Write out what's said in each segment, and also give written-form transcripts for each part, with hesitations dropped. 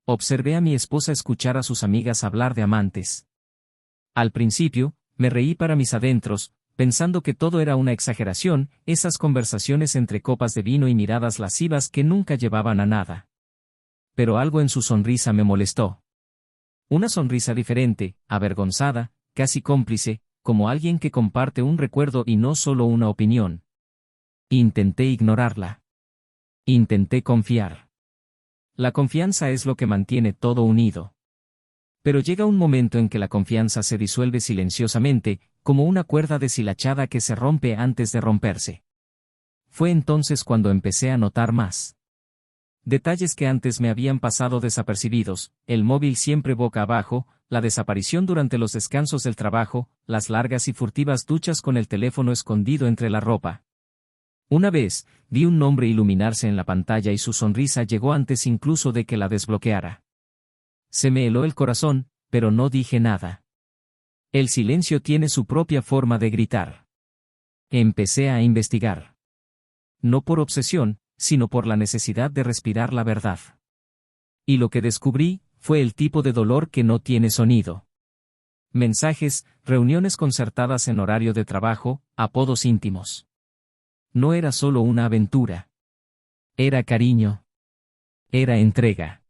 Observé a mi esposa escuchar a sus amigas hablar de amantes. Al principio, me reí para mis adentros, pensando que todo era una exageración, esas conversaciones entre copas de vino y miradas lascivas que nunca llevaban a nada. Pero algo en su sonrisa me molestó. Una sonrisa diferente, avergonzada, casi cómplice, como alguien que comparte un recuerdo y no solo una opinión. Intenté ignorarla. Intenté confiar. La confianza es lo que mantiene todo unido. Pero llega un momento en que la confianza se disuelve silenciosamente, como una cuerda deshilachada que se rompe antes de romperse. Fue entonces cuando empecé a notar más detalles que antes me habían pasado desapercibidos: el móvil siempre boca abajo, la desaparición durante los descansos del trabajo, las largas y furtivas duchas con el teléfono escondido entre la ropa. Una vez, vi un nombre iluminarse en la pantalla y su sonrisa llegó antes incluso de que la desbloqueara. Se me heló el corazón, pero no dije nada. El silencio tiene su propia forma de gritar. Empecé a investigar. No por obsesión, sino por la necesidad de respirar la verdad. Y lo que descubrí fue el tipo de dolor que no tiene sonido. Mensajes, reuniones concertadas en horario de trabajo, apodos íntimos. No era solo una aventura. Era cariño. Era entrega.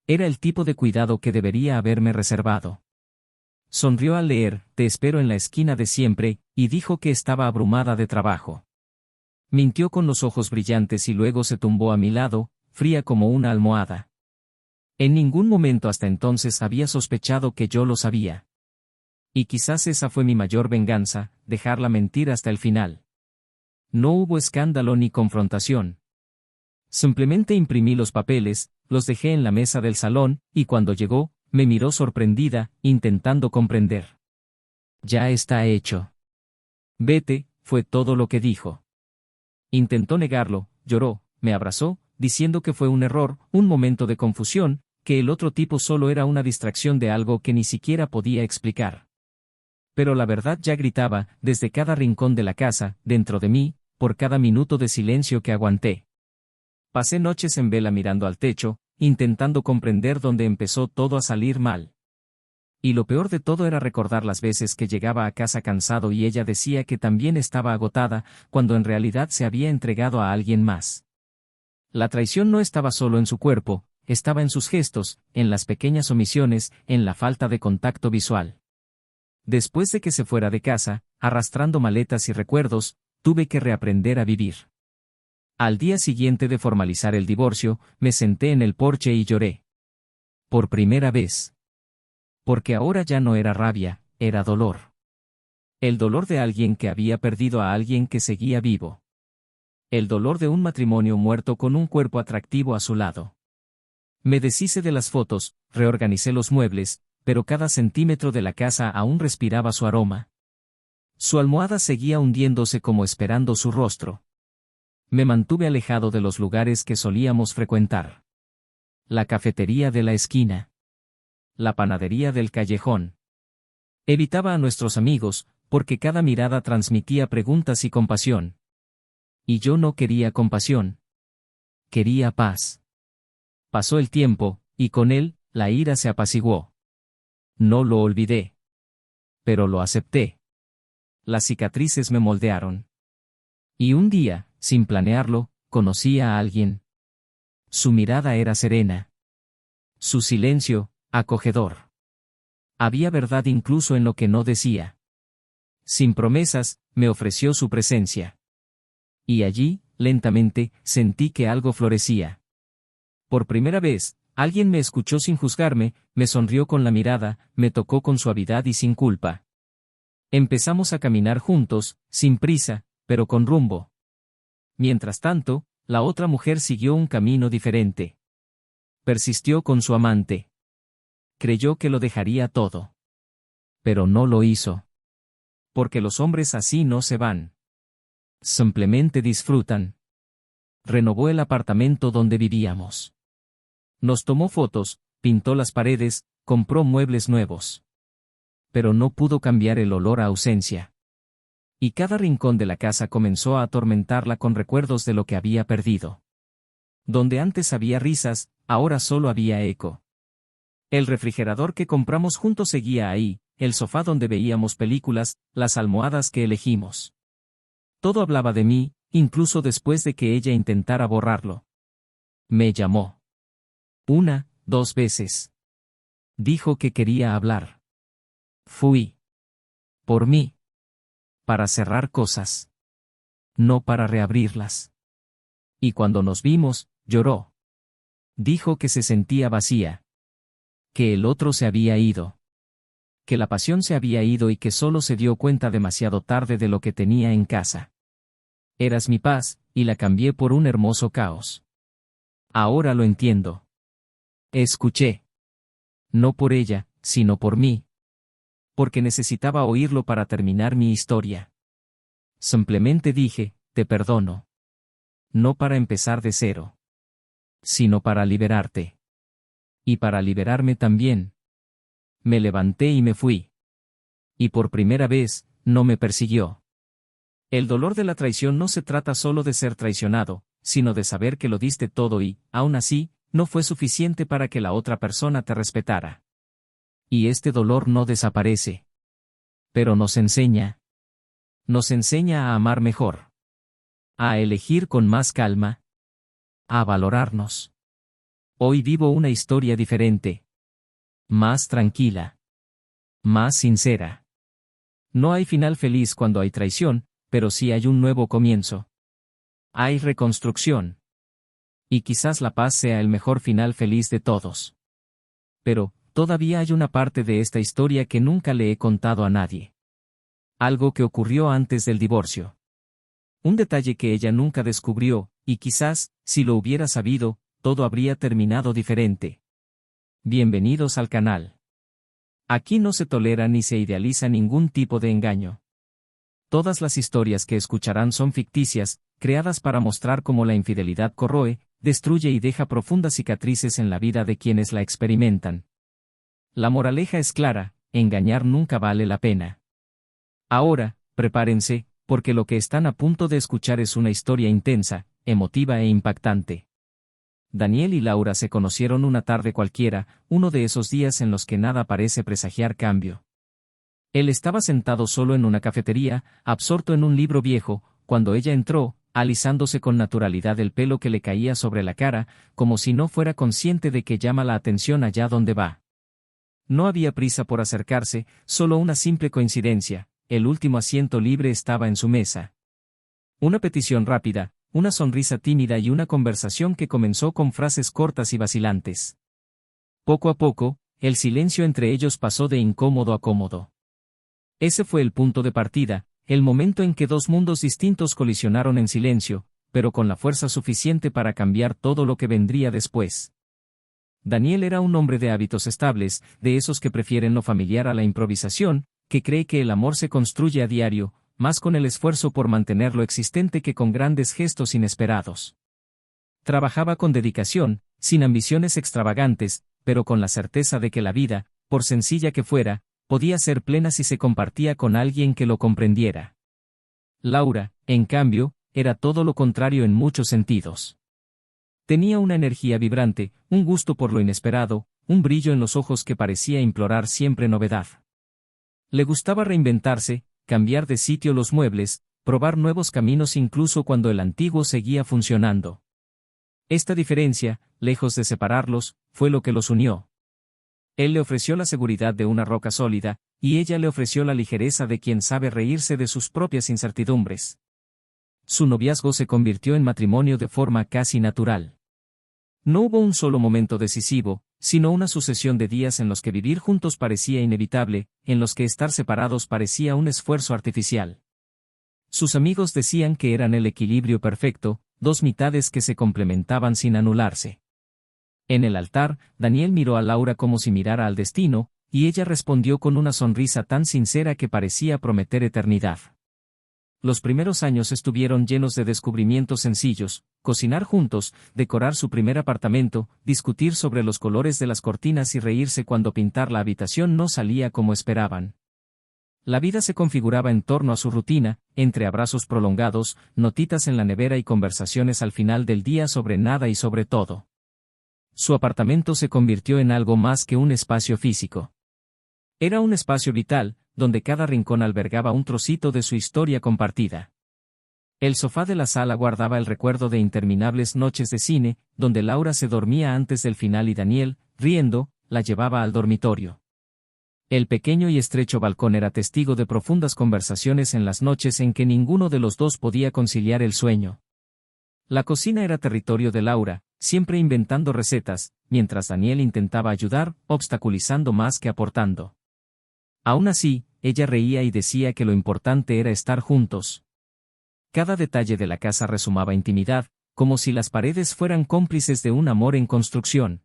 Era el tipo de cuidado que debería haberme reservado. Sonrió al leer "Te espero en la esquina de siempre", y dijo que estaba abrumada de trabajo. Mintió con los ojos brillantes y luego se tumbó a mi lado, fría como una almohada. En ningún momento hasta entonces había sospechado que yo lo sabía. Y quizás esa fue mi mayor venganza, dejarla mentir hasta el final. No hubo escándalo ni confrontación. Simplemente imprimí los papeles, los dejé en la mesa del salón, y cuando llegó, me miró sorprendida, intentando comprender. Ya está hecho. Vete, fue todo lo que dijo. Intentó negarlo, lloró, me abrazó, diciendo que fue un error, un momento de confusión, que el otro tipo solo era una distracción de algo que ni siquiera podía explicar. Pero la verdad ya gritaba, desde cada rincón de la casa, dentro de mí, por cada minuto de silencio que aguanté. Pasé noches en vela mirando al techo, intentando comprender dónde empezó todo a salir mal. Y lo peor de todo era recordar las veces que llegaba a casa cansado y ella decía que también estaba agotada, cuando en realidad se había entregado a alguien más. La traición no estaba solo en su cuerpo, estaba en sus gestos, en las pequeñas omisiones, en la falta de contacto visual. Después de que se fuera de casa, arrastrando maletas y recuerdos, tuve que reaprender a vivir. Al día siguiente de formalizar el divorcio, me senté en el porche y lloré. Por primera vez. Porque ahora ya no era rabia, era dolor. El dolor de alguien que había perdido a alguien que seguía vivo. El dolor de un matrimonio muerto con un cuerpo atractivo a su lado. Me deshice de las fotos, reorganicé los muebles, pero cada centímetro de la casa aún respiraba su aroma. Su almohada seguía hundiéndose como esperando su rostro. Me mantuve alejado de los lugares que solíamos frecuentar. La cafetería de la esquina. La panadería del callejón. Evitaba a nuestros amigos, porque cada mirada transmitía preguntas y compasión. Y yo no quería compasión. Quería paz. Pasó el tiempo, y con él, la ira se apaciguó. No lo olvidé. Pero lo acepté. Las cicatrices me moldearon. Y un día, sin planearlo, conocí a alguien. Su mirada era serena. Su silencio, acogedor. Había verdad incluso en lo que no decía. Sin promesas, me ofreció su presencia. Y allí, lentamente, sentí que algo florecía. Por primera vez, alguien me escuchó sin juzgarme, me sonrió con la mirada, me tocó con suavidad y sin culpa. Empezamos a caminar juntos, sin prisa, pero con rumbo. Mientras tanto, la otra mujer siguió un camino diferente. Persistió con su amante. Creyó que lo dejaría todo. Pero no lo hizo. Porque los hombres así no se van. Simplemente disfrutan. Renovó el apartamento donde vivíamos. Nos tomó fotos, pintó las paredes, compró muebles nuevos. Pero no pudo cambiar el olor a ausencia. Y cada rincón de la casa comenzó a atormentarla con recuerdos de lo que había perdido. Donde antes había risas, Ahora solo había eco. El refrigerador que compramos juntos seguía ahí, el sofá donde veíamos películas, las almohadas que elegimos. Todo hablaba de mí, incluso después de que ella intentara borrarlo. Me llamó. 1, 2 veces. Dijo que quería hablar. Fui. Por mí. Para cerrar cosas. No para reabrirlas. Y cuando nos vimos, lloró. Dijo que se sentía vacía. Que el otro se había ido. Que la pasión se había ido y que solo se dio cuenta demasiado tarde de lo que tenía en casa. Eras mi paz, y la cambié por un hermoso caos. Ahora lo entiendo. Escuché. No por ella, sino por mí. Porque necesitaba oírlo para terminar mi historia. Simplemente dije, te perdono. No para empezar de cero. Sino para liberarte. Y para liberarme también. Me levanté y me fui. Y por primera vez, no me persiguió. El dolor de la traición no se trata solo de ser traicionado, sino de saber que lo diste todo y, aún así, no fue suficiente para que la otra persona te respetara. Y este dolor no desaparece. Pero nos enseña. Nos enseña a amar mejor. A elegir con más calma. A valorarnos. Hoy vivo una historia diferente. Más tranquila. Más sincera. No hay final feliz cuando hay traición, pero sí hay un nuevo comienzo. Hay reconstrucción. Y quizás la paz sea el mejor final feliz de todos. Pero, todavía hay una parte de esta historia que nunca le he contado a nadie. Algo que ocurrió antes del divorcio. Un detalle que ella nunca descubrió, y quizás, si lo hubiera sabido, todo habría terminado diferente. Bienvenidos al canal. Aquí no se tolera ni se idealiza ningún tipo de engaño. Todas las historias que escucharán son ficticias, creadas para mostrar cómo la infidelidad corroe, destruye y deja profundas cicatrices en la vida de quienes la experimentan. La moraleja es clara, engañar nunca vale la pena. Ahora, prepárense, porque lo que están a punto de escuchar es una historia intensa, emotiva e impactante. Daniel y Laura se conocieron una tarde cualquiera, uno de esos días en los que nada parece presagiar cambio. Él estaba sentado solo en una cafetería, absorto en un libro viejo, cuando ella entró, alisándose con naturalidad el pelo que le caía sobre la cara, como si no fuera consciente de que llama la atención allá donde va. No había prisa por acercarse, solo una simple coincidencia, el último asiento libre estaba en su mesa. Una petición rápida, una sonrisa tímida y una conversación que comenzó con frases cortas y vacilantes. Poco a poco, el silencio entre ellos pasó de incómodo a cómodo. Ese fue el punto de partida, el momento en que dos mundos distintos colisionaron en silencio, pero con la fuerza suficiente para cambiar todo lo que vendría después. Daniel era un hombre de hábitos estables, de esos que prefieren lo familiar a la improvisación, que cree que el amor se construye a diario, más con el esfuerzo por mantenerlo existente que con grandes gestos inesperados. Trabajaba con dedicación, sin ambiciones extravagantes, pero con la certeza de que la vida, por sencilla que fuera, podía ser plena si se compartía con alguien que lo comprendiera. Laura, en cambio, era todo lo contrario en muchos sentidos. Tenía una energía vibrante, un gusto por lo inesperado, un brillo en los ojos que parecía implorar siempre novedad. Le gustaba reinventarse, cambiar de sitio los muebles, probar nuevos caminos incluso cuando el antiguo seguía funcionando. Esta diferencia, lejos de separarlos, fue lo que los unió. Él le ofreció la seguridad de una roca sólida, y ella le ofreció la ligereza de quien sabe reírse de sus propias incertidumbres. Su noviazgo se convirtió en matrimonio de forma casi natural. No hubo un solo momento decisivo, sino una sucesión de días en los que vivir juntos parecía inevitable, en los que estar separados parecía un esfuerzo artificial. Sus amigos decían que eran el equilibrio perfecto, dos mitades que se complementaban sin anularse. En el altar, Daniel miró a Laura como si mirara al destino, y ella respondió con una sonrisa tan sincera que parecía prometer eternidad. Los primeros años estuvieron llenos de descubrimientos sencillos: cocinar juntos, decorar su primer apartamento, discutir sobre los colores de las cortinas y reírse cuando pintar la habitación no salía como esperaban. La vida se configuraba en torno a su rutina, entre abrazos prolongados, notitas en la nevera y conversaciones al final del día sobre nada y sobre todo. Su apartamento se convirtió en algo más que un espacio físico. Era un espacio vital, donde cada rincón albergaba un trocito de su historia compartida. El sofá de la sala guardaba el recuerdo de interminables noches de cine, donde Laura se dormía antes del final y Daniel, riendo, la llevaba al dormitorio. El pequeño y estrecho balcón era testigo de profundas conversaciones en las noches en que ninguno de los dos podía conciliar el sueño. La cocina era territorio de Laura, siempre inventando recetas, mientras Daniel intentaba ayudar, obstaculizando más que aportando. Aún así, ella reía y decía que lo importante era estar juntos. Cada detalle de la casa resumaba intimidad, como si las paredes fueran cómplices de un amor en construcción.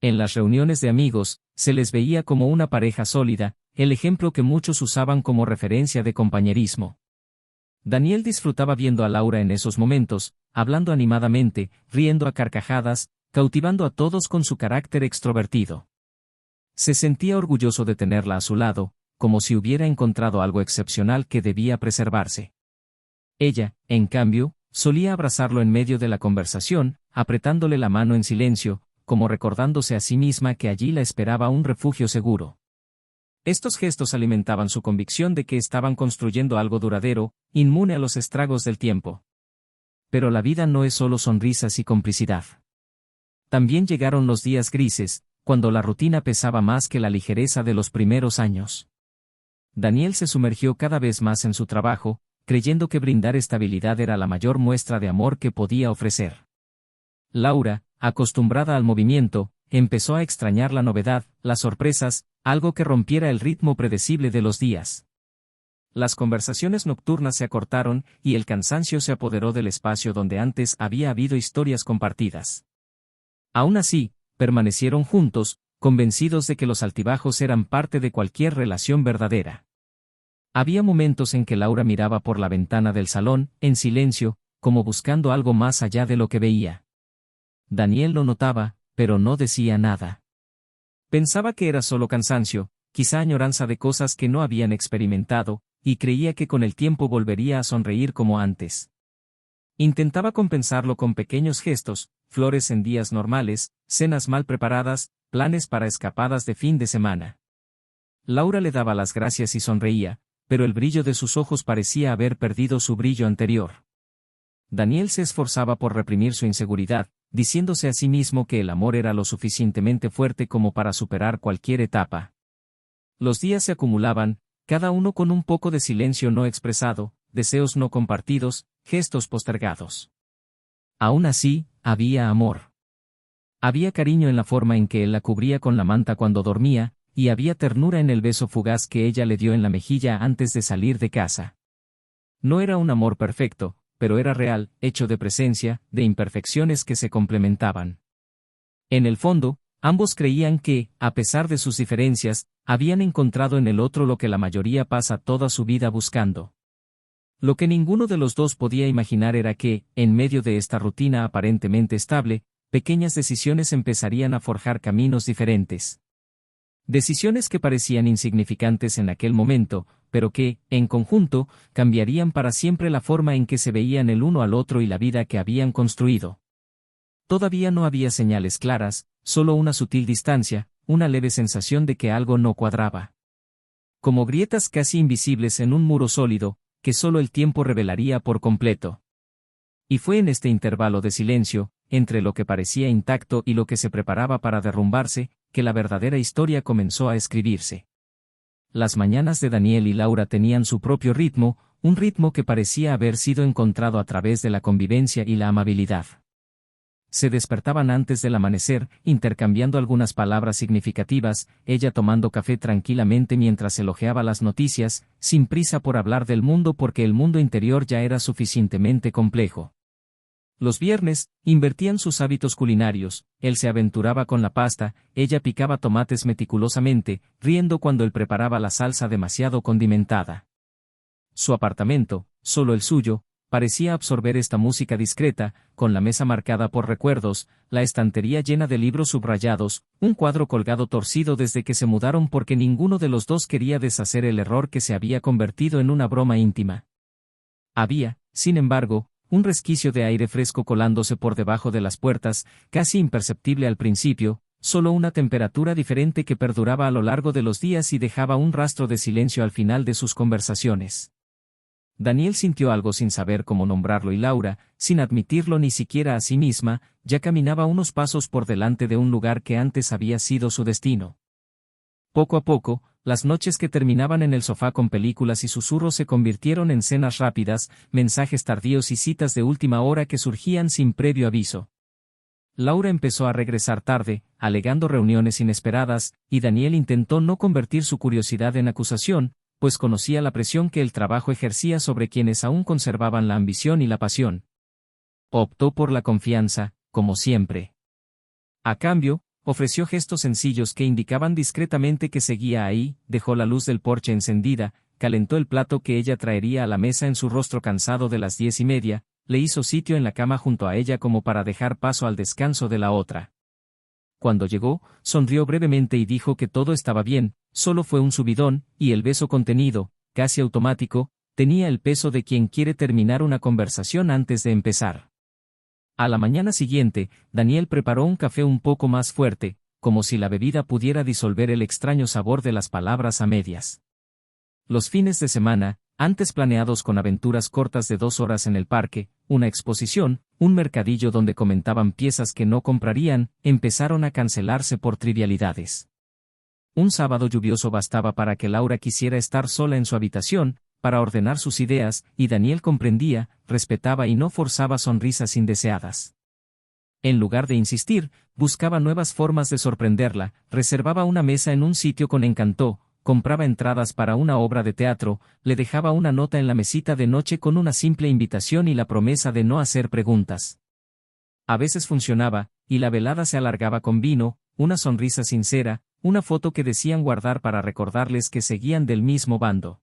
En las reuniones de amigos, se les veía como una pareja sólida, el ejemplo que muchos usaban como referencia de compañerismo. Daniel disfrutaba viendo a Laura en esos momentos, hablando animadamente, riendo a carcajadas, cautivando a todos con su carácter extrovertido. Se sentía orgulloso de tenerla a su lado, como si hubiera encontrado algo excepcional que debía preservarse. Ella, en cambio, solía abrazarlo en medio de la conversación, apretándole la mano en silencio, como recordándose a sí misma que allí la esperaba un refugio seguro. Estos gestos alimentaban su convicción de que estaban construyendo algo duradero, inmune a los estragos del tiempo. Pero la vida no es solo sonrisas y complicidad. También llegaron los días grises, cuando la rutina pesaba más que la ligereza de los primeros años. Daniel se sumergió cada vez más en su trabajo, creyendo que brindar estabilidad era la mayor muestra de amor que podía ofrecer. Laura, acostumbrada al movimiento, empezó a extrañar la novedad, las sorpresas, algo que rompiera el ritmo predecible de los días. Las conversaciones nocturnas se acortaron, y el cansancio se apoderó del espacio donde antes había habido historias compartidas. Aún así, permanecieron juntos, convencidos de que los altibajos eran parte de cualquier relación verdadera. Había momentos en que Laura miraba por la ventana del salón, en silencio, como buscando algo más allá de lo que veía. Daniel lo notaba, pero no decía nada. Pensaba que era solo cansancio, quizá añoranza de cosas que no habían experimentado, y creía que con el tiempo volvería a sonreír como antes. Intentaba compensarlo con pequeños gestos, flores en días normales, cenas mal preparadas, planes para escapadas de fin de semana. Laura le daba las gracias y sonreía, pero el brillo de sus ojos parecía haber perdido su brillo anterior. Daniel se esforzaba por reprimir su inseguridad, diciéndose a sí mismo que el amor era lo suficientemente fuerte como para superar cualquier etapa. Los días se acumulaban, cada uno con un poco de silencio no expresado, deseos no compartidos, gestos postergados. Aún así, había amor. Había cariño en la forma en que él la cubría con la manta cuando dormía, y había ternura en el beso fugaz que ella le dio en la mejilla antes de salir de casa. No era un amor perfecto, pero era real, hecho de presencia, de imperfecciones que se complementaban. En el fondo, ambos creían que, a pesar de sus diferencias, habían encontrado en el otro lo que la mayoría pasa toda su vida buscando. Lo que ninguno de los dos podía imaginar era que, en medio de esta rutina aparentemente estable, pequeñas decisiones empezarían a forjar caminos diferentes. Decisiones que parecían insignificantes en aquel momento, pero que, en conjunto, cambiarían para siempre la forma en que se veían el uno al otro y la vida que habían construido. Todavía no había señales claras, solo una sutil distancia, una leve sensación de que algo no cuadraba. Como grietas casi invisibles en un muro sólido, que solo el tiempo revelaría por completo. Y fue en este intervalo de silencio, entre lo que parecía intacto y lo que se preparaba para derrumbarse, que la verdadera historia comenzó a escribirse. Las mañanas de Daniel y Laura tenían su propio ritmo, un ritmo que parecía haber sido encontrado a través de la convivencia y la amabilidad. Se despertaban antes del amanecer, intercambiando algunas palabras significativas, ella tomando café tranquilamente mientras elogiaba las noticias, sin prisa por hablar del mundo porque el mundo interior ya era suficientemente complejo. Los viernes, invertían sus hábitos culinarios, él se aventuraba con la pasta, ella picaba tomates meticulosamente, riendo cuando él preparaba la salsa demasiado condimentada. Su apartamento, solo el suyo, parecía absorber esta música discreta, con la mesa marcada por recuerdos, la estantería llena de libros subrayados, un cuadro colgado torcido desde que se mudaron porque ninguno de los dos quería deshacer el error que se había convertido en una broma íntima. Había, sin embargo, un resquicio de aire fresco colándose por debajo de las puertas, casi imperceptible al principio, solo una temperatura diferente que perduraba a lo largo de los días y dejaba un rastro de silencio al final de sus conversaciones. Daniel sintió algo sin saber cómo nombrarlo y Laura, sin admitirlo ni siquiera a sí misma, ya caminaba unos pasos por delante de un lugar que antes había sido su destino. Poco a poco, las noches que terminaban en el sofá con películas y susurros se convirtieron en cenas rápidas, mensajes tardíos y citas de última hora que surgían sin previo aviso. Laura empezó a regresar tarde, alegando reuniones inesperadas, y Daniel intentó no convertir su curiosidad en acusación, pues conocía la presión que el trabajo ejercía sobre quienes aún conservaban la ambición y la pasión. Optó por la confianza, como siempre. A cambio, ofreció gestos sencillos que indicaban discretamente que seguía ahí, dejó la luz del porche encendida, calentó el plato que ella traería a la mesa en su rostro cansado de las 10:30, le hizo sitio en la cama junto a ella como para dejar paso al descanso de la otra. Cuando llegó, sonrió brevemente y dijo que todo estaba bien, solo fue un subidón, y el beso contenido, casi automático, tenía el peso de quien quiere terminar una conversación antes de empezar. A la mañana siguiente, Daniel preparó un café un poco más fuerte, como si la bebida pudiera disolver el extraño sabor de las palabras a medias. Los fines de semana, antes planeados con aventuras cortas de 2 horas en el parque, una exposición, un mercadillo donde comentaban piezas que no comprarían, empezaron a cancelarse por trivialidades. Un sábado lluvioso bastaba para que Laura quisiera estar sola en su habitación, para ordenar sus ideas, y Daniel comprendía, respetaba y no forzaba sonrisas indeseadas. En lugar de insistir, buscaba nuevas formas de sorprenderla, reservaba una mesa en un sitio con encanto, compraba entradas para una obra de teatro, le dejaba una nota en la mesita de noche con una simple invitación y la promesa de no hacer preguntas. A veces funcionaba, y la velada se alargaba con vino, una sonrisa sincera, una foto que decían guardar para recordarles que seguían del mismo bando.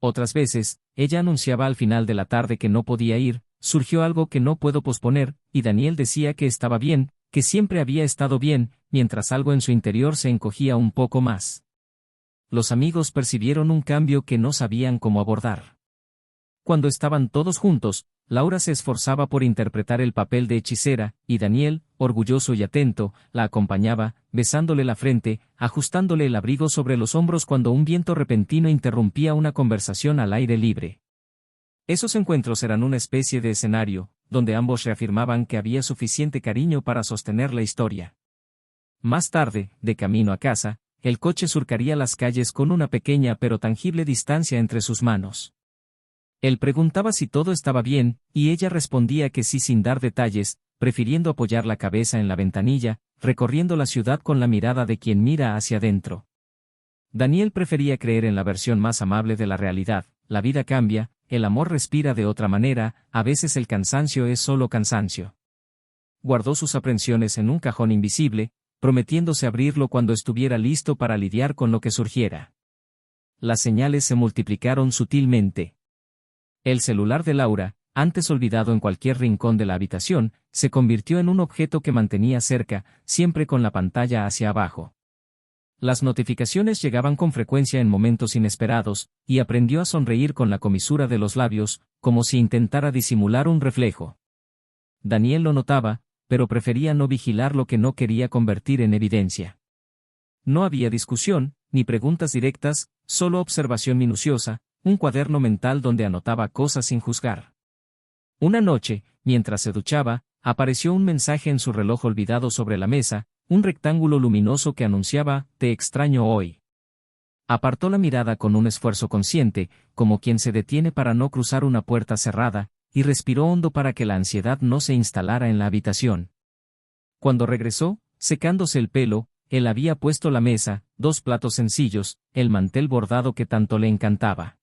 Otras veces, ella anunciaba al final de la tarde que no podía ir, surgió algo que no puedo posponer, y Daniel decía que estaba bien, que siempre había estado bien, mientras algo en su interior se encogía un poco más. Los amigos percibieron un cambio que no sabían cómo abordar. Cuando estaban todos juntos, Laura se esforzaba por interpretar el papel de hechicera, y Daniel, orgulloso y atento, la acompañaba, besándole la frente, ajustándole el abrigo sobre los hombros cuando un viento repentino interrumpía una conversación al aire libre. Esos encuentros eran una especie de escenario, donde ambos reafirmaban que había suficiente cariño para sostener la historia. Más tarde, de camino a casa, el coche surcaría las calles con una pequeña pero tangible distancia entre sus manos. Él preguntaba si todo estaba bien, y ella respondía que sí sin dar detalles, prefiriendo apoyar la cabeza en la ventanilla, recorriendo la ciudad con la mirada de quien mira hacia adentro. Daniel prefería creer en la versión más amable de la realidad: la vida cambia, el amor respira de otra manera, a veces el cansancio es solo cansancio. Guardó sus aprensiones en un cajón invisible, prometiéndose abrirlo cuando estuviera listo para lidiar con lo que surgiera. Las señales se multiplicaron sutilmente. El celular de Laura, antes olvidado en cualquier rincón de la habitación, se convirtió en un objeto que mantenía cerca, siempre con la pantalla hacia abajo. Las notificaciones llegaban con frecuencia en momentos inesperados, y aprendió a sonreír con la comisura de los labios, como si intentara disimular un reflejo. Daniel lo notaba, pero prefería no vigilar lo que no quería convertir en evidencia. No había discusión, ni preguntas directas, solo observación minuciosa, un cuaderno mental donde anotaba cosas sin juzgar. Una noche, mientras se duchaba, apareció un mensaje en su reloj olvidado sobre la mesa, un rectángulo luminoso que anunciaba: «Te extraño hoy». Apartó la mirada con un esfuerzo consciente, como quien se detiene para no cruzar una puerta cerrada, y respiró hondo para que la ansiedad no se instalara en la habitación. Cuando regresó, secándose el pelo, él había puesto la mesa, 2 platos sencillos, el mantel bordado que tanto le encantaba.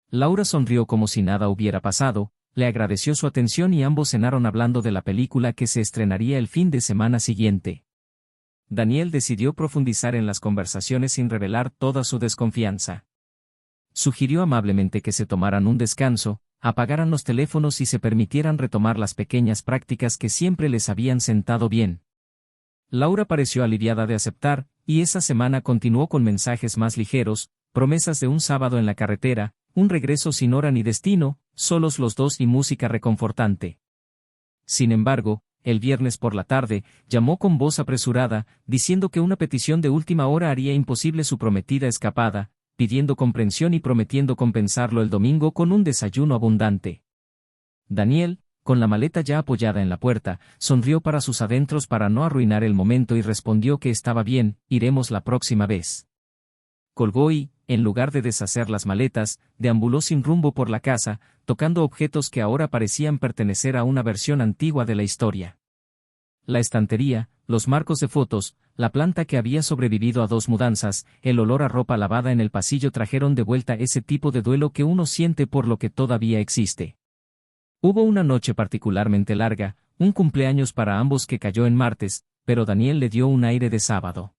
Laura sonrió como si nada hubiera pasado, le agradeció su atención y ambos cenaron hablando de la película que se estrenaría el fin de semana siguiente. Daniel decidió profundizar en las conversaciones sin revelar toda su desconfianza. Sugirió amablemente que se tomaran un descanso, apagaran los teléfonos y se permitieran retomar las pequeñas prácticas que siempre les habían sentado bien. Laura pareció aliviada de aceptar, y esa semana continuó con mensajes más ligeros, promesas de un sábado en la carretera, un regreso sin hora ni destino, solos los dos y música reconfortante. Sin embargo, el viernes por la tarde, llamó con voz apresurada, diciendo que una petición de última hora haría imposible su prometida escapada, pidiendo comprensión y prometiendo compensarlo el domingo con un desayuno abundante. Daniel, con la maleta ya apoyada en la puerta, sonrió para sus adentros para no arruinar el momento y respondió que estaba bien, iremos la próxima vez. Colgó y, en lugar de deshacer las maletas, deambuló sin rumbo por la casa, tocando objetos que ahora parecían pertenecer a una versión antigua de la historia. La estantería, los marcos de fotos, la planta que había sobrevivido a 2 mudanzas, el olor a ropa lavada en el pasillo trajeron de vuelta ese tipo de duelo que uno siente por lo que todavía existe. Hubo una noche particularmente larga, un cumpleaños para ambos que cayó en martes, pero Daniel le dio un aire de sábado.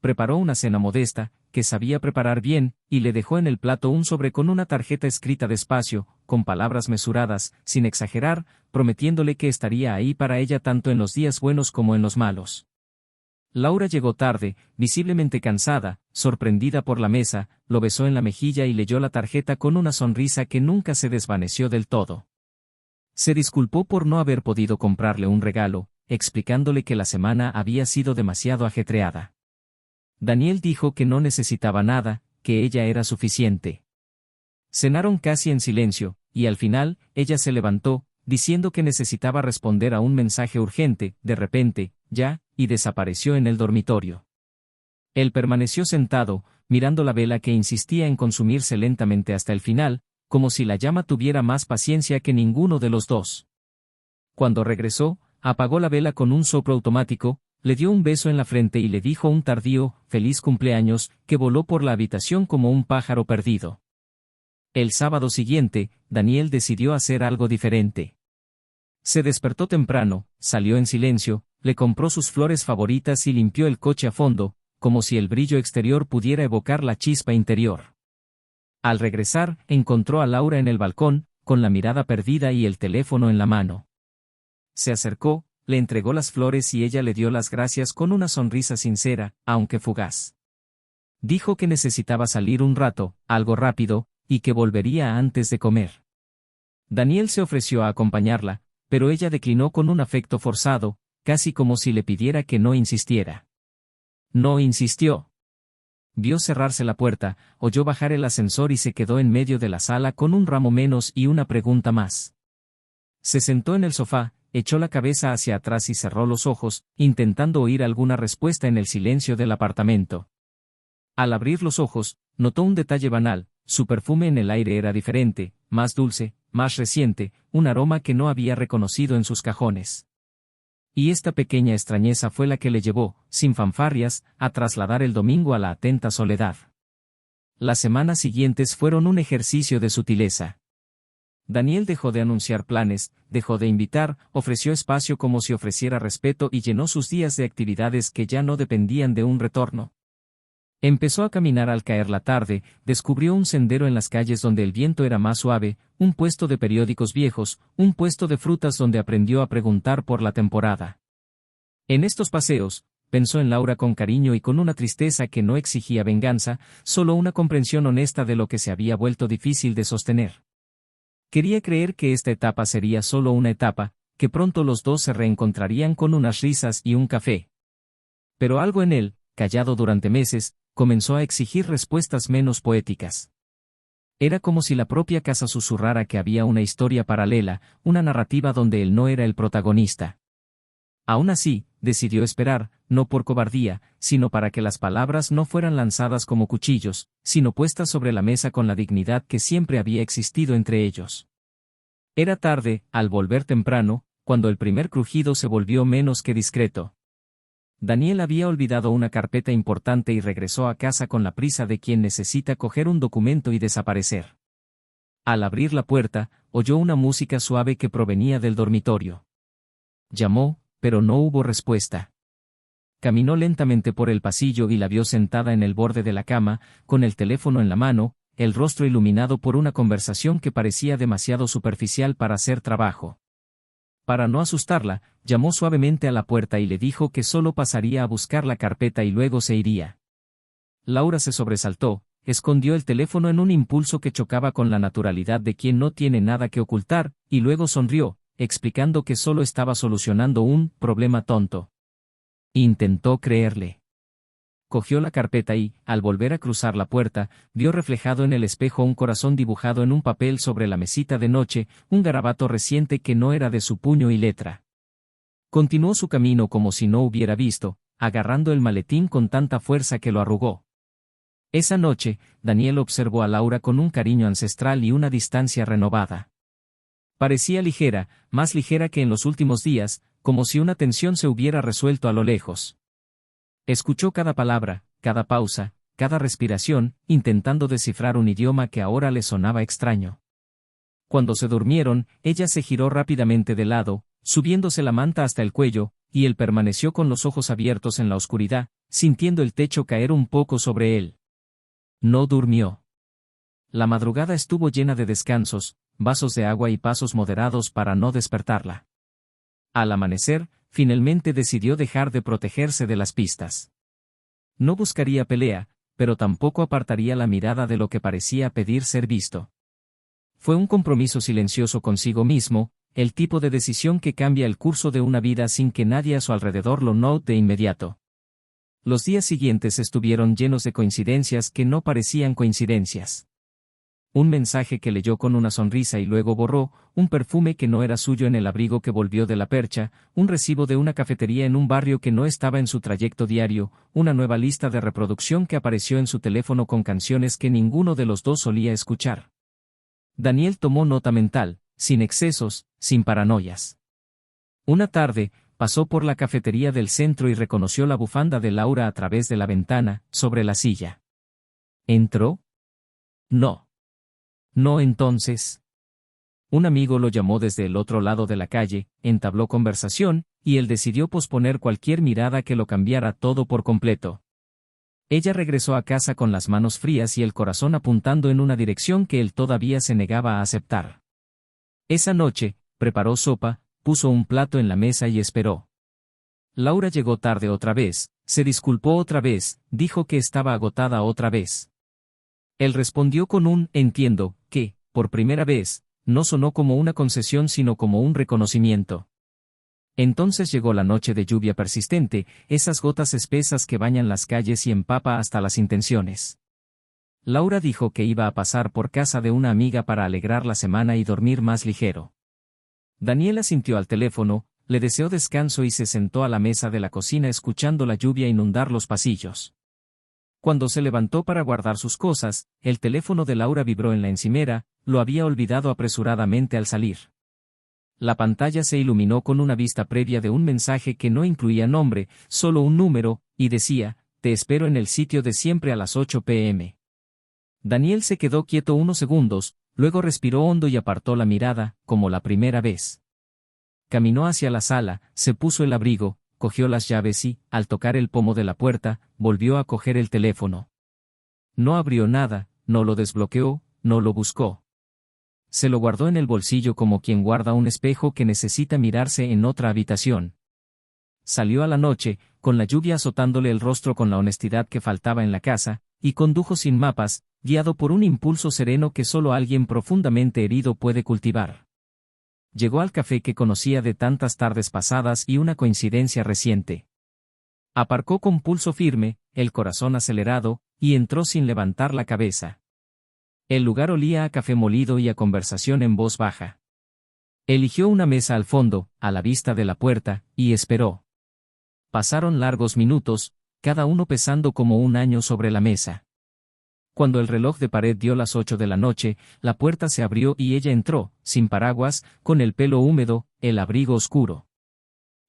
Preparó una cena modesta, que sabía preparar bien, y le dejó en el plato un sobre con una tarjeta escrita despacio, con palabras mesuradas, sin exagerar, prometiéndole que estaría ahí para ella tanto en los días buenos como en los malos. Laura llegó tarde, visiblemente cansada, sorprendida por la mesa, lo besó en la mejilla y leyó la tarjeta con una sonrisa que nunca se desvaneció del todo. Se disculpó por no haber podido comprarle un regalo, explicándole que la semana había sido demasiado ajetreada. Daniel dijo que no necesitaba nada, que ella era suficiente. Cenaron casi en silencio, y al final, ella se levantó, diciendo que necesitaba responder a un mensaje urgente, de repente, ya, y desapareció en el dormitorio. Él permaneció sentado, mirando la vela que insistía en consumirse lentamente hasta el final, como si la llama tuviera más paciencia que ninguno de los dos. Cuando regresó, apagó la vela con un soplo automático, le dio un beso en la frente y le dijo un tardío, feliz cumpleaños, que voló por la habitación como un pájaro perdido. El sábado siguiente, Daniel decidió hacer algo diferente. Se despertó temprano, salió en silencio, le compró sus flores favoritas y limpió el coche a fondo, como si el brillo exterior pudiera evocar la chispa interior. Al regresar, encontró a Laura en el balcón, con la mirada perdida y el teléfono en la mano. Se acercó, le entregó las flores y ella le dio las gracias con una sonrisa sincera, aunque fugaz. Dijo que necesitaba salir un rato, algo rápido, y que volvería antes de comer. Daniel se ofreció a acompañarla, pero ella declinó con un afecto forzado, casi como si le pidiera que no insistiera. No insistió. Vio cerrarse la puerta, oyó bajar el ascensor y se quedó en medio de la sala con un ramo menos y una pregunta más. Se sentó en el sofá, echó la cabeza hacia atrás y cerró los ojos, intentando oír alguna respuesta en el silencio del apartamento. Al abrir los ojos, notó un detalle banal, su perfume en el aire era diferente, más dulce, más reciente, un aroma que no había reconocido en sus cajones. Y esta pequeña extrañeza fue la que le llevó, sin fanfarrias, a trasladar el domingo a la atenta soledad. Las semanas siguientes fueron un ejercicio de sutileza. Daniel dejó de anunciar planes, dejó de invitar, ofreció espacio como si ofreciera respeto y llenó sus días de actividades que ya no dependían de un retorno. Empezó a caminar al caer la tarde, descubrió un sendero en las calles donde el viento era más suave, un puesto de periódicos viejos, un puesto de frutas donde aprendió a preguntar por la temporada. En estos paseos, pensó en Laura con cariño y con una tristeza que no exigía venganza, solo una comprensión honesta de lo que se había vuelto difícil de sostener. Quería creer que esta etapa sería solo una etapa, que pronto los dos se reencontrarían con unas risas y un café. Pero algo en él, callado durante meses, comenzó a exigir respuestas menos poéticas. Era como si la propia casa susurrara que había una historia paralela, una narrativa donde él no era el protagonista. Aún así, decidió esperar, no por cobardía, sino para que las palabras no fueran lanzadas como cuchillos, sino puestas sobre la mesa con la dignidad que siempre había existido entre ellos. Era tarde, al volver temprano, cuando el primer crujido se volvió menos que discreto. Daniel había olvidado una carpeta importante y regresó a casa con la prisa de quien necesita coger un documento y desaparecer. Al abrir la puerta, oyó una música suave que provenía del dormitorio. Llamó, pero no hubo respuesta. Caminó lentamente por el pasillo y la vio sentada en el borde de la cama, con el teléfono en la mano, el rostro iluminado por una conversación que parecía demasiado superficial para hacer trabajo. Para no asustarla, llamó suavemente a la puerta y le dijo que solo pasaría a buscar la carpeta y luego se iría. Laura se sobresaltó, escondió el teléfono en un impulso que chocaba con la naturalidad de quien no tiene nada que ocultar, y luego sonrió, explicando que solo estaba solucionando un problema tonto. Intentó creerle. Cogió la carpeta y, al volver a cruzar la puerta, vio reflejado en el espejo un corazón dibujado en un papel sobre la mesita de noche, un garabato reciente que no era de su puño y letra. Continuó su camino como si no hubiera visto, agarrando el maletín con tanta fuerza que lo arrugó. Esa noche, Daniel observó a Laura con un cariño ancestral y una distancia renovada. Parecía ligera, más ligera que en los últimos días, como si una tensión se hubiera resuelto a lo lejos. Escuchó cada palabra, cada pausa, cada respiración, intentando descifrar un idioma que ahora le sonaba extraño. Cuando se durmieron, ella se giró rápidamente de lado, subiéndose la manta hasta el cuello, y él permaneció con los ojos abiertos en la oscuridad, sintiendo el techo caer un poco sobre él. No durmió. La madrugada estuvo llena de descansos, vasos de agua y pasos moderados para no despertarla. Al amanecer, finalmente decidió dejar de protegerse de las pistas. No buscaría pelea, pero tampoco apartaría la mirada de lo que parecía pedir ser visto. Fue un compromiso silencioso consigo mismo, el tipo de decisión que cambia el curso de una vida sin que nadie a su alrededor lo note de inmediato. Los días siguientes estuvieron llenos de coincidencias que no parecían coincidencias. Un mensaje que leyó con una sonrisa y luego borró, un perfume que no era suyo en el abrigo que volvió de la percha, un recibo de una cafetería en un barrio que no estaba en su trayecto diario, una nueva lista de reproducción que apareció en su teléfono con canciones que ninguno de los dos solía escuchar. Daniel tomó nota mental, sin excesos, sin paranoias. Una tarde, pasó por la cafetería del centro y reconoció la bufanda de Laura a través de la ventana, sobre la silla. ¿Entró? No. No entonces. Un amigo lo llamó desde el otro lado de la calle, entabló conversación, y él decidió posponer cualquier mirada que lo cambiara todo por completo. Ella regresó a casa con las manos frías y el corazón apuntando en una dirección que él todavía se negaba a aceptar. Esa noche, preparó sopa, puso un plato en la mesa y esperó. Laura llegó tarde otra vez, se disculpó otra vez, dijo que estaba agotada otra vez. Él respondió con un «entiendo», que, por primera vez, no sonó como una concesión sino como un reconocimiento. Entonces llegó la noche de lluvia persistente, esas gotas espesas que bañan las calles y empapa hasta las intenciones. Laura dijo que iba a pasar por casa de una amiga para alegrar la semana y dormir más ligero. Daniel asintió al teléfono, le deseó descanso y se sentó a la mesa de la cocina escuchando la lluvia inundar los pasillos. Cuando se levantó para guardar sus cosas, el teléfono de Laura vibró en la encimera, lo había olvidado apresuradamente al salir. La pantalla se iluminó con una vista previa de un mensaje que no incluía nombre, solo un número, y decía, «Te espero en el sitio de siempre a las 8 p.m». Daniel se quedó quieto unos segundos, luego respiró hondo y apartó la mirada, como la primera vez. Caminó hacia la sala, se puso el abrigo, cogió las llaves y, al tocar el pomo de la puerta, volvió a coger el teléfono. No abrió nada, no lo desbloqueó, no lo buscó. Se lo guardó en el bolsillo como quien guarda un espejo que necesita mirarse en otra habitación. Salió a la noche, con la lluvia azotándole el rostro con la honestidad que faltaba en la casa, y condujo sin mapas, guiado por un impulso sereno que solo alguien profundamente herido puede cultivar. Llegó al café que conocía de tantas tardes pasadas y una coincidencia reciente. Aparcó con pulso firme, el corazón acelerado, y entró sin levantar la cabeza. El lugar olía a café molido y a conversación en voz baja. Eligió una mesa al fondo, a la vista de la puerta, y esperó. Pasaron largos minutos, cada uno pesando como un año sobre la mesa. Cuando el reloj de pared dio las 8 de la noche, la puerta se abrió y ella entró, sin paraguas, con el pelo húmedo, el abrigo oscuro.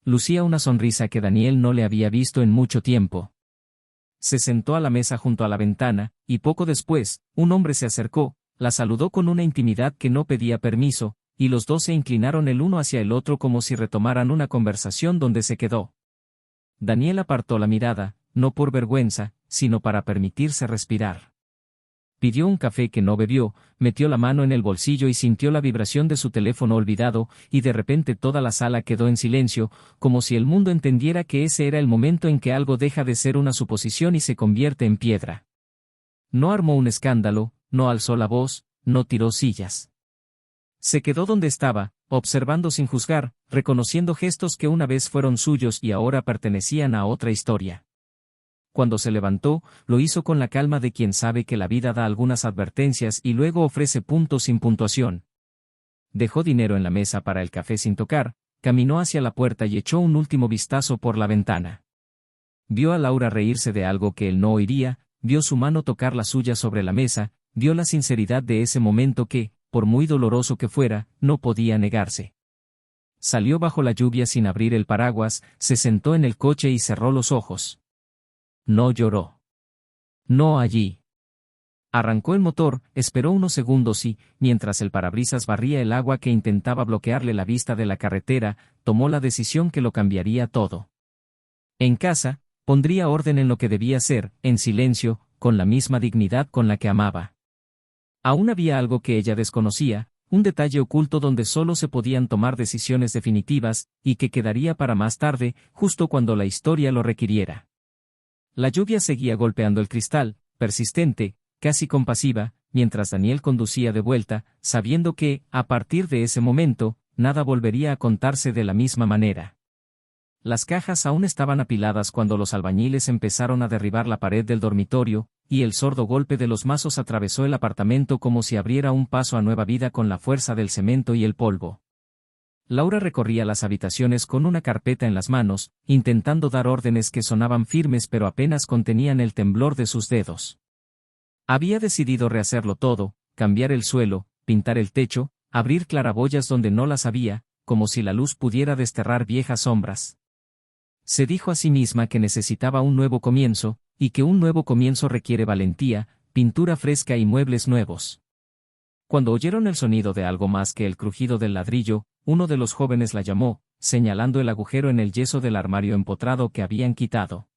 Lucía una sonrisa que Daniel no le había visto en mucho tiempo. Se sentó a la mesa junto a la ventana, y poco después, un hombre se acercó, la saludó con una intimidad que no pedía permiso, y los dos se inclinaron el uno hacia el otro como si retomaran una conversación donde se quedó. Daniel apartó la mirada, no por vergüenza, sino para permitirse respirar. Pidió un café que no bebió, metió la mano en el bolsillo y sintió la vibración de su teléfono olvidado, y de repente toda la sala quedó en silencio, como si el mundo entendiera que ese era el momento en que algo deja de ser una suposición y se convierte en piedra. No armó un escándalo, no alzó la voz, no tiró sillas. Se quedó donde estaba, observando sin juzgar, reconociendo gestos que una vez fueron suyos y ahora pertenecían a otra historia. Cuando se levantó, lo hizo con la calma de quien sabe que la vida da algunas advertencias y luego ofrece puntos sin puntuación. Dejó dinero en la mesa para el café sin tocar, caminó hacia la puerta y echó un último vistazo por la ventana. Vio a Laura reírse de algo que él no oiría, vio su mano tocar la suya sobre la mesa, vio la sinceridad de ese momento que, por muy doloroso que fuera, no podía negarse. Salió bajo la lluvia sin abrir el paraguas, se sentó en el coche y cerró los ojos. No lloró. No allí. Arrancó el motor, esperó unos segundos y, mientras el parabrisas barría el agua que intentaba bloquearle la vista de la carretera, tomó la decisión que lo cambiaría todo. En casa, pondría orden en lo que debía ser, en silencio, con la misma dignidad con la que amaba. Aún había algo que ella desconocía, un detalle oculto donde solo se podían tomar decisiones definitivas, y que quedaría para más tarde, justo cuando la historia lo requiriera. La lluvia seguía golpeando el cristal, persistente, casi compasiva, mientras Daniel conducía de vuelta, sabiendo que, a partir de ese momento, nada volvería a contarse de la misma manera. Las cajas aún estaban apiladas cuando los albañiles empezaron a derribar la pared del dormitorio, y el sordo golpe de los mazos atravesó el apartamento como si abriera un paso a nueva vida con la fuerza del cemento y el polvo. Laura recorría las habitaciones con una carpeta en las manos, intentando dar órdenes que sonaban firmes pero apenas contenían el temblor de sus dedos. Había decidido rehacerlo todo, cambiar el suelo, pintar el techo, abrir claraboyas donde no las había, como si la luz pudiera desterrar viejas sombras. Se dijo a sí misma que necesitaba un nuevo comienzo, y que un nuevo comienzo requiere valentía, pintura fresca y muebles nuevos. Cuando oyeron el sonido de algo más que el crujido del ladrillo, uno de los jóvenes la llamó, señalando el agujero en el yeso del armario empotrado que habían quitado.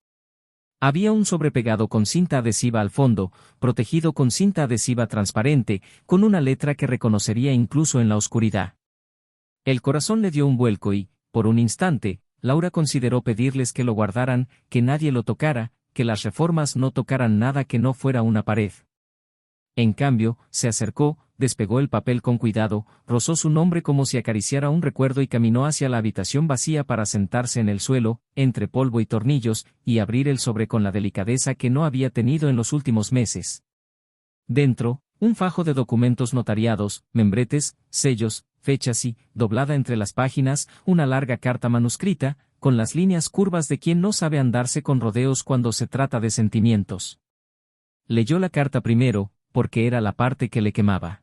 Había un sobrepegado con cinta adhesiva al fondo, protegido con cinta adhesiva transparente, con una letra que reconocería incluso en la oscuridad. El corazón le dio un vuelco y, por un instante, Laura consideró pedirles que lo guardaran, que nadie lo tocara, que las reformas no tocaran nada que no fuera una pared. En cambio, se acercó, despegó el papel con cuidado, rozó su nombre como si acariciara un recuerdo y caminó hacia la habitación vacía para sentarse en el suelo, entre polvo y tornillos, y abrir el sobre con la delicadeza que no había tenido en los últimos meses. Dentro, un fajo de documentos notariados, membretes, sellos, fechas y, doblada entre las páginas, una larga carta manuscrita, con las líneas curvas de quien no sabe andarse con rodeos cuando se trata de sentimientos. Leyó la carta primero, porque era la parte que le quemaba.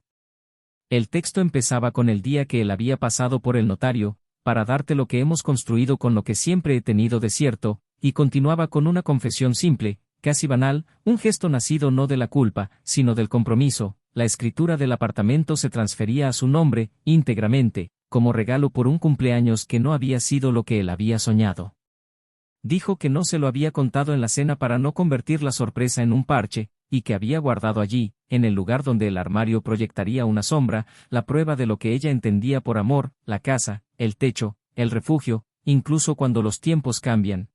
El texto empezaba con el día que él había pasado por el notario, para darte lo que hemos construido con lo que siempre he tenido de cierto, y continuaba con una confesión simple, casi banal, un gesto nacido no de la culpa, sino del compromiso. La escritura del apartamento se transfería a su nombre, íntegramente, como regalo por un cumpleaños que no había sido lo que él había soñado. Dijo que no se lo había contado en la cena para no convertir la sorpresa en un parche, y que había guardado allí, en el lugar donde el armario proyectaría una sombra, la prueba de lo que ella entendía por amor, la casa, el techo, el refugio, incluso cuando los tiempos cambian.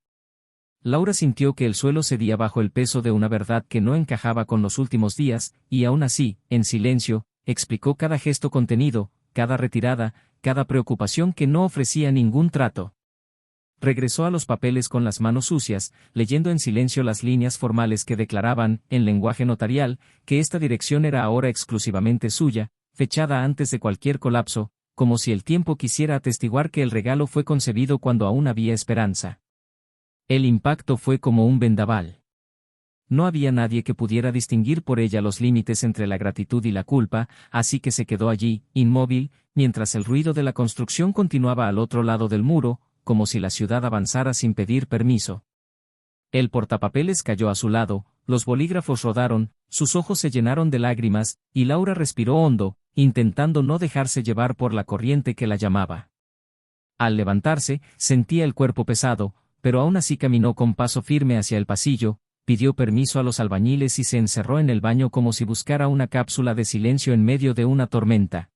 Laura sintió que el suelo cedía bajo el peso de una verdad que no encajaba con los últimos días, y aún así, en silencio, explicó cada gesto contenido, cada retirada, cada preocupación que no ofrecía ningún trato. Regresó a los papeles con las manos sucias, leyendo en silencio las líneas formales que declaraban, en lenguaje notarial, que esta dirección era ahora exclusivamente suya, fechada antes de cualquier colapso, como si el tiempo quisiera atestiguar que el regalo fue concebido cuando aún había esperanza. El impacto fue como un vendaval. No había nadie que pudiera distinguir por ella los límites entre la gratitud y la culpa, así que se quedó allí, inmóvil, mientras el ruido de la construcción continuaba al otro lado del muro, como si la ciudad avanzara sin pedir permiso. El portapapeles cayó a su lado, los bolígrafos rodaron, sus ojos se llenaron de lágrimas, y Laura respiró hondo, intentando no dejarse llevar por la corriente que la llamaba. Al levantarse, sentía el cuerpo pesado, pero aún así caminó con paso firme hacia el pasillo, pidió permiso a los albañiles y se encerró en el baño como si buscara una cápsula de silencio en medio de una tormenta.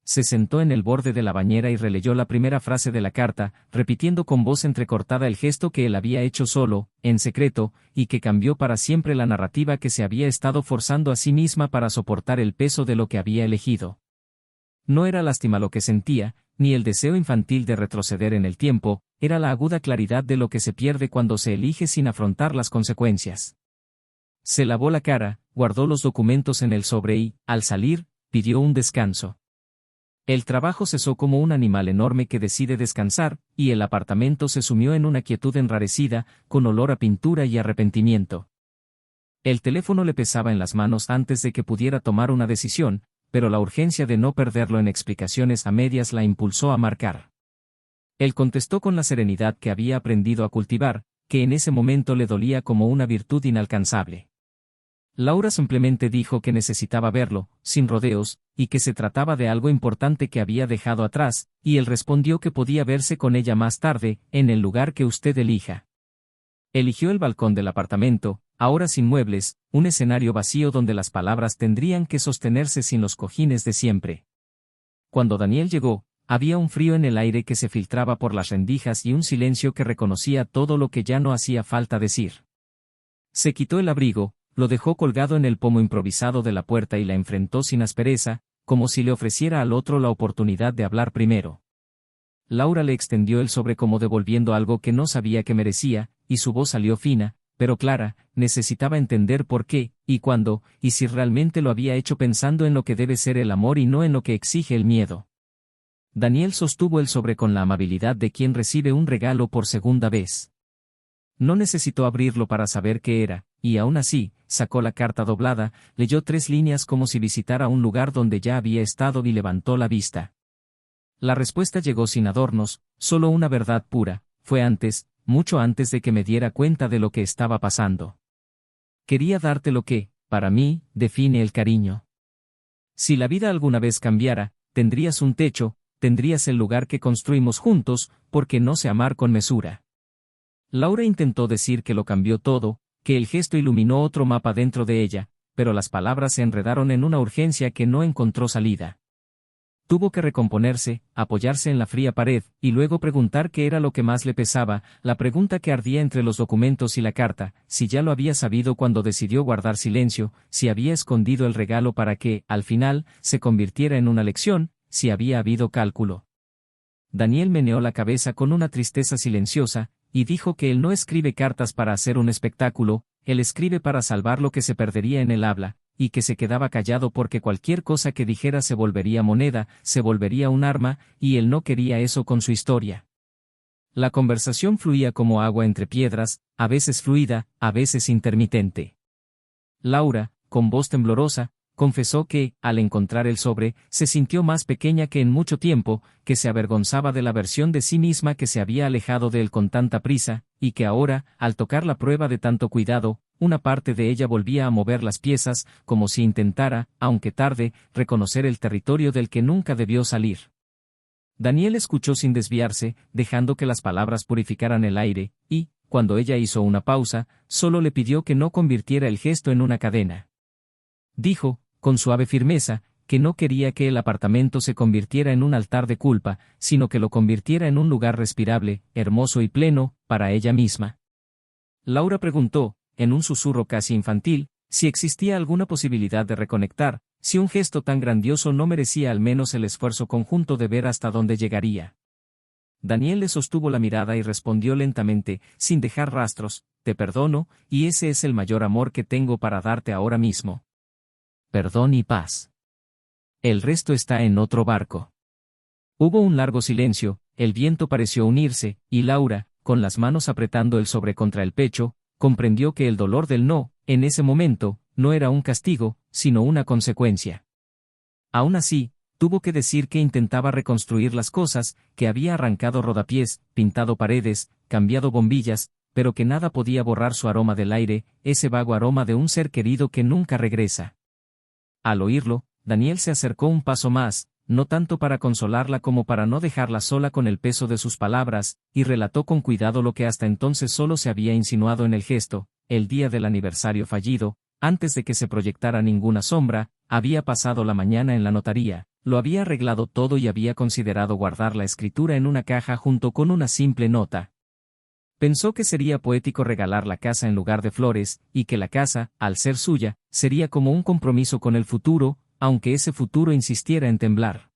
Se sentó en el borde de la bañera y releyó la primera frase de la carta, repitiendo con voz entrecortada el gesto que él había hecho solo, en secreto, y que cambió para siempre la narrativa que se había estado forzando a sí misma para soportar el peso de lo que había elegido. No era lástima lo que sentía, ni el deseo infantil de retroceder en el tiempo, era la aguda claridad de lo que se pierde cuando se elige sin afrontar las consecuencias. Se lavó la cara, guardó los documentos en el sobre y, al salir, pidió un descanso. El trabajo cesó como un animal enorme que decide descansar, y el apartamento se sumió en una quietud enrarecida, con olor a pintura y arrepentimiento. El teléfono le pesaba en las manos antes de que pudiera tomar una decisión, pero la urgencia de no perderlo en explicaciones a medias la impulsó a marcar. Él contestó con la serenidad que había aprendido a cultivar, que en ese momento le dolía como una virtud inalcanzable. Laura simplemente dijo que necesitaba verlo, sin rodeos, y que se trataba de algo importante que había dejado atrás, y él respondió que podía verse con ella más tarde, en el lugar que usted elija. Eligió el balcón del apartamento, ahora sin muebles, un escenario vacío donde las palabras tendrían que sostenerse sin los cojines de siempre. Cuando Daniel llegó, había un frío en el aire que se filtraba por las rendijas y un silencio que reconocía todo lo que ya no hacía falta decir. Se quitó el abrigo, lo dejó colgado en el pomo improvisado de la puerta y la enfrentó sin aspereza, como si le ofreciera al otro la oportunidad de hablar primero. Laura le extendió el sobre como devolviendo algo que no sabía que merecía, y su voz salió fina, pero clara, necesitaba entender por qué, y cuándo, y si realmente lo había hecho pensando en lo que debe ser el amor y no en lo que exige el miedo. Daniel sostuvo el sobre con la amabilidad de quien recibe un regalo por segunda vez. No necesitó abrirlo para saber qué era, y aún así, sacó la carta doblada, leyó 3 líneas como si visitara un lugar donde ya había estado y levantó la vista. La respuesta llegó sin adornos, solo una verdad pura: fue antes, mucho antes de que me diera cuenta de lo que estaba pasando. Quería darte lo que, para mí, define el cariño. Si la vida alguna vez cambiara, tendrías un techo, tendrías el lugar que construimos juntos, porque no sé amar con mesura. Laura intentó decir que lo cambió todo, que el gesto iluminó otro mapa dentro de ella, pero las palabras se enredaron en una urgencia que no encontró salida. Tuvo que recomponerse, apoyarse en la fría pared, y luego preguntar qué era lo que más le pesaba, la pregunta que ardía entre los documentos y la carta: si ya lo había sabido cuando decidió guardar silencio, si había escondido el regalo para que, al final, se convirtiera en una lección, si había habido cálculo. Daniel meneó la cabeza con una tristeza silenciosa, y dijo que él no escribe cartas para hacer un espectáculo, él escribe para salvar lo que se perdería en el habla, y que se quedaba callado porque cualquier cosa que dijera se volvería moneda, se volvería un arma, y él no quería eso con su historia. La conversación fluía como agua entre piedras, a veces fluida, a veces intermitente. Laura, con voz temblorosa, confesó que, al encontrar el sobre, se sintió más pequeña que en mucho tiempo, que se avergonzaba de la versión de sí misma que se había alejado de él con tanta prisa, y que ahora, al tocar la prueba de tanto cuidado, una parte de ella volvía a mover las piezas, como si intentara, aunque tarde, reconocer el territorio del que nunca debió salir. Daniel escuchó sin desviarse, dejando que las palabras purificaran el aire, y, cuando ella hizo una pausa, solo le pidió que no convirtiera el gesto en una cadena. Dijo, con suave firmeza, que no quería que el apartamento se convirtiera en un altar de culpa, sino que lo convirtiera en un lugar respirable, hermoso y pleno, para ella misma. Laura preguntó, en un susurro casi infantil, si existía alguna posibilidad de reconectar, si un gesto tan grandioso no merecía al menos el esfuerzo conjunto de ver hasta dónde llegaría. Daniel le sostuvo la mirada y respondió lentamente, sin dejar rastros: te perdono, y ese es el mayor amor que tengo para darte ahora mismo. Perdón y paz. El resto está en otro barco. Hubo un largo silencio, el viento pareció unirse, y Laura, con las manos apretando el sobre contra el pecho, comprendió que el dolor del no, en ese momento, no era un castigo, sino una consecuencia. Aún así, tuvo que decir que intentaba reconstruir las cosas, que había arrancado rodapiés, pintado paredes, cambiado bombillas, pero que nada podía borrar su aroma del aire, ese vago aroma de un ser querido que nunca regresa. Al oírlo, Daniel se acercó un paso más, no tanto para consolarla como para no dejarla sola con el peso de sus palabras, y relató con cuidado lo que hasta entonces solo se había insinuado en el gesto: el día del aniversario fallido, antes de que se proyectara ninguna sombra, había pasado la mañana en la notaría, Lo había arreglado todo y había considerado guardar la escritura en una caja junto con una simple nota. Pensó que sería poético regalar la casa en lugar de flores, y que la casa, al ser suya, sería como un compromiso con el futuro, aunque ese futuro insistiera en temblar.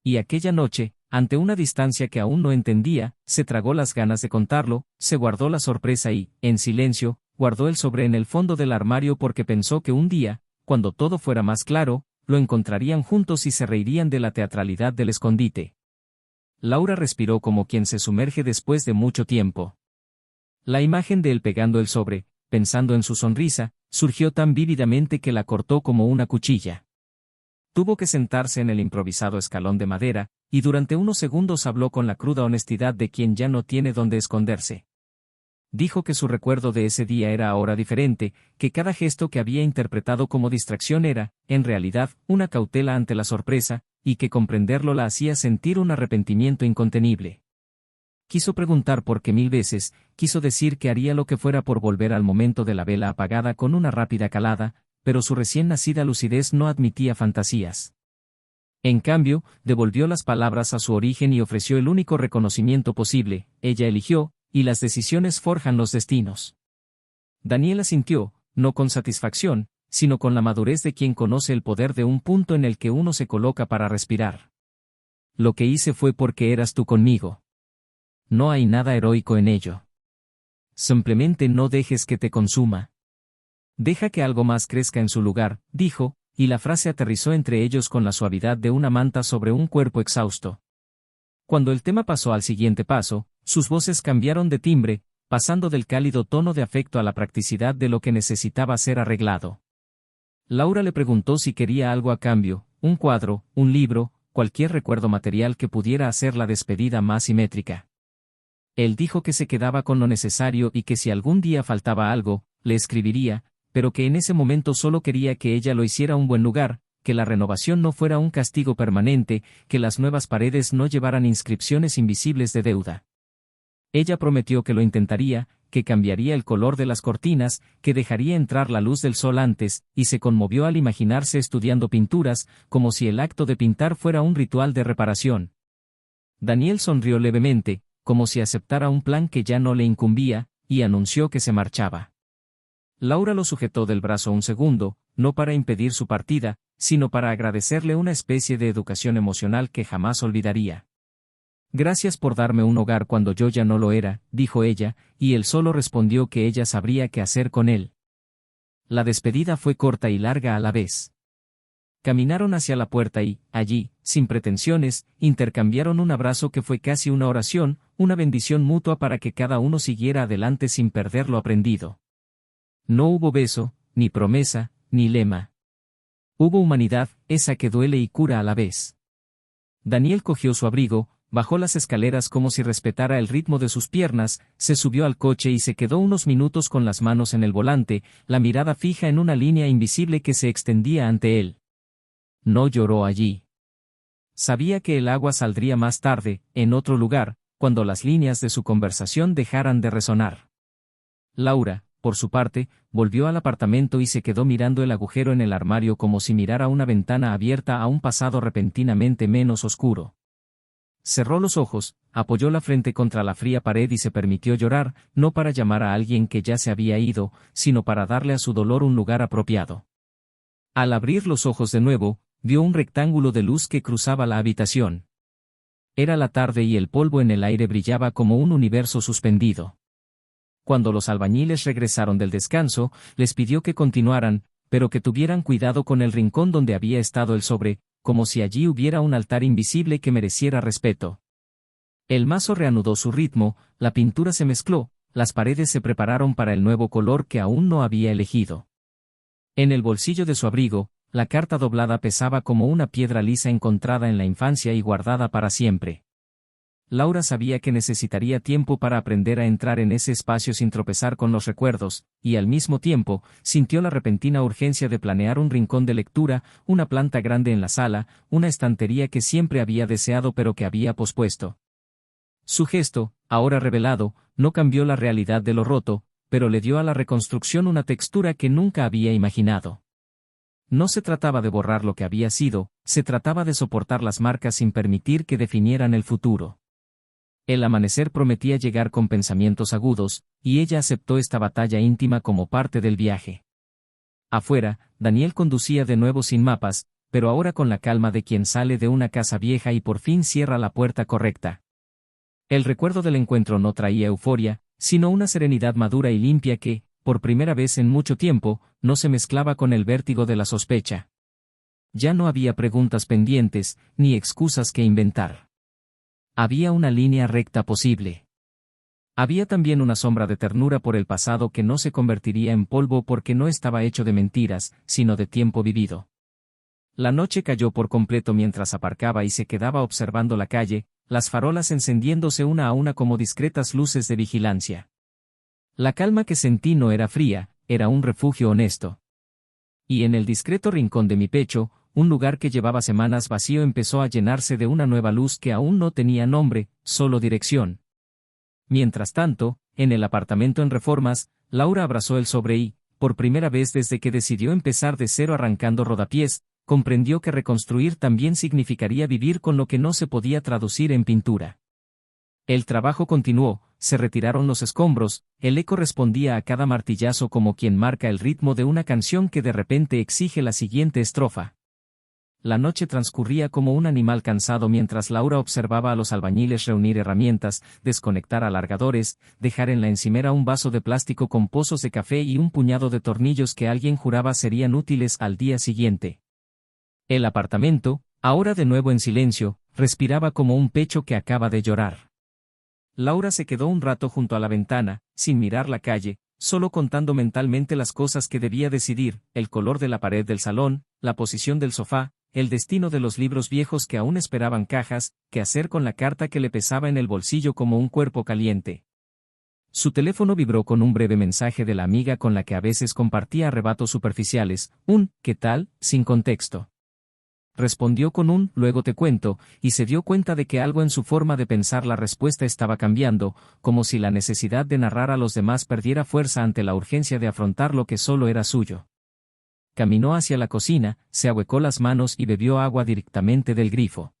Y aquella noche, ante una distancia que aún no entendía, se tragó las ganas de contarlo, se guardó la sorpresa y, en silencio, guardó el sobre en el fondo del armario porque pensó que un día, cuando todo fuera más claro, lo encontrarían juntos y se reirían de la teatralidad del escondite. Laura respiró como quien se sumerge después de mucho tiempo. La imagen de él pegando el sobre, pensando en su sonrisa, surgió tan vívidamente que la cortó como una cuchilla. Tuvo que sentarse en el improvisado escalón de madera, y durante unos segundos habló con la cruda honestidad de quien ya no tiene dónde esconderse. Dijo que su recuerdo de ese día era ahora diferente, que cada gesto que había interpretado como distracción era, en realidad, una cautela ante la sorpresa, y que comprenderlo la hacía sentir un arrepentimiento incontenible. Quiso preguntar por qué 1000 veces, quiso decir que haría lo que fuera por volver al momento de la vela apagada con una rápida calada, pero su recién nacida lucidez no admitía fantasías. En cambio, devolvió las palabras a su origen y ofreció el único reconocimiento posible: ella eligió, y las decisiones forjan los destinos. Daniel asintió, no con satisfacción, sino con la madurez de quien conoce el poder de un punto en el que uno se coloca para respirar. Lo que hice fue porque eras tú conmigo. No hay nada heroico en ello. Simplemente no dejes que te consuma. Deja que algo más crezca en su lugar, dijo, y la frase aterrizó entre ellos con la suavidad de una manta sobre un cuerpo exhausto. Cuando el tema pasó al siguiente paso, sus voces cambiaron de timbre, pasando del cálido tono de afecto a la practicidad de lo que necesitaba ser arreglado. Laura le preguntó si quería algo a cambio: un cuadro, un libro, cualquier recuerdo material que pudiera hacer la despedida más simétrica. Él dijo que se quedaba con lo necesario y que si algún día faltaba algo, le escribiría, pero que en ese momento solo quería que ella lo hiciera un buen lugar, que la renovación no fuera un castigo permanente, que las nuevas paredes no llevaran inscripciones invisibles de deuda. Ella prometió que lo intentaría, que cambiaría el color de las cortinas, que dejaría entrar la luz del sol antes, y se conmovió al imaginarse estudiando pinturas, como si el acto de pintar fuera un ritual de reparación. Daniel sonrió levemente, como si aceptara un plan que ya no le incumbía, y anunció que se marchaba. Laura lo sujetó del brazo un segundo, no para impedir su partida, sino para agradecerle una especie de educación emocional que jamás olvidaría. Gracias por darme un hogar cuando yo ya no lo era, dijo ella, y él solo respondió que ella sabría qué hacer con él. La despedida fue corta y larga a la vez. Caminaron hacia la puerta y, allí, sin pretensiones, intercambiaron un abrazo que fue casi una oración, una bendición mutua para que cada uno siguiera adelante sin perder lo aprendido. No hubo beso, ni promesa, ni lema. Hubo humanidad, esa que duele y cura a la vez. Daniel cogió su abrigo, bajó las escaleras como si respetara el ritmo de sus piernas, se subió al coche y se quedó unos minutos con las manos en el volante, la mirada fija en una línea invisible que se extendía ante él. No lloró allí. Sabía que el agua saldría más tarde, en otro lugar, cuando las líneas de su conversación dejaran de resonar. Laura, por su parte, volvió al apartamento y se quedó mirando el agujero en el armario como si mirara una ventana abierta a un pasado repentinamente menos oscuro. Cerró los ojos, apoyó la frente contra la fría pared y se permitió llorar, no para llamar a alguien que ya se había ido, sino para darle a su dolor un lugar apropiado. Al abrir los ojos de nuevo, vio un rectángulo de luz que cruzaba la habitación. Era la tarde y el polvo en el aire brillaba como un universo suspendido. Cuando los albañiles regresaron del descanso, les pidió que continuaran, pero que tuvieran cuidado con el rincón donde había estado el sobre, como si allí hubiera un altar invisible que mereciera respeto. El mazo reanudó su ritmo, la pintura se mezcló, las paredes se prepararon para el nuevo color que aún no había elegido. En el bolsillo de su abrigo, la carta doblada pesaba como una piedra lisa encontrada en la infancia y guardada para siempre. Laura sabía que necesitaría tiempo para aprender a entrar en ese espacio sin tropezar con los recuerdos, y al mismo tiempo, sintió la repentina urgencia de planear un rincón de lectura, una planta grande en la sala, una estantería que siempre había deseado pero que había pospuesto. Su gesto, ahora revelado, no cambió la realidad de lo roto, pero le dio a la reconstrucción una textura que nunca había imaginado. No se trataba de borrar lo que había sido, Se trataba de soportar las marcas sin permitir que definieran el futuro. El amanecer prometía llegar con pensamientos agudos, y ella aceptó esta batalla íntima como parte del viaje. Afuera, Daniel conducía de nuevo sin mapas, pero ahora con la calma de quien sale de una casa vieja y por fin cierra la puerta correcta. El recuerdo del encuentro no traía euforia, sino una serenidad madura y limpia que, por primera vez en mucho tiempo, no se mezclaba con el vértigo de la sospecha. Ya no había preguntas pendientes, ni excusas que inventar. Había una línea recta posible. Había también una sombra de ternura por el pasado que no se convertiría en polvo porque no estaba hecho de mentiras, sino de tiempo vivido. La noche cayó por completo mientras aparcaba y se quedaba observando la calle, las farolas encendiéndose una a una como discretas luces de vigilancia. La calma que sentí no era fría, era un refugio honesto. Y en el discreto rincón de mi pecho, un lugar que llevaba semanas vacío empezó a llenarse de una nueva luz que aún no tenía nombre, solo dirección. Mientras tanto, en el apartamento en Reformas, Laura abrazó el sobre y, por primera vez desde que decidió empezar de cero arrancando rodapiés, comprendió que reconstruir también significaría vivir con lo que no se podía traducir en pintura. El trabajo continuó, se retiraron los escombros, el eco respondía a cada martillazo como quien marca el ritmo de una canción que de repente exige la siguiente estrofa. La noche transcurría como un animal cansado mientras Laura observaba a los albañiles reunir herramientas, desconectar alargadores, dejar en la encimera un vaso de plástico con pozos de café y un puñado de tornillos que alguien juraba serían útiles al día siguiente. El apartamento, ahora de nuevo en silencio, respiraba como un pecho que acaba de llorar. Laura se quedó un rato junto a la ventana, sin mirar la calle, solo contando mentalmente las cosas que debía decidir, el color de la pared del salón, la posición del sofá, el destino de los libros viejos que aún esperaban cajas, qué hacer con la carta que le pesaba en el bolsillo como un cuerpo caliente. Su teléfono vibró con un breve mensaje de la amiga con la que a veces compartía arrebatos superficiales, un «¿qué tal?», sin contexto. Respondió con un «luego te cuento», y se dio cuenta de que algo en su forma de pensar la respuesta estaba cambiando, como si la necesidad de narrar a los demás perdiera fuerza ante la urgencia de afrontar lo que solo era suyo. Caminó hacia la cocina, se ahuecó las manos y bebió agua directamente del grifo.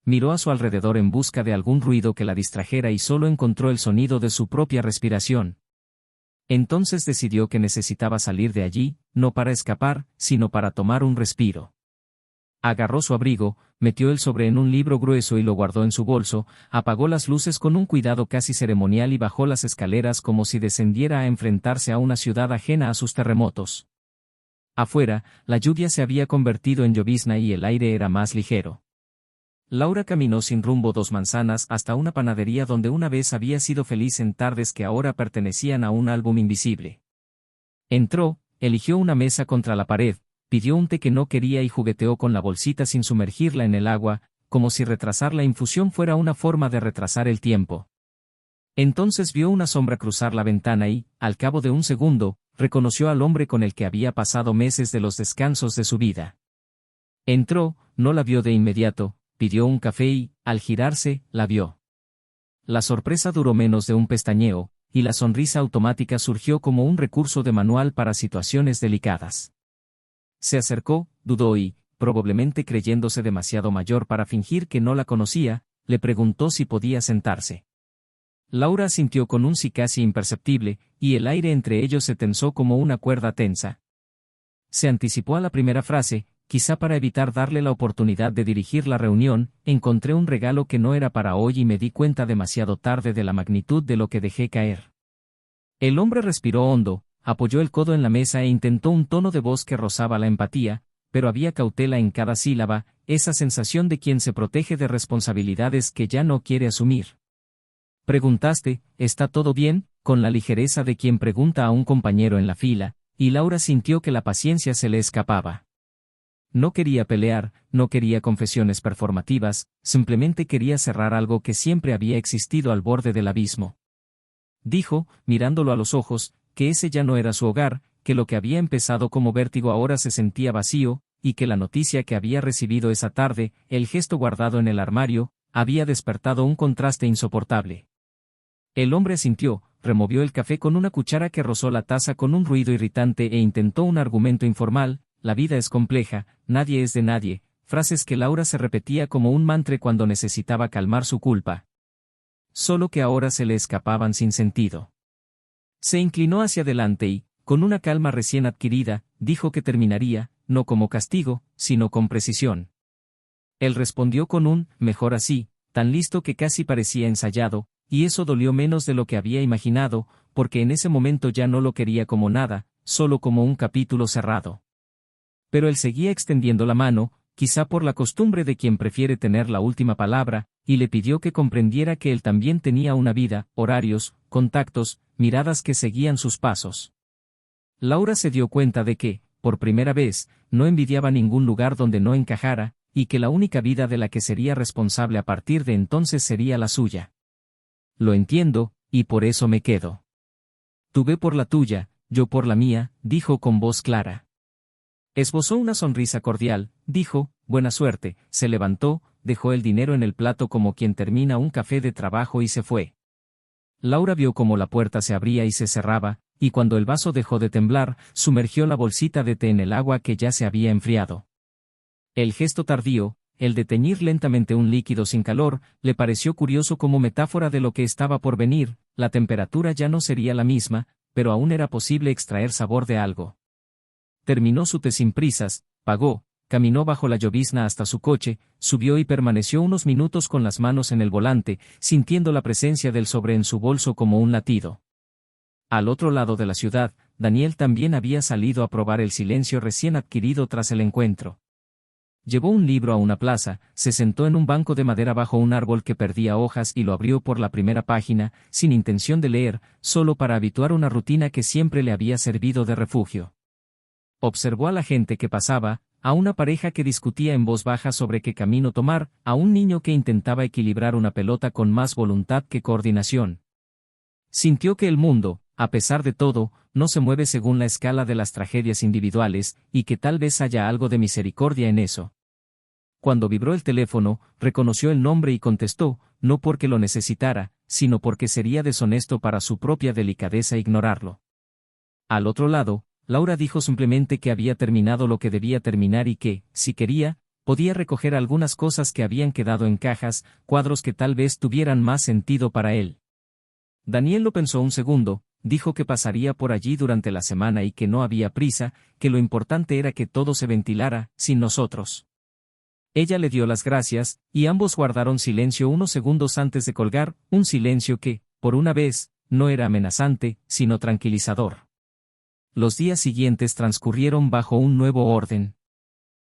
Miró a su alrededor en busca de algún ruido que la distrajera y solo encontró el sonido de su propia respiración. Entonces decidió que necesitaba salir de allí, no para escapar, sino para tomar un respiro. Agarró su abrigo, metió el sobre en un libro grueso y lo guardó en su bolso, apagó las luces con un cuidado casi ceremonial y bajó las escaleras como si descendiera a enfrentarse a una ciudad ajena a sus terremotos. Afuera, la lluvia se había convertido en llovizna y el aire era más ligero. Laura caminó sin rumbo 2 manzanas hasta una panadería donde una vez había sido feliz en tardes que ahora pertenecían a un álbum invisible. Entró, eligió una mesa contra la pared, pidió un té que no quería y jugueteó con la bolsita sin sumergirla en el agua, como si retrasar la infusión fuera una forma de retrasar el tiempo. Entonces vio una sombra cruzar la ventana y, al cabo de un segundo, reconoció al hombre con el que había pasado meses de los descansos de su vida. Entró, no la vio de inmediato, pidió un café y, al girarse, la vio. La sorpresa duró menos de un pestañeo, y la sonrisa automática surgió como un recurso de manual para situaciones delicadas. Se acercó, dudó y, probablemente creyéndose demasiado mayor para fingir que no la conocía, le preguntó si podía sentarse. Laura asintió con un sí casi imperceptible, y el aire entre ellos se tensó como una cuerda tensa. Se anticipó a la primera frase, quizá para evitar darle la oportunidad de dirigir la reunión, encontré un regalo que no era para hoy y me di cuenta demasiado tarde de la magnitud de lo que dejé caer. El hombre respiró hondo, apoyó el codo en la mesa e intentó un tono de voz que rozaba la empatía, pero había cautela en cada sílaba, esa sensación de quien se protege de responsabilidades que ya no quiere asumir. Preguntaste, ¿está todo bien?, con la ligereza de quien pregunta a un compañero en la fila, y Laura sintió que la paciencia se le escapaba. No quería pelear, no quería confesiones performativas, simplemente quería cerrar algo que siempre había existido al borde del abismo. Dijo, mirándolo a los ojos, que ese ya no era su hogar, que lo que había empezado como vértigo ahora se sentía vacío, y que la noticia que había recibido esa tarde, el gesto guardado en el armario, había despertado un contraste insoportable. El hombre asintió, removió el café con una cuchara que rozó la taza con un ruido irritante e intentó un argumento informal: la vida es compleja, nadie es de nadie, frases que Laura se repetía como un mantra cuando necesitaba calmar su culpa. Solo que ahora se le escapaban sin sentido. Se inclinó hacia adelante y, con una calma recién adquirida, dijo que terminaría, no como castigo, sino con precisión. Él respondió con un, mejor así, tan listo que casi parecía ensayado, y eso dolió menos de lo que había imaginado, porque en ese momento ya no lo quería como nada, solo como un capítulo cerrado. Pero él seguía extendiendo la mano, quizá por la costumbre de quien prefiere tener la última palabra, y le pidió que comprendiera que él también tenía una vida, horarios, contactos, miradas que seguían sus pasos. Laura se dio cuenta de que, por primera vez, no envidiaba ningún lugar donde no encajara, y que la única vida de la que sería responsable a partir de entonces sería la suya. Lo entiendo, y por eso me quedo. Tú ve por la tuya, yo por la mía, dijo con voz clara. Esbozó una sonrisa cordial, dijo, buena suerte, se levantó, dejó el dinero en el plato como quien termina un café de trabajo y se fue. Laura vio cómo la puerta se abría y se cerraba, y cuando el vaso dejó de temblar, sumergió la bolsita de té en el agua que ya se había enfriado. El gesto tardío, el de teñir lentamente un líquido sin calor, le pareció curioso como metáfora de lo que estaba por venir. La temperatura ya no sería la misma, pero aún era posible extraer sabor de algo. Terminó su té sin prisas, pagó, caminó bajo la llovizna hasta su coche, subió y permaneció unos minutos con las manos en el volante, sintiendo la presencia del sobre en su bolso como un latido. Al otro lado de la ciudad, Daniel también había salido a probar el silencio recién adquirido tras el encuentro. Llevó un libro a una plaza, se sentó en un banco de madera bajo un árbol que perdía hojas y lo abrió por la primera página, sin intención de leer, solo para habituar una rutina que siempre le había servido de refugio. Observó a la gente que pasaba, a una pareja que discutía en voz baja sobre qué camino tomar, a un niño que intentaba equilibrar una pelota con más voluntad que coordinación. Sintió que el mundo, a pesar de todo, no se mueve según la escala de las tragedias individuales, y que tal vez haya algo de misericordia en eso. Cuando vibró el teléfono, reconoció el nombre y contestó, no porque lo necesitara, sino porque sería deshonesto para su propia delicadeza ignorarlo. Al otro lado, Laura dijo simplemente que había terminado lo que debía terminar y que, si quería, podía recoger algunas cosas que habían quedado en cajas, cuadros que tal vez tuvieran más sentido para él. Daniel lo pensó un segundo, dijo que pasaría por allí durante la semana y que no había prisa, que lo importante era que todo se ventilara, sin nosotros. Ella le dio las gracias, y ambos guardaron silencio unos segundos antes de colgar, un silencio que, por una vez, no era amenazante, sino tranquilizador. Los días siguientes transcurrieron bajo un nuevo orden.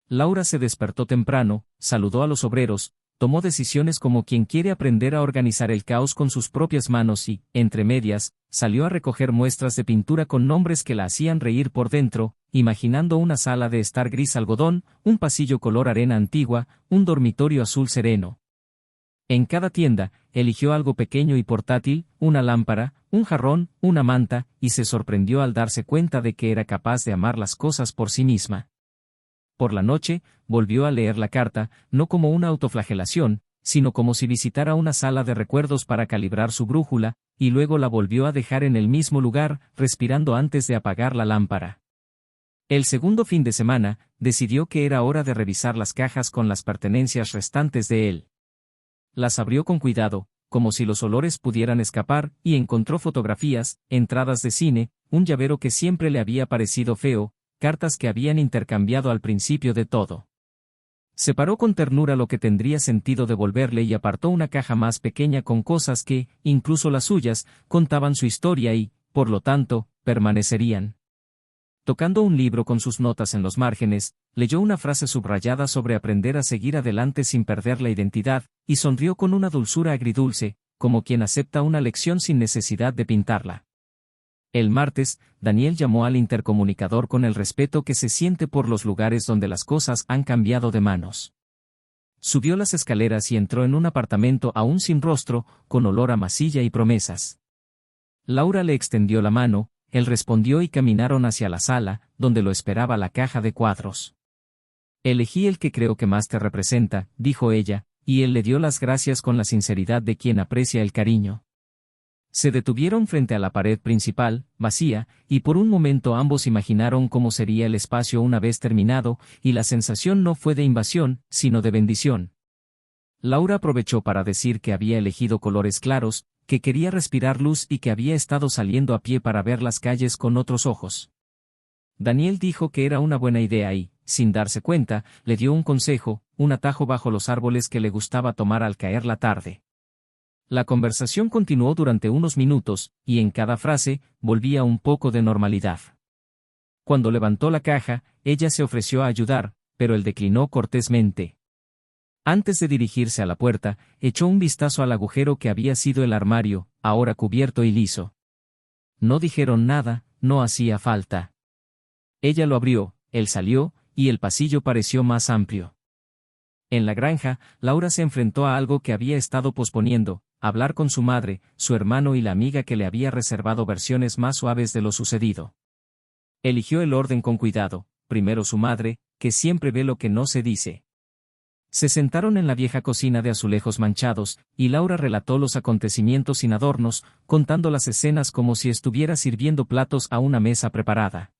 Laura se despertó temprano, saludó a los obreros, tomó decisiones como quien quiere aprender a organizar el caos con sus propias manos y, entre medias, salió a recoger muestras de pintura con nombres que la hacían reír por dentro, imaginando una sala de estar gris algodón, un pasillo color arena antigua, un dormitorio azul sereno. En cada tienda, eligió algo pequeño y portátil, una lámpara, un jarrón, una manta, y se sorprendió al darse cuenta de que era capaz de amar las cosas por sí misma. Por la noche, volvió a leer la carta, no como una autoflagelación, sino como si visitara una sala de recuerdos para calibrar su brújula, y luego la volvió a dejar en el mismo lugar, respirando antes de apagar la lámpara. El segundo fin de semana, decidió que era hora de revisar las cajas con las pertenencias restantes de él. Las abrió con cuidado, como si los olores pudieran escapar, y encontró fotografías, entradas de cine, un llavero que siempre le había parecido feo, cartas que habían intercambiado al principio de todo. Separó con ternura lo que tendría sentido devolverle y apartó una caja más pequeña con cosas que, incluso las suyas, contaban su historia y, por lo tanto, permanecerían. Tocando un libro con sus notas en los márgenes, leyó una frase subrayada sobre aprender a seguir adelante sin perder la identidad, y sonrió con una dulzura agridulce, como quien acepta una lección sin necesidad de pintarla. El martes, Daniel llamó al intercomunicador con el respeto que se siente por los lugares donde las cosas han cambiado de manos. Subió las escaleras y entró en un apartamento aún sin rostro, con olor a masilla y promesas. Laura le extendió la mano, él respondió y caminaron hacia la sala, donde lo esperaba la caja de cuadros. Elegí el que creo que más te representa, dijo ella, y él le dio las gracias con la sinceridad de quien aprecia el cariño. Se detuvieron frente a la pared principal, vacía, y por un momento ambos imaginaron cómo sería el espacio una vez terminado, y la sensación no fue de invasión, sino de bendición. Laura aprovechó para decir que había elegido colores claros, que quería respirar luz y que había estado saliendo a pie para ver las calles con otros ojos. Daniel dijo que era una buena idea y, sin darse cuenta, le dio un consejo, un atajo bajo los árboles que le gustaba tomar al caer la tarde. La conversación continuó durante unos minutos, y en cada frase, volvía un poco de normalidad. Cuando levantó la caja, ella se ofreció a ayudar, pero él declinó cortésmente. Antes de dirigirse a la puerta, echó un vistazo al agujero que había sido el armario, ahora cubierto y liso. No dijeron nada, no hacía falta. Ella lo abrió, él salió, y el pasillo pareció más amplio. En la granja, Laura se enfrentó a algo que había estado posponiendo, hablar con su madre, su hermano y la amiga que le había reservado versiones más suaves de lo sucedido. Eligió el orden con cuidado, primero su madre, que siempre ve lo que no se dice. Se sentaron en la vieja cocina de azulejos manchados, y Laura relató los acontecimientos sin adornos, contando las escenas como si estuviera sirviendo platos a una mesa preparada.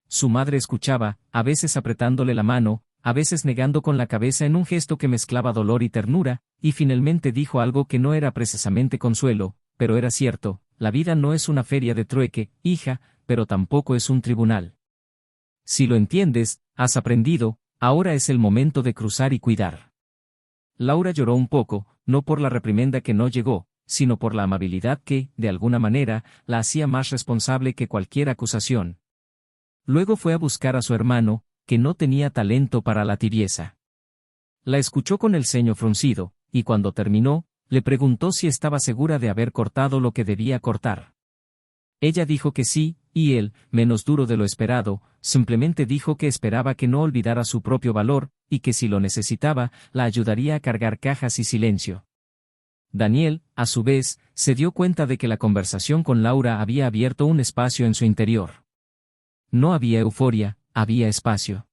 Su madre escuchaba, a veces apretándole la mano, a veces negando con la cabeza en un gesto que mezclaba dolor y ternura, y finalmente dijo algo que no era precisamente consuelo, pero era cierto: la vida no es una feria de trueque, hija, pero tampoco es un tribunal. Si lo entiendes, has aprendido, ahora es el momento de cruzar y cuidar. Laura lloró un poco, no por la reprimenda que no llegó, sino por la amabilidad que, de alguna manera, la hacía más responsable que cualquier acusación. Luego fue a buscar a su hermano, que no tenía talento para la tibieza. La escuchó con el ceño fruncido, y cuando terminó, le preguntó si estaba segura de haber cortado lo que debía cortar. Ella dijo que sí, y él, menos duro de lo esperado, simplemente dijo que esperaba que no olvidara su propio valor, y que si lo necesitaba, la ayudaría a cargar cajas y silencio. Daniel, a su vez, se dio cuenta de que la conversación con Laura había abierto un espacio en su interior. No había euforia, había espacio.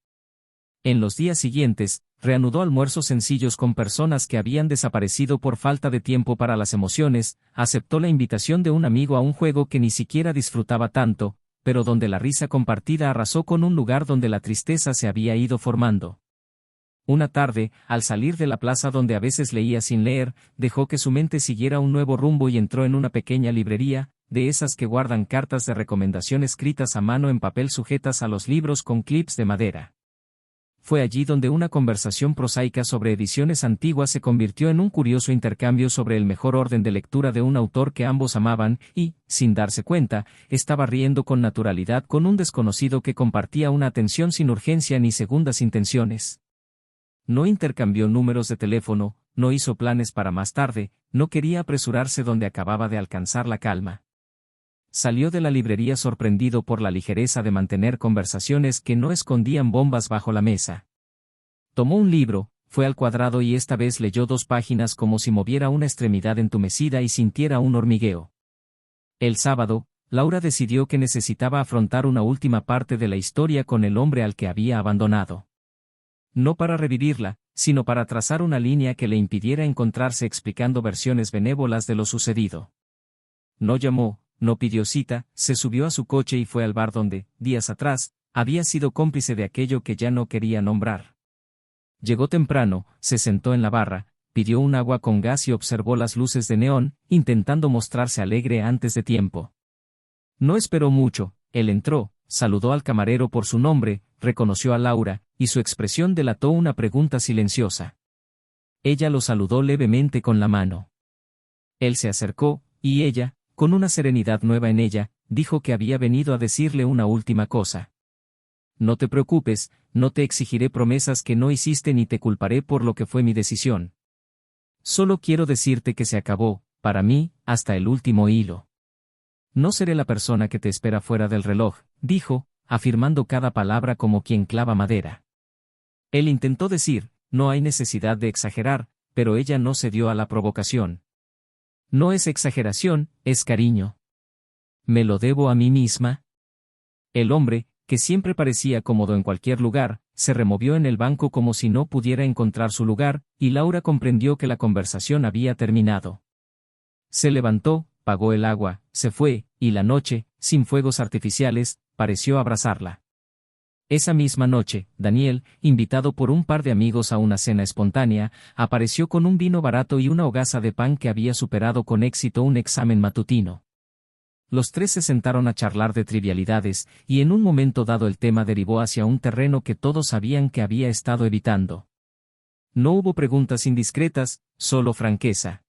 En los días siguientes, reanudó almuerzos sencillos con personas que habían desaparecido por falta de tiempo para las emociones, aceptó la invitación de un amigo a un juego que ni siquiera disfrutaba tanto, pero donde la risa compartida arrasó con un lugar donde la tristeza se había ido formando. Una tarde, al salir de la plaza donde a veces leía sin leer, dejó que su mente siguiera un nuevo rumbo y entró en una pequeña librería, de esas que guardan cartas de recomendación escritas a mano en papel sujetas a los libros con clips de madera. Fue allí donde una conversación prosaica sobre ediciones antiguas se convirtió en un curioso intercambio sobre el mejor orden de lectura de un autor que ambos amaban, y, sin darse cuenta, estaba riendo con naturalidad con un desconocido que compartía una atención sin urgencia ni segundas intenciones. No intercambió números de teléfono, no hizo planes para más tarde, no quería apresurarse donde acababa de alcanzar la calma. Salió de la librería sorprendido por la ligereza de mantener conversaciones que no escondían bombas bajo la mesa. Tomó un libro, fue al cuadrado y esta vez leyó 2 páginas como si moviera una extremidad entumecida y sintiera un hormigueo. El sábado, Laura decidió que necesitaba afrontar una última parte de la historia con el hombre al que había abandonado. No para revivirla, sino para trazar una línea que le impidiera encontrarse explicando versiones benévolas de lo sucedido. No llamó, no pidió cita, se subió a su coche y fue al bar donde, días atrás, había sido cómplice de aquello que ya no quería nombrar. Llegó temprano, se sentó en la barra, pidió un agua con gas y observó las luces de neón, intentando mostrarse alegre antes de tiempo. No esperó mucho, él entró, saludó al camarero por su nombre, reconoció a Laura, y su expresión delató una pregunta silenciosa. Ella lo saludó levemente con la mano. Él se acercó, y ella, con una serenidad nueva en ella, dijo que había venido a decirle una última cosa. No te preocupes, no te exigiré promesas que no hiciste ni te culparé por lo que fue mi decisión. Solo quiero decirte que se acabó, para mí, hasta el último hilo. No seré la persona que te espera fuera del reloj, dijo, afirmando cada palabra como quien clava madera. Él intentó decir, no hay necesidad de exagerar, pero ella no cedió a la provocación. No es exageración, es cariño. ¿Me lo debo a mí misma? El hombre, que siempre parecía cómodo en cualquier lugar, se removió en el banco como si no pudiera encontrar su lugar, y Laura comprendió que la conversación había terminado. Se levantó, pagó el agua, se fue, y la noche, sin fuegos artificiales, pareció abrazarla. Esa misma noche, Daniel, invitado por un par de amigos a una cena espontánea, apareció con un vino barato y una hogaza de pan que había superado con éxito un examen matutino. Los tres se sentaron a charlar de trivialidades, y en un momento dado el tema derivó hacia un terreno que todos sabían que había estado evitando. No hubo preguntas indiscretas, solo franqueza.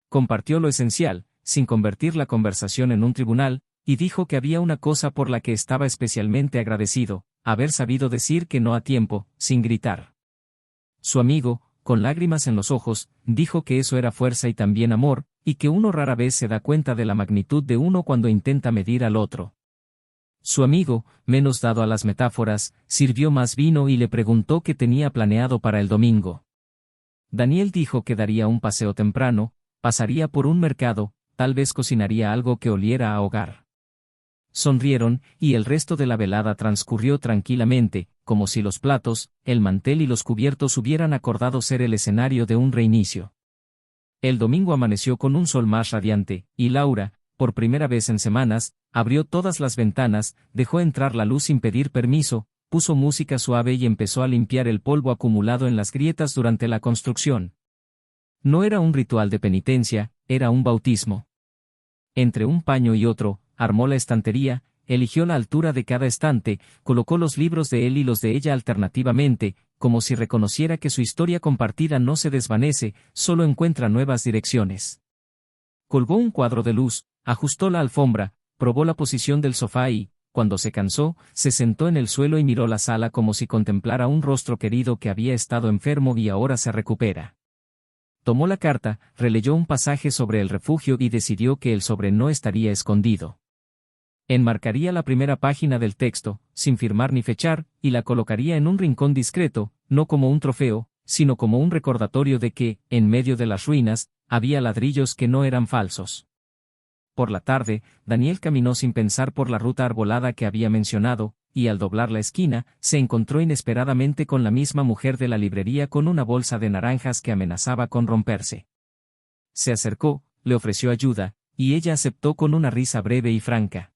Compartió lo esencial, sin convertir la conversación en un tribunal, y dijo que había una cosa por la que estaba especialmente agradecido: haber sabido decir que no a tiempo, sin gritar. Su amigo, con lágrimas en los ojos, dijo que eso era fuerza y también amor, y que uno rara vez se da cuenta de la magnitud de uno cuando intenta medir al otro. Su amigo, menos dado a las metáforas, sirvió más vino y le preguntó qué tenía planeado para el domingo. Daniel dijo que daría un paseo temprano, pasaría por un mercado, tal vez cocinaría algo que oliera a hogar. Sonrieron, y el resto de la velada transcurrió tranquilamente, como si los platos, el mantel y los cubiertos hubieran acordado ser el escenario de un reinicio. El domingo amaneció con un sol más radiante, y Laura, por primera vez en semanas, abrió todas las ventanas, dejó entrar la luz sin pedir permiso, puso música suave y empezó a limpiar el polvo acumulado en las grietas durante la construcción. No era un ritual de penitencia, era un bautismo. Entre un paño y otro, armó la estantería, eligió la altura de cada estante, colocó los libros de él y los de ella alternativamente, como si reconociera que su historia compartida no se desvanece, solo encuentra nuevas direcciones. Colgó un cuadro de luz, ajustó la alfombra, probó la posición del sofá y, cuando se cansó, se sentó en el suelo y miró la sala como si contemplara un rostro querido que había estado enfermo y ahora se recupera. Tomó la carta, releyó un pasaje sobre el refugio y decidió que el sobre no estaría escondido. Enmarcaría la primera página del texto, sin firmar ni fechar, y la colocaría en un rincón discreto, no como un trofeo, sino como un recordatorio de que, en medio de las ruinas, había ladrillos que no eran falsos. Por la tarde, Daniel caminó sin pensar por la ruta arbolada que había mencionado, y al doblar la esquina, se encontró inesperadamente con la misma mujer de la librería con una bolsa de naranjas que amenazaba con romperse. Se acercó, le ofreció ayuda, y ella aceptó con una risa breve y franca.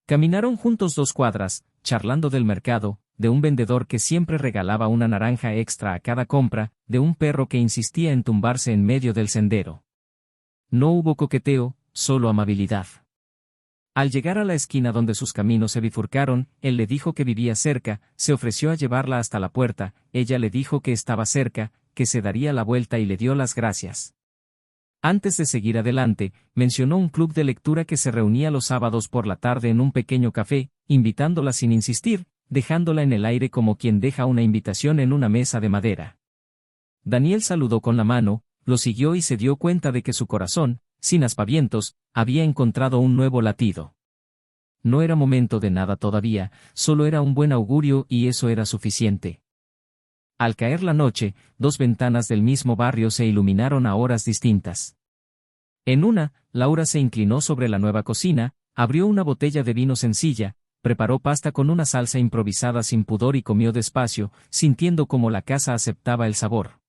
Caminaron juntos 2 cuadras, charlando del mercado, de un vendedor que siempre regalaba una naranja extra a cada compra, de un perro que insistía en tumbarse en medio del sendero. No hubo coqueteo, solo amabilidad. Al llegar a la esquina donde sus caminos se bifurcaron, él le dijo que vivía cerca, se ofreció a llevarla hasta la puerta, ella le dijo que estaba cerca, que se daría la vuelta y le dio las gracias. Antes de seguir adelante, mencionó un club de lectura que se reunía los sábados por la tarde en un pequeño café, invitándola sin insistir, dejándola en el aire como quien deja una invitación en una mesa de madera. Daniel saludó con la mano, lo siguió y se dio cuenta de que su corazón, sin aspavientos, había encontrado un nuevo latido. No era momento de nada todavía, solo era un buen augurio y eso era suficiente. Al caer la noche, 2 ventanas del mismo barrio se iluminaron a horas distintas. En una, Laura se inclinó sobre la nueva cocina, abrió una botella de vino sencilla, preparó pasta con una salsa improvisada sin pudor y comió despacio, sintiendo cómo la casa aceptaba el sabor.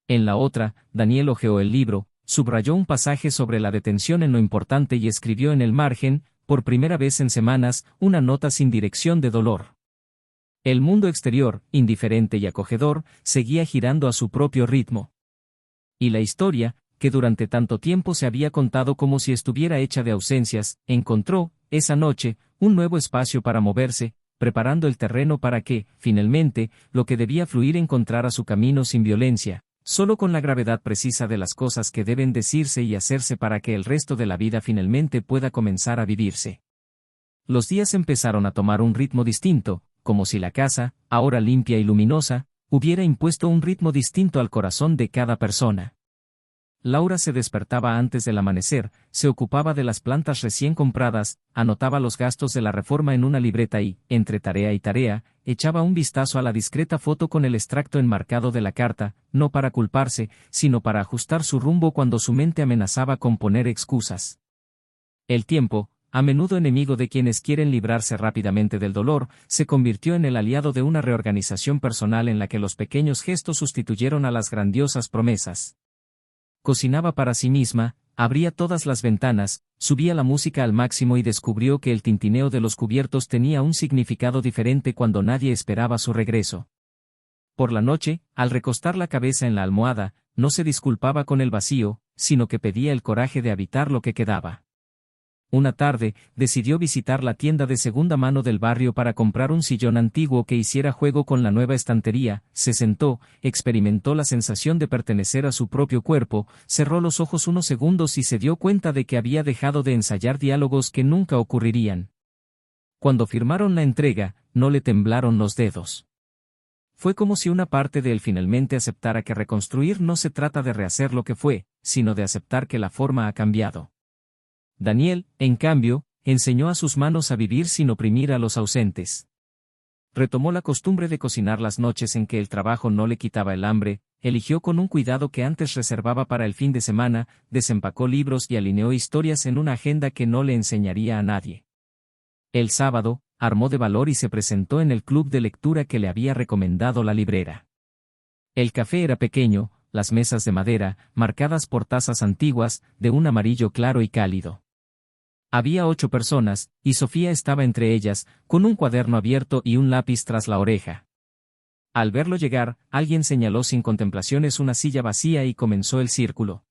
En la otra, Daniel hojeó el libro, subrayó un pasaje sobre la detención en lo importante y escribió en el margen, por primera vez en semanas, una nota sin dirección de dolor. El mundo exterior, indiferente y acogedor, seguía girando a su propio ritmo. Y la historia, que durante tanto tiempo se había contado como si estuviera hecha de ausencias, encontró, esa noche, un nuevo espacio para moverse, preparando el terreno para que, finalmente, lo que debía fluir encontrara su camino sin violencia, solo con la gravedad precisa de las cosas que deben decirse y hacerse para que el resto de la vida finalmente pueda comenzar a vivirse. Los días empezaron a tomar un ritmo distinto, como si la casa, ahora limpia y luminosa, hubiera impuesto un ritmo distinto al corazón de cada persona. Laura se despertaba antes del amanecer, se ocupaba de las plantas recién compradas, anotaba los gastos de la reforma en una libreta y, entre tarea y tarea, echaba un vistazo a la discreta foto con el extracto enmarcado de la carta, no para culparse, sino para ajustar su rumbo cuando su mente amenazaba con poner excusas. El tiempo, a menudo enemigo de quienes quieren librarse rápidamente del dolor, se convirtió en el aliado de una reorganización personal en la que los pequeños gestos sustituyeron a las grandiosas promesas. Cocinaba para sí misma, abría todas las ventanas, subía la música al máximo y descubrió que el tintineo de los cubiertos tenía un significado diferente cuando nadie esperaba su regreso. Por la noche, al recostar la cabeza en la almohada, no se disculpaba con el vacío, sino que pedía el coraje de habitar lo que quedaba. Una tarde, decidió visitar la tienda de segunda mano del barrio para comprar un sillón antiguo que hiciera juego con la nueva estantería, se sentó, experimentó la sensación de pertenecer a su propio cuerpo, cerró los ojos unos segundos y se dio cuenta de que había dejado de ensayar diálogos que nunca ocurrirían. Cuando firmaron la entrega, no le temblaron los dedos. Fue como si una parte de él finalmente aceptara que reconstruir no se trata de rehacer lo que fue, sino de aceptar que la forma ha cambiado. Daniel, en cambio, enseñó a sus manos a vivir sin oprimir a los ausentes. Retomó la costumbre de cocinar las noches en que el trabajo no le quitaba el hambre, eligió con un cuidado que antes reservaba para el fin de semana, desempacó libros y alineó historias en una agenda que no le enseñaría a nadie. El sábado, armó de valor y se presentó en el club de lectura que le había recomendado la librera. El café era pequeño, las mesas de madera, marcadas por tazas antiguas, de un amarillo claro y cálido. Había 8 personas, y Sofía estaba entre ellas, con un cuaderno abierto y un lápiz tras la oreja. Al verlo llegar, alguien señaló sin contemplaciones una silla vacía y comenzó el círculo.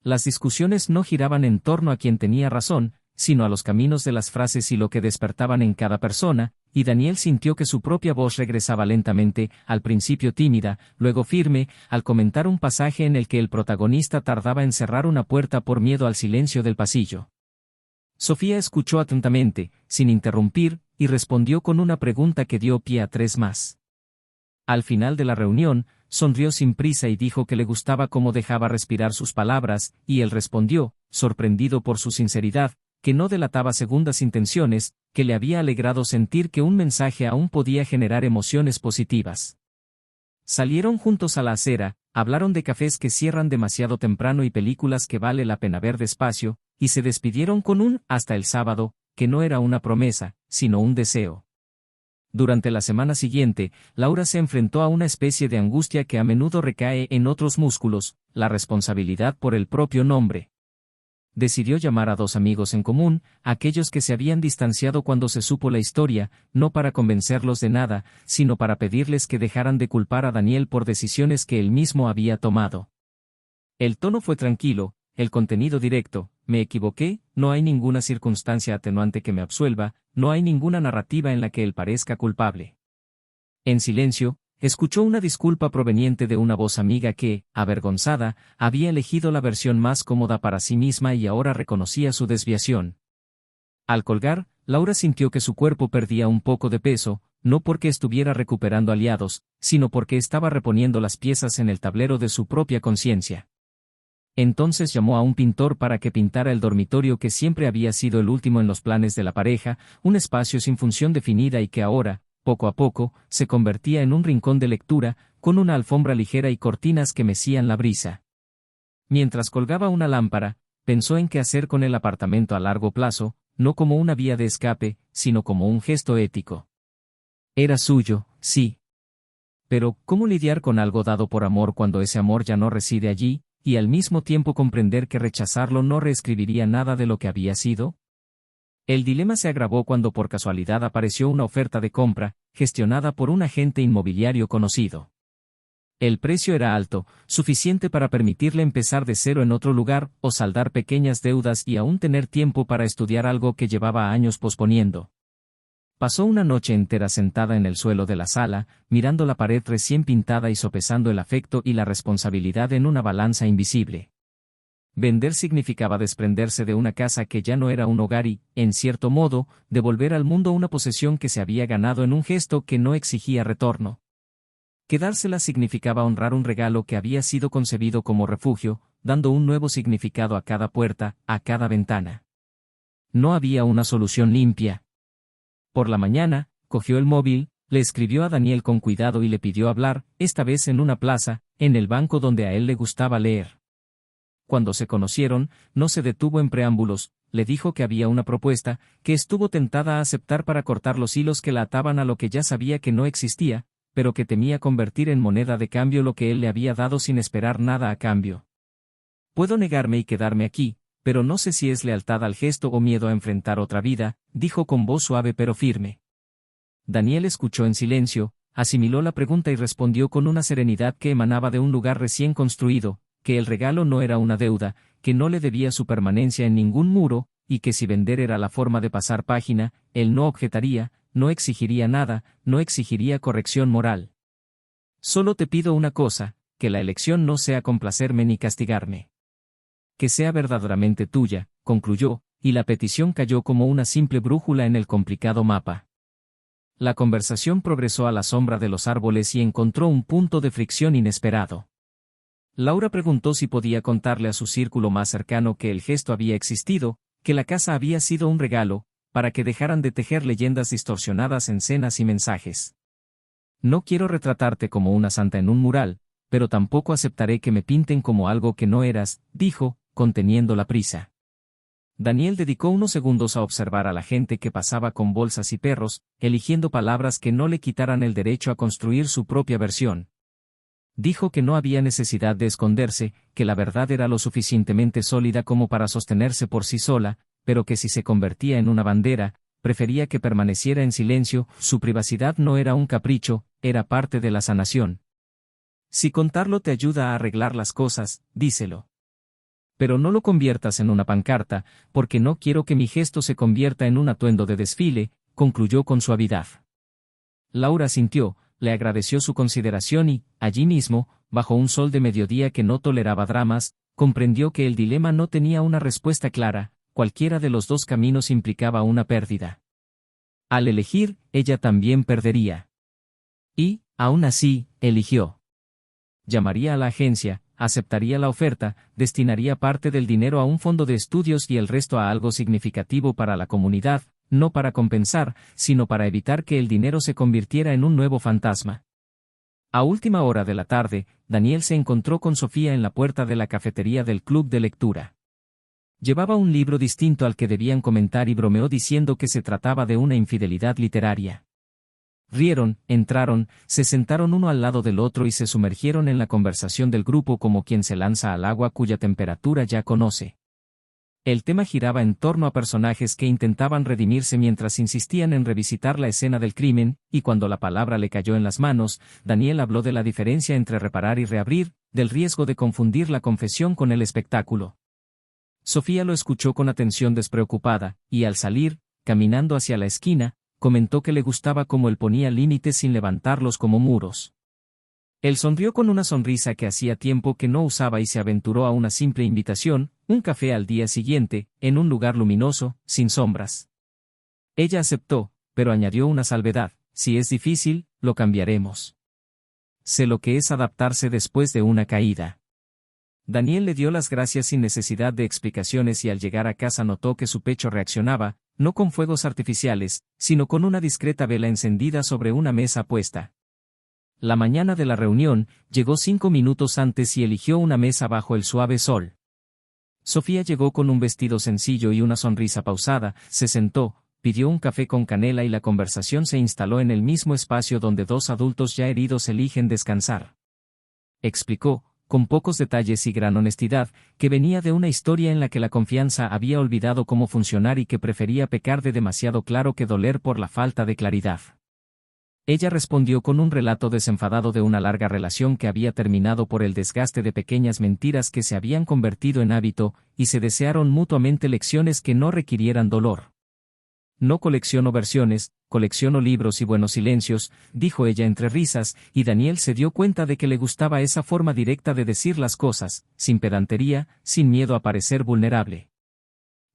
Las discusiones no giraban en torno a quien tenía razón, sino a los caminos de las frases y lo que despertaban en cada persona, y Daniel sintió que su propia voz regresaba lentamente, al principio tímida, luego firme, al comentar un pasaje en el que el protagonista tardaba en cerrar una puerta por miedo al silencio del pasillo. Sofía escuchó atentamente, sin interrumpir, y respondió con una pregunta que dio pie a 3 más. Al final de la reunión, sonrió sin prisa y dijo que le gustaba cómo dejaba respirar sus palabras, y él respondió, sorprendido por su sinceridad, que no delataba segundas intenciones, que le había alegrado sentir que un mensaje aún podía generar emociones positivas. Salieron juntos a la acera, hablaron de cafés que cierran demasiado temprano y películas que vale la pena ver despacio, y se despidieron con un «hasta el sábado», que no era una promesa, sino un deseo. Durante la semana siguiente, Laura se enfrentó a una especie de angustia que a menudo recae en otros músculos, la responsabilidad por el propio nombre. Decidió llamar a 2 amigos en común, aquellos que se habían distanciado cuando se supo la historia, no para convencerlos de nada, sino para pedirles que dejaran de culpar a Daniel por decisiones que él mismo había tomado. El tono fue tranquilo, el contenido directo: me equivoqué, no hay ninguna circunstancia atenuante que me absuelva, no hay ninguna narrativa en la que él parezca culpable. En silencio, escuchó una disculpa proveniente de una voz amiga que, avergonzada, había elegido la versión más cómoda para sí misma y ahora reconocía su desviación. Al colgar, Laura sintió que su cuerpo perdía un poco de peso, no porque estuviera recuperando aliados, sino porque estaba reponiendo las piezas en el tablero de su propia conciencia. Entonces llamó a un pintor para que pintara el dormitorio que siempre había sido el último en los planes de la pareja, un espacio sin función definida y que ahora, poco a poco, se convertía en un rincón de lectura, con una alfombra ligera y cortinas que mecían la brisa. Mientras colgaba una lámpara, pensó en qué hacer con el apartamento a largo plazo, no como una vía de escape, sino como un gesto ético. Era suyo, sí. Pero, ¿cómo lidiar con algo dado por amor cuando ese amor ya no reside allí, y al mismo tiempo comprender que rechazarlo no reescribiría nada de lo que había sido? El dilema se agravó cuando por casualidad apareció una oferta de compra, gestionada por un agente inmobiliario conocido. El precio era alto, suficiente para permitirle empezar de cero en otro lugar, o saldar pequeñas deudas y aún tener tiempo para estudiar algo que llevaba años posponiendo. Pasó una noche entera sentada en el suelo de la sala, mirando la pared recién pintada y sopesando el afecto y la responsabilidad en una balanza invisible. Vender significaba desprenderse de una casa que ya no era un hogar y, en cierto modo, devolver al mundo una posesión que se había ganado en un gesto que no exigía retorno. Quedársela significaba honrar un regalo que había sido concebido como refugio, dando un nuevo significado a cada puerta, a cada ventana. No había una solución limpia. Por la mañana, cogió el móvil, le escribió a Daniel con cuidado y le pidió hablar, esta vez en una plaza, en el banco donde a él le gustaba leer. Cuando se conocieron, no se detuvo en preámbulos, le dijo que había una propuesta, que estuvo tentada a aceptar para cortar los hilos que la ataban a lo que ya sabía que no existía, pero que temía convertir en moneda de cambio lo que él le había dado sin esperar nada a cambio. Puedo negarme y quedarme aquí, pero no sé si es lealtad al gesto o miedo a enfrentar otra vida, dijo con voz suave pero firme. Daniel escuchó en silencio, asimiló la pregunta y respondió con una serenidad que emanaba de un lugar recién construido, que el regalo no era una deuda, que no le debía su permanencia en ningún muro, y que si vender era la forma de pasar página, él no objetaría, no exigiría nada, no exigiría corrección moral. Solo te pido una cosa, que la elección no sea complacerme ni castigarme. Que sea verdaderamente tuya, concluyó, y la petición cayó como una simple brújula en el complicado mapa. La conversación progresó a la sombra de los árboles y encontró un punto de fricción inesperado. Laura preguntó si podía contarle a su círculo más cercano que el gesto había existido, que la casa había sido un regalo, para que dejaran de tejer leyendas distorsionadas en cenas y mensajes. No quiero retratarte como una santa en un mural, pero tampoco aceptaré que me pinten como algo que no eras, dijo, conteniendo la prisa. Daniel dedicó unos segundos a observar a la gente que pasaba con bolsas y perros, eligiendo palabras que no le quitaran el derecho a construir su propia versión. Dijo que no había necesidad de esconderse, que la verdad era lo suficientemente sólida como para sostenerse por sí sola, pero que si se convertía en una bandera, prefería que permaneciera en silencio, su privacidad no era un capricho, era parte de la sanación. Si contarlo te ayuda a arreglar las cosas, díselo. Pero no lo conviertas en una pancarta, porque no quiero que mi gesto se convierta en un atuendo de desfile, concluyó con suavidad. Laura sintió, le agradeció su consideración y, allí mismo, bajo un sol de mediodía que no toleraba dramas, comprendió que el dilema no tenía una respuesta clara, cualquiera de los dos caminos implicaba una pérdida. Al elegir, ella también perdería. Y, aún así, eligió. Llamaría a la agencia, aceptaría la oferta, destinaría parte del dinero a un fondo de estudios y el resto a algo significativo para la comunidad, no para compensar, sino para evitar que el dinero se convirtiera en un nuevo fantasma. A última hora de la tarde, Daniel se encontró con Sofía en la puerta de la cafetería del club de lectura. Llevaba un libro distinto al que debían comentar y bromeó diciendo que se trataba de una infidelidad literaria. Rieron, entraron, se sentaron uno al lado del otro y se sumergieron en la conversación del grupo como quien se lanza al agua cuya temperatura ya conoce. El tema giraba en torno a personajes que intentaban redimirse mientras insistían en revisitar la escena del crimen, y cuando la palabra le cayó en las manos, Daniel habló de la diferencia entre reparar y reabrir, del riesgo de confundir la confesión con el espectáculo. Sofía lo escuchó con atención despreocupada, y al salir, caminando hacia la esquina, comentó que le gustaba cómo él ponía límites sin levantarlos como muros. Él sonrió con una sonrisa que hacía tiempo que no usaba y se aventuró a una simple invitación, un café al día siguiente, en un lugar luminoso, sin sombras. Ella aceptó, pero añadió una salvedad: si es difícil, lo cambiaremos. Sé lo que es adaptarse después de una caída. Daniel le dio las gracias sin necesidad de explicaciones y al llegar a casa notó que su pecho reaccionaba, no con fuegos artificiales, sino con una discreta vela encendida sobre una mesa puesta. La mañana de la reunión, llegó 5 minutos antes y eligió una mesa bajo el suave sol. Sofía llegó con un vestido sencillo y una sonrisa pausada, se sentó, pidió un café con canela y la conversación se instaló en el mismo espacio donde dos adultos ya heridos eligen descansar. Explicó, con pocos detalles y gran honestidad, que venía de una historia en la que la confianza había olvidado cómo funcionar y que prefería pecar de demasiado claro que doler por la falta de claridad. Ella respondió con un relato desenfadado de una larga relación que había terminado por el desgaste de pequeñas mentiras que se habían convertido en hábito, y se desearon mutuamente lecciones que no requirieran dolor. No colecciono versiones, colecciono libros y buenos silencios, dijo ella entre risas, y Daniel se dio cuenta de que le gustaba esa forma directa de decir las cosas, sin pedantería, sin miedo a parecer vulnerable.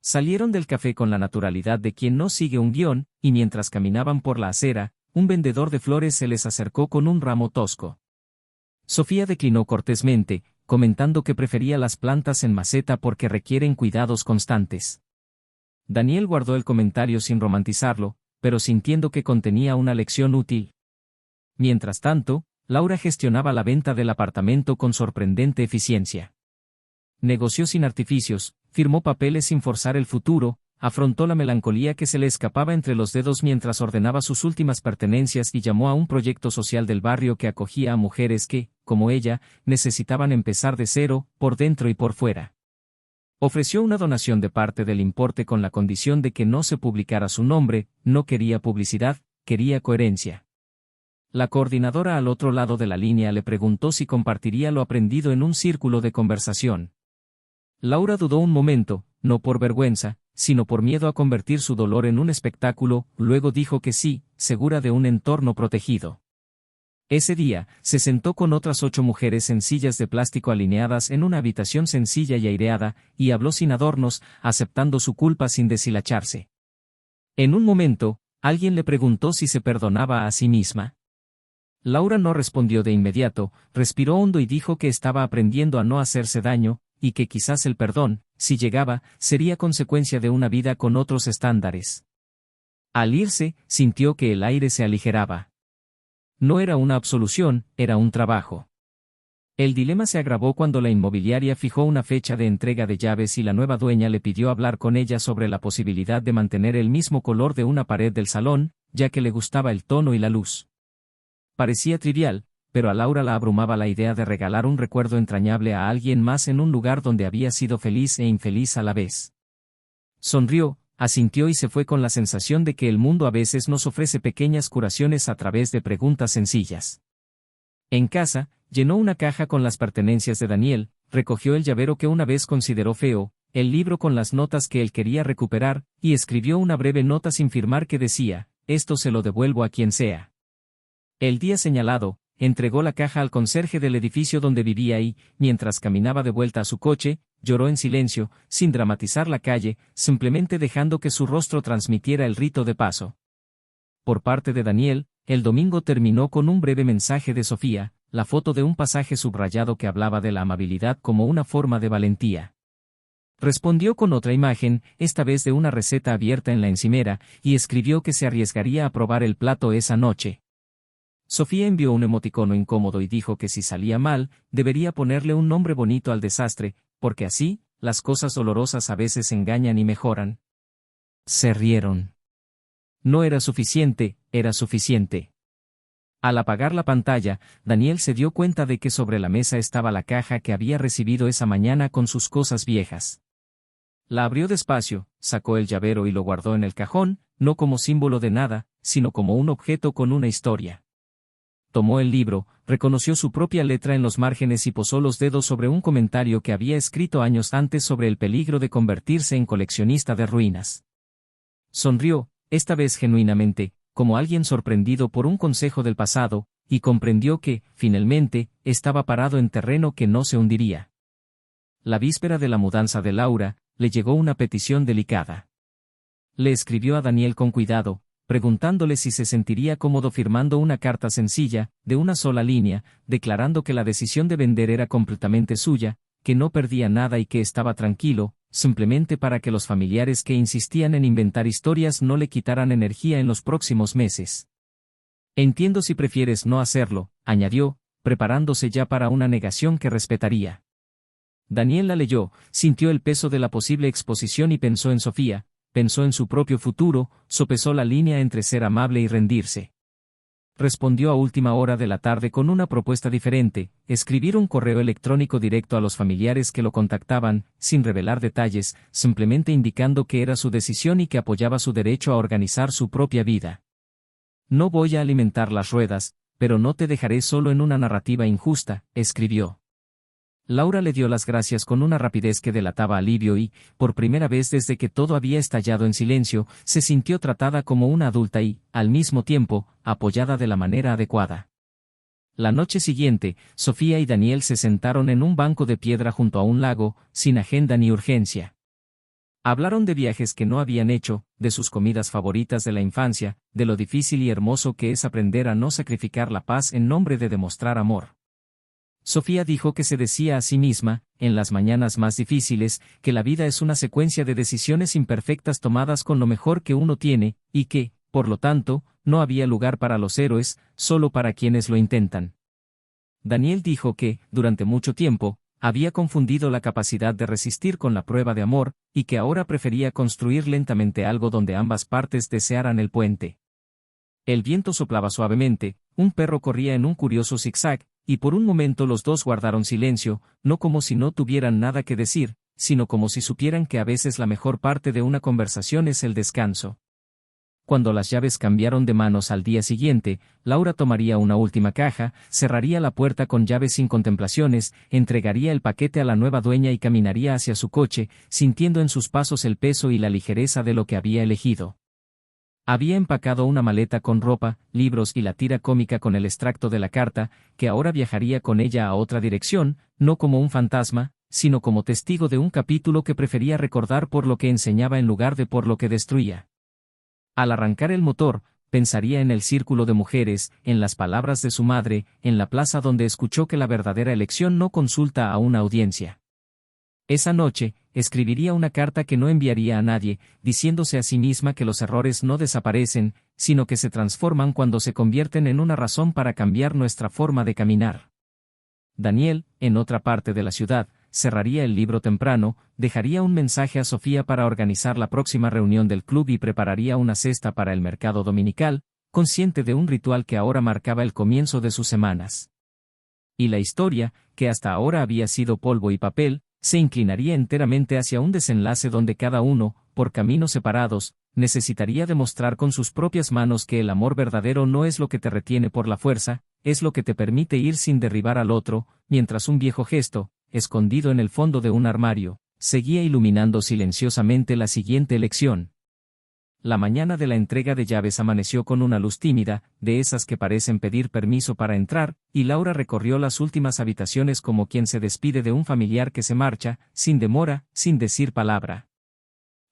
Salieron del café con la naturalidad de quien no sigue un guión, y mientras caminaban por la acera, un vendedor de flores se les acercó con un ramo tosco. Sofía declinó cortésmente, comentando que prefería las plantas en maceta porque requieren cuidados constantes. Daniel guardó el comentario sin romantizarlo, pero sintiendo que contenía una lección útil. Mientras tanto, Laura gestionaba la venta del apartamento con sorprendente eficiencia. Negoció sin artificios, firmó papeles sin forzar el futuro, afrontó la melancolía que se le escapaba entre los dedos mientras ordenaba sus últimas pertenencias y llamó a un proyecto social del barrio que acogía a mujeres que, como ella, necesitaban empezar de cero, por dentro y por fuera. Ofreció una donación de parte del importe con la condición de que no se publicara su nombre, no quería publicidad, quería coherencia. La coordinadora al otro lado de la línea le preguntó si compartiría lo aprendido en un círculo de conversación. Laura dudó un momento, no por vergüenza, sino por miedo a convertir su dolor en un espectáculo, luego dijo que sí, segura de un entorno protegido. Ese día, se sentó con otras 8 mujeres en sillas de plástico alineadas en una habitación sencilla y aireada, y habló sin adornos, aceptando su culpa sin deshilacharse. En un momento, alguien le preguntó si se perdonaba a sí misma. Laura no respondió de inmediato, respiró hondo y dijo que estaba aprendiendo a no hacerse daño, y que quizás el perdón, si llegaba, sería consecuencia de una vida con otros estándares. Al irse, sintió que el aire se aligeraba. No era una absolución, era un trabajo. El dilema se agravó cuando la inmobiliaria fijó una fecha de entrega de llaves y la nueva dueña le pidió hablar con ella sobre la posibilidad de mantener el mismo color de una pared del salón, ya que le gustaba el tono y la luz. Parecía trivial, pero a Laura la abrumaba la idea de regalar un recuerdo entrañable a alguien más en un lugar donde había sido feliz e infeliz a la vez. Sonrió, asintió y se fue con la sensación de que el mundo a veces nos ofrece pequeñas curaciones a través de preguntas sencillas. En casa, llenó una caja con las pertenencias de Daniel, recogió el llavero que una vez consideró feo, el libro con las notas que él quería recuperar, y escribió una breve nota sin firmar que decía, «Esto se lo devuelvo a quien sea». El día señalado, entregó la caja al conserje del edificio donde vivía y, mientras caminaba de vuelta a su coche, lloró en silencio, sin dramatizar la calle, simplemente dejando que su rostro transmitiera el rito de paso. Por parte de Daniel, el domingo terminó con un breve mensaje de Sofía, la foto de un pasaje subrayado que hablaba de la amabilidad como una forma de valentía. Respondió con otra imagen, esta vez de una receta abierta en la encimera, y escribió que se arriesgaría a probar el plato esa noche. Sofía envió un emoticono incómodo y dijo que si salía mal, debería ponerle un nombre bonito al desastre, porque así, las cosas dolorosas a veces engañan y mejoran. Se rieron. No era suficiente, era suficiente. Al apagar la pantalla, Daniel se dio cuenta de que sobre la mesa estaba la caja que había recibido esa mañana con sus cosas viejas. La abrió despacio, sacó el llavero y lo guardó en el cajón, no como símbolo de nada, sino como un objeto con una historia. Tomó el libro, reconoció su propia letra en los márgenes y posó los dedos sobre un comentario que había escrito años antes sobre el peligro de convertirse en coleccionista de ruinas. Sonrió, esta vez genuinamente, como alguien sorprendido por un consejo del pasado, y comprendió que, finalmente, estaba parado en terreno que no se hundiría. La víspera de la mudanza de Laura, le llegó una petición delicada. Le escribió a Daniel con cuidado, preguntándole si se sentiría cómodo firmando una carta sencilla, de una sola línea, declarando que la decisión de vender era completamente suya, que no perdía nada y que estaba tranquilo, simplemente para que los familiares que insistían en inventar historias no le quitaran energía en los próximos meses. Entiendo si prefieres no hacerlo, añadió, preparándose ya para una negación que respetaría. Daniel la leyó, sintió el peso de la posible exposición y pensó en Sofía, pensó en su propio futuro, sopesó la línea entre ser amable y rendirse. Respondió a última hora de la tarde con una propuesta diferente, escribir un correo electrónico directo a los familiares que lo contactaban, sin revelar detalles, simplemente indicando que era su decisión y que apoyaba su derecho a organizar su propia vida. No voy a alimentar las ruedas, pero no te dejaré solo en una narrativa injusta, escribió. Laura le dio las gracias con una rapidez que delataba alivio y, por primera vez desde que todo había estallado en silencio, se sintió tratada como una adulta y, al mismo tiempo, apoyada de la manera adecuada. La noche siguiente, Sofía y Daniel se sentaron en un banco de piedra junto a un lago, sin agenda ni urgencia. Hablaron de viajes que no habían hecho, de sus comidas favoritas de la infancia, de lo difícil y hermoso que es aprender a no sacrificar la paz en nombre de demostrar amor. Sofía dijo que se decía a sí misma, en las mañanas más difíciles, que la vida es una secuencia de decisiones imperfectas tomadas con lo mejor que uno tiene, y que, por lo tanto, no había lugar para los héroes, solo para quienes lo intentan. Daniel dijo que, durante mucho tiempo, había confundido la capacidad de resistir con la prueba de amor, y que ahora prefería construir lentamente algo donde ambas partes desearan el puente. El viento soplaba suavemente, un perro corría en un curioso zigzag, y por un momento los dos guardaron silencio, no como si no tuvieran nada que decir, sino como si supieran que a veces la mejor parte de una conversación es el descanso. Cuando las llaves cambiaron de manos al día siguiente, Laura tomaría una última caja, cerraría la puerta con llaves sin contemplaciones, entregaría el paquete a la nueva dueña y caminaría hacia su coche, sintiendo en sus pasos el peso y la ligereza de lo que había elegido. Había empacado una maleta con ropa, libros y la tira cómica con el extracto de la carta, que ahora viajaría con ella a otra dirección, no como un fantasma, sino como testigo de un capítulo que prefería recordar por lo que enseñaba en lugar de por lo que destruía. Al arrancar el motor, pensaría en el círculo de mujeres, en las palabras de su madre, en la plaza donde escuchó que la verdadera elección no consulta a una audiencia. Esa noche, escribiría una carta que no enviaría a nadie, diciéndose a sí misma que los errores no desaparecen, sino que se transforman cuando se convierten en una razón para cambiar nuestra forma de caminar. Daniel, en otra parte de la ciudad, cerraría el libro temprano, dejaría un mensaje a Sofía para organizar la próxima reunión del club y prepararía una cesta para el mercado dominical, consciente de un ritual que ahora marcaba el comienzo de sus semanas. Y la historia, que hasta ahora había sido polvo y papel, se inclinaría enteramente hacia un desenlace donde cada uno, por caminos separados, necesitaría demostrar con sus propias manos que el amor verdadero no es lo que te retiene por la fuerza, es lo que te permite ir sin derribar al otro, mientras un viejo gesto, escondido en el fondo de un armario, seguía iluminando silenciosamente la siguiente elección. La mañana de la entrega de llaves amaneció con una luz tímida, de esas que parecen pedir permiso para entrar, y Laura recorrió las últimas habitaciones como quien se despide de un familiar que se marcha, sin demora, sin decir palabra.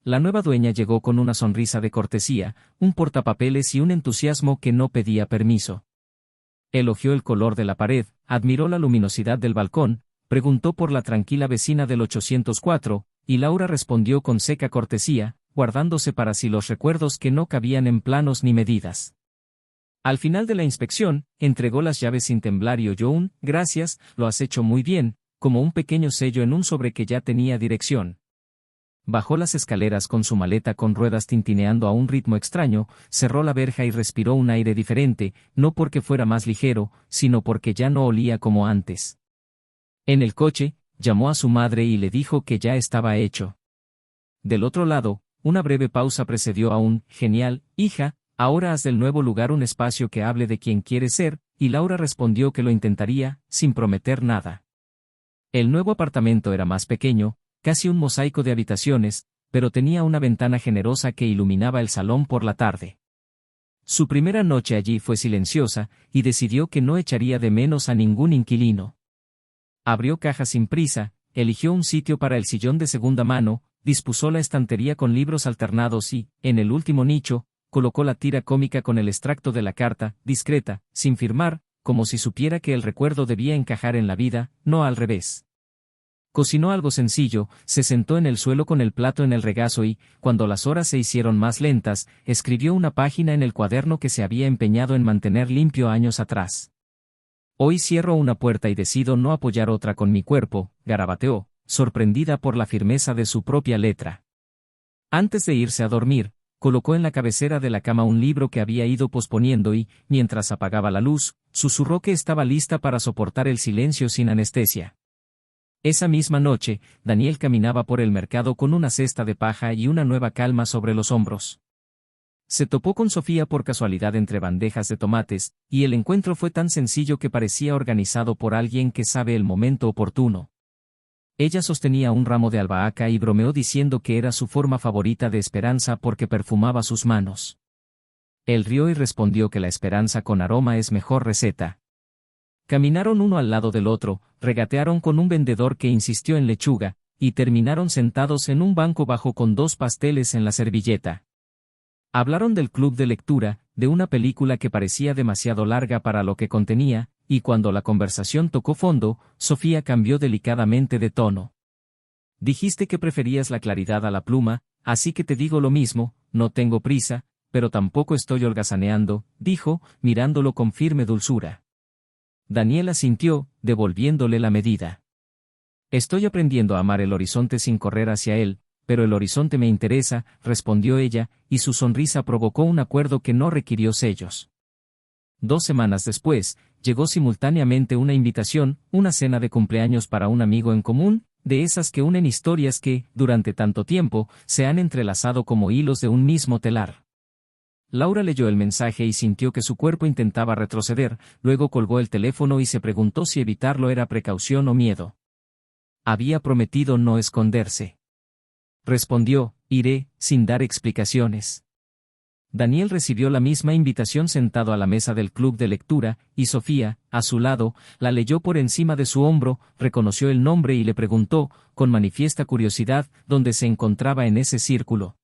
La nueva dueña llegó con una sonrisa de cortesía, un portapapeles y un entusiasmo que no pedía permiso. Elogió el color de la pared, admiró la luminosidad del balcón, preguntó por la tranquila vecina del 804, y Laura respondió con seca cortesía, guardándose para sí los recuerdos que no cabían en planos ni medidas. Al final de la inspección, entregó las llaves sin temblar y oyó un «gracias, lo has hecho muy bien», como un pequeño sello en un sobre que ya tenía dirección. Bajó las escaleras con su maleta con ruedas tintineando a un ritmo extraño, cerró la verja y respiró un aire diferente, no porque fuera más ligero, sino porque ya no olía como antes. En el coche, llamó a su madre y le dijo que ya estaba hecho. Del otro lado, una breve pausa precedió a un «genial, hija, ahora haz del nuevo lugar un espacio que hable de quien quiere ser», y Laura respondió que lo intentaría, sin prometer nada. El nuevo apartamento era más pequeño, casi un mosaico de habitaciones, pero tenía una ventana generosa que iluminaba el salón por la tarde. Su primera noche allí fue silenciosa, y decidió que no echaría de menos a ningún inquilino. Abrió cajas sin prisa, eligió un sitio para el sillón de segunda mano, dispuso la estantería con libros alternados y, en el último nicho, colocó la tira cómica con el extracto de la carta, discreta, sin firmar, como si supiera que el recuerdo debía encajar en la vida, no al revés. Cocinó algo sencillo, se sentó en el suelo con el plato en el regazo y, cuando las horas se hicieron más lentas, escribió una página en el cuaderno que se había empeñado en mantener limpio años atrás. Hoy cierro una puerta y decido no apoyar otra con mi cuerpo, garabateó, sorprendida por la firmeza de su propia letra. Antes de irse a dormir, colocó en la cabecera de la cama un libro que había ido posponiendo y, mientras apagaba la luz, susurró que estaba lista para soportar el silencio sin anestesia. Esa misma noche, Daniel caminaba por el mercado con una cesta de paja y una nueva calma sobre los hombros. Se topó con Sofía por casualidad entre bandejas de tomates, y el encuentro fue tan sencillo que parecía organizado por alguien que sabe el momento oportuno. Ella sostenía un ramo de albahaca y bromeó diciendo que era su forma favorita de esperanza porque perfumaba sus manos. Él rió y respondió que la esperanza con aroma es mejor receta. Caminaron uno al lado del otro, regatearon con un vendedor que insistió en lechuga, y terminaron sentados en un banco bajo con 2 pasteles en la servilleta. Hablaron del club de lectura, de una película que parecía demasiado larga para lo que contenía, y cuando la conversación tocó fondo, Sofía cambió delicadamente de tono. Dijiste que preferías la claridad a la pluma, así que te digo lo mismo, no tengo prisa, pero tampoco estoy holgazaneando, dijo, mirándolo con firme dulzura. Daniel asintió, devolviéndole la medida. Estoy aprendiendo a amar el horizonte sin correr hacia él, pero el horizonte me interesa, respondió ella, y su sonrisa provocó un acuerdo que no requirió sellos. 2 semanas después, llegó simultáneamente una invitación, una cena de cumpleaños para un amigo en común, de esas que unen historias que, durante tanto tiempo, se han entrelazado como hilos de un mismo telar. Laura leyó el mensaje y sintió que su cuerpo intentaba retroceder, luego colgó el teléfono y se preguntó si evitarlo era precaución o miedo. Había prometido no esconderse. Respondió, iré, sin dar explicaciones. Daniel recibió la misma invitación sentado a la mesa del club de lectura, y Sofía, a su lado, la leyó por encima de su hombro, reconoció el nombre y le preguntó, con manifiesta curiosidad, dónde se encontraba en ese círculo.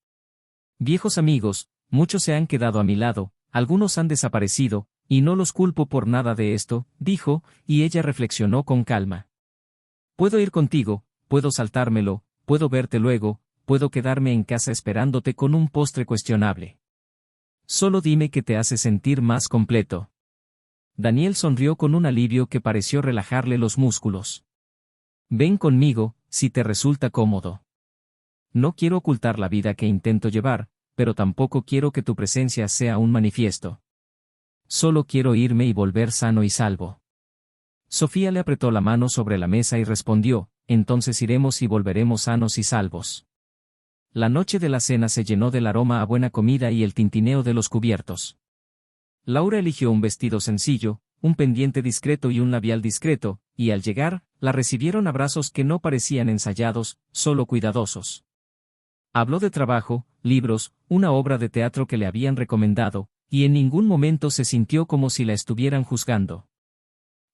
Viejos amigos, muchos se han quedado a mi lado, algunos han desaparecido, y no los culpo por nada de esto, dijo, y ella reflexionó con calma. Puedo ir contigo, puedo saltármelo, puedo verte luego, puedo quedarme en casa esperándote con un postre cuestionable. Solo dime qué te hace sentir más completo. Daniel sonrió con un alivio que pareció relajarle los músculos. Ven conmigo, si te resulta cómodo. No quiero ocultar la vida que intento llevar, pero tampoco quiero que tu presencia sea un manifiesto. Solo quiero irme y volver sano y salvo. Sofía le apretó la mano sobre la mesa y respondió, entonces iremos y volveremos sanos y salvos. La noche de la cena se llenó del aroma a buena comida y el tintineo de los cubiertos. Laura eligió un vestido sencillo, un pendiente discreto y un labial discreto, y al llegar, la recibieron abrazos que no parecían ensayados, solo cuidadosos. Habló de trabajo, libros, una obra de teatro que le habían recomendado, y en ningún momento se sintió como si la estuvieran juzgando.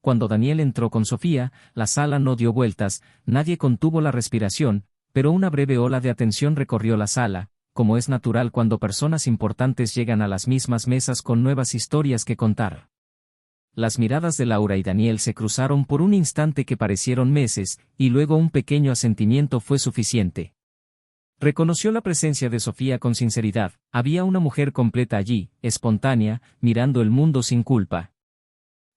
Cuando Daniel entró con Sofía, la sala no dio vueltas, nadie contuvo la respiración, pero una breve ola de atención recorrió la sala, como es natural cuando personas importantes llegan a las mismas mesas con nuevas historias que contar. Las miradas de Laura y Daniel se cruzaron por un instante que parecieron meses, y luego un pequeño asentimiento fue suficiente. Reconoció la presencia de Sofía con sinceridad, había una mujer completa allí, espontánea, mirando el mundo sin culpa.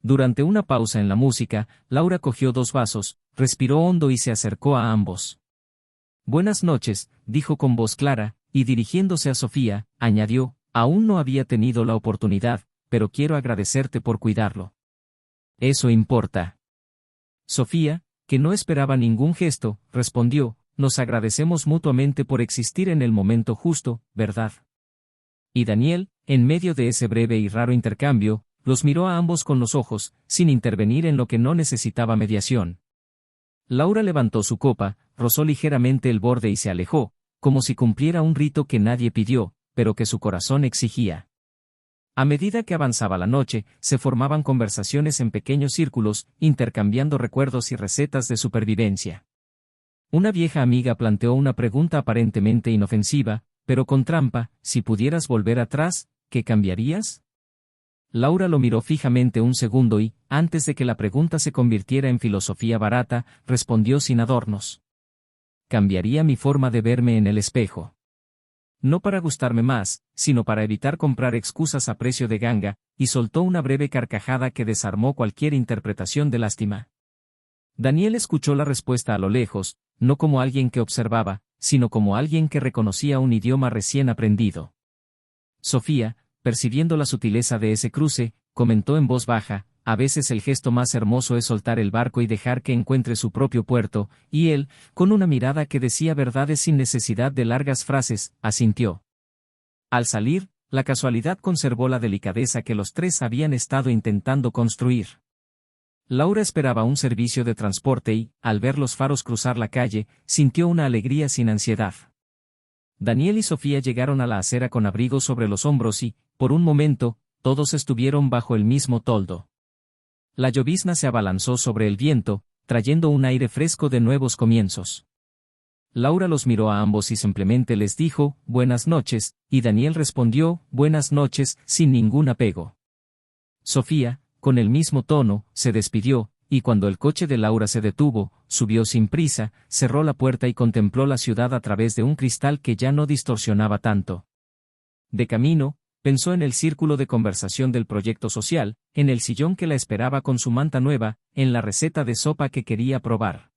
Durante una pausa en la música, Laura cogió 2 vasos, respiró hondo y se acercó a ambos. Buenas noches, dijo con voz clara, y dirigiéndose a Sofía, añadió, aún no había tenido la oportunidad, pero quiero agradecerte por cuidarlo. Eso importa. Sofía, que no esperaba ningún gesto, respondió, nos agradecemos mutuamente por existir en el momento justo, ¿verdad? Y Daniel, en medio de ese breve y raro intercambio, los miró a ambos con los ojos, sin intervenir en lo que no necesitaba mediación. Laura levantó su copa, rozó ligeramente el borde y se alejó, como si cumpliera un rito que nadie pidió, pero que su corazón exigía. A medida que avanzaba la noche, se formaban conversaciones en pequeños círculos, intercambiando recuerdos y recetas de supervivencia. Una vieja amiga planteó una pregunta aparentemente inofensiva, pero con trampa, si pudieras volver atrás, ¿qué cambiarías? Laura lo miró fijamente un segundo y, antes de que la pregunta se convirtiera en filosofía barata, respondió sin adornos. Cambiaría mi forma de verme en el espejo. No para gustarme más, sino para evitar comprar excusas a precio de ganga, y soltó una breve carcajada que desarmó cualquier interpretación de lástima. Daniel escuchó la respuesta a lo lejos, no como alguien que observaba, sino como alguien que reconocía un idioma recién aprendido. Sofía, percibiendo la sutileza de ese cruce, comentó en voz baja, a veces el gesto más hermoso es soltar el barco y dejar que encuentre su propio puerto, y él, con una mirada que decía verdades sin necesidad de largas frases, asintió. Al salir, la casualidad conservó la delicadeza que los 3 habían estado intentando construir. Laura esperaba un servicio de transporte y, al ver los faros cruzar la calle, sintió una alegría sin ansiedad. Daniel y Sofía llegaron a la acera con abrigo sobre los hombros y, por un momento, todos estuvieron bajo el mismo toldo. La llovizna se abalanzó sobre el viento, trayendo un aire fresco de nuevos comienzos. Laura los miró a ambos y simplemente les dijo, buenas noches, y Daniel respondió, buenas noches, sin ningún apego. Sofía, con el mismo tono, se despidió, y cuando el coche de Laura se detuvo, subió sin prisa, cerró la puerta y contempló la ciudad a través de un cristal que ya no distorsionaba tanto. De camino, pensó en el círculo de conversación del proyecto social, en el sillón que la esperaba con su manta nueva, en la receta de sopa que quería probar.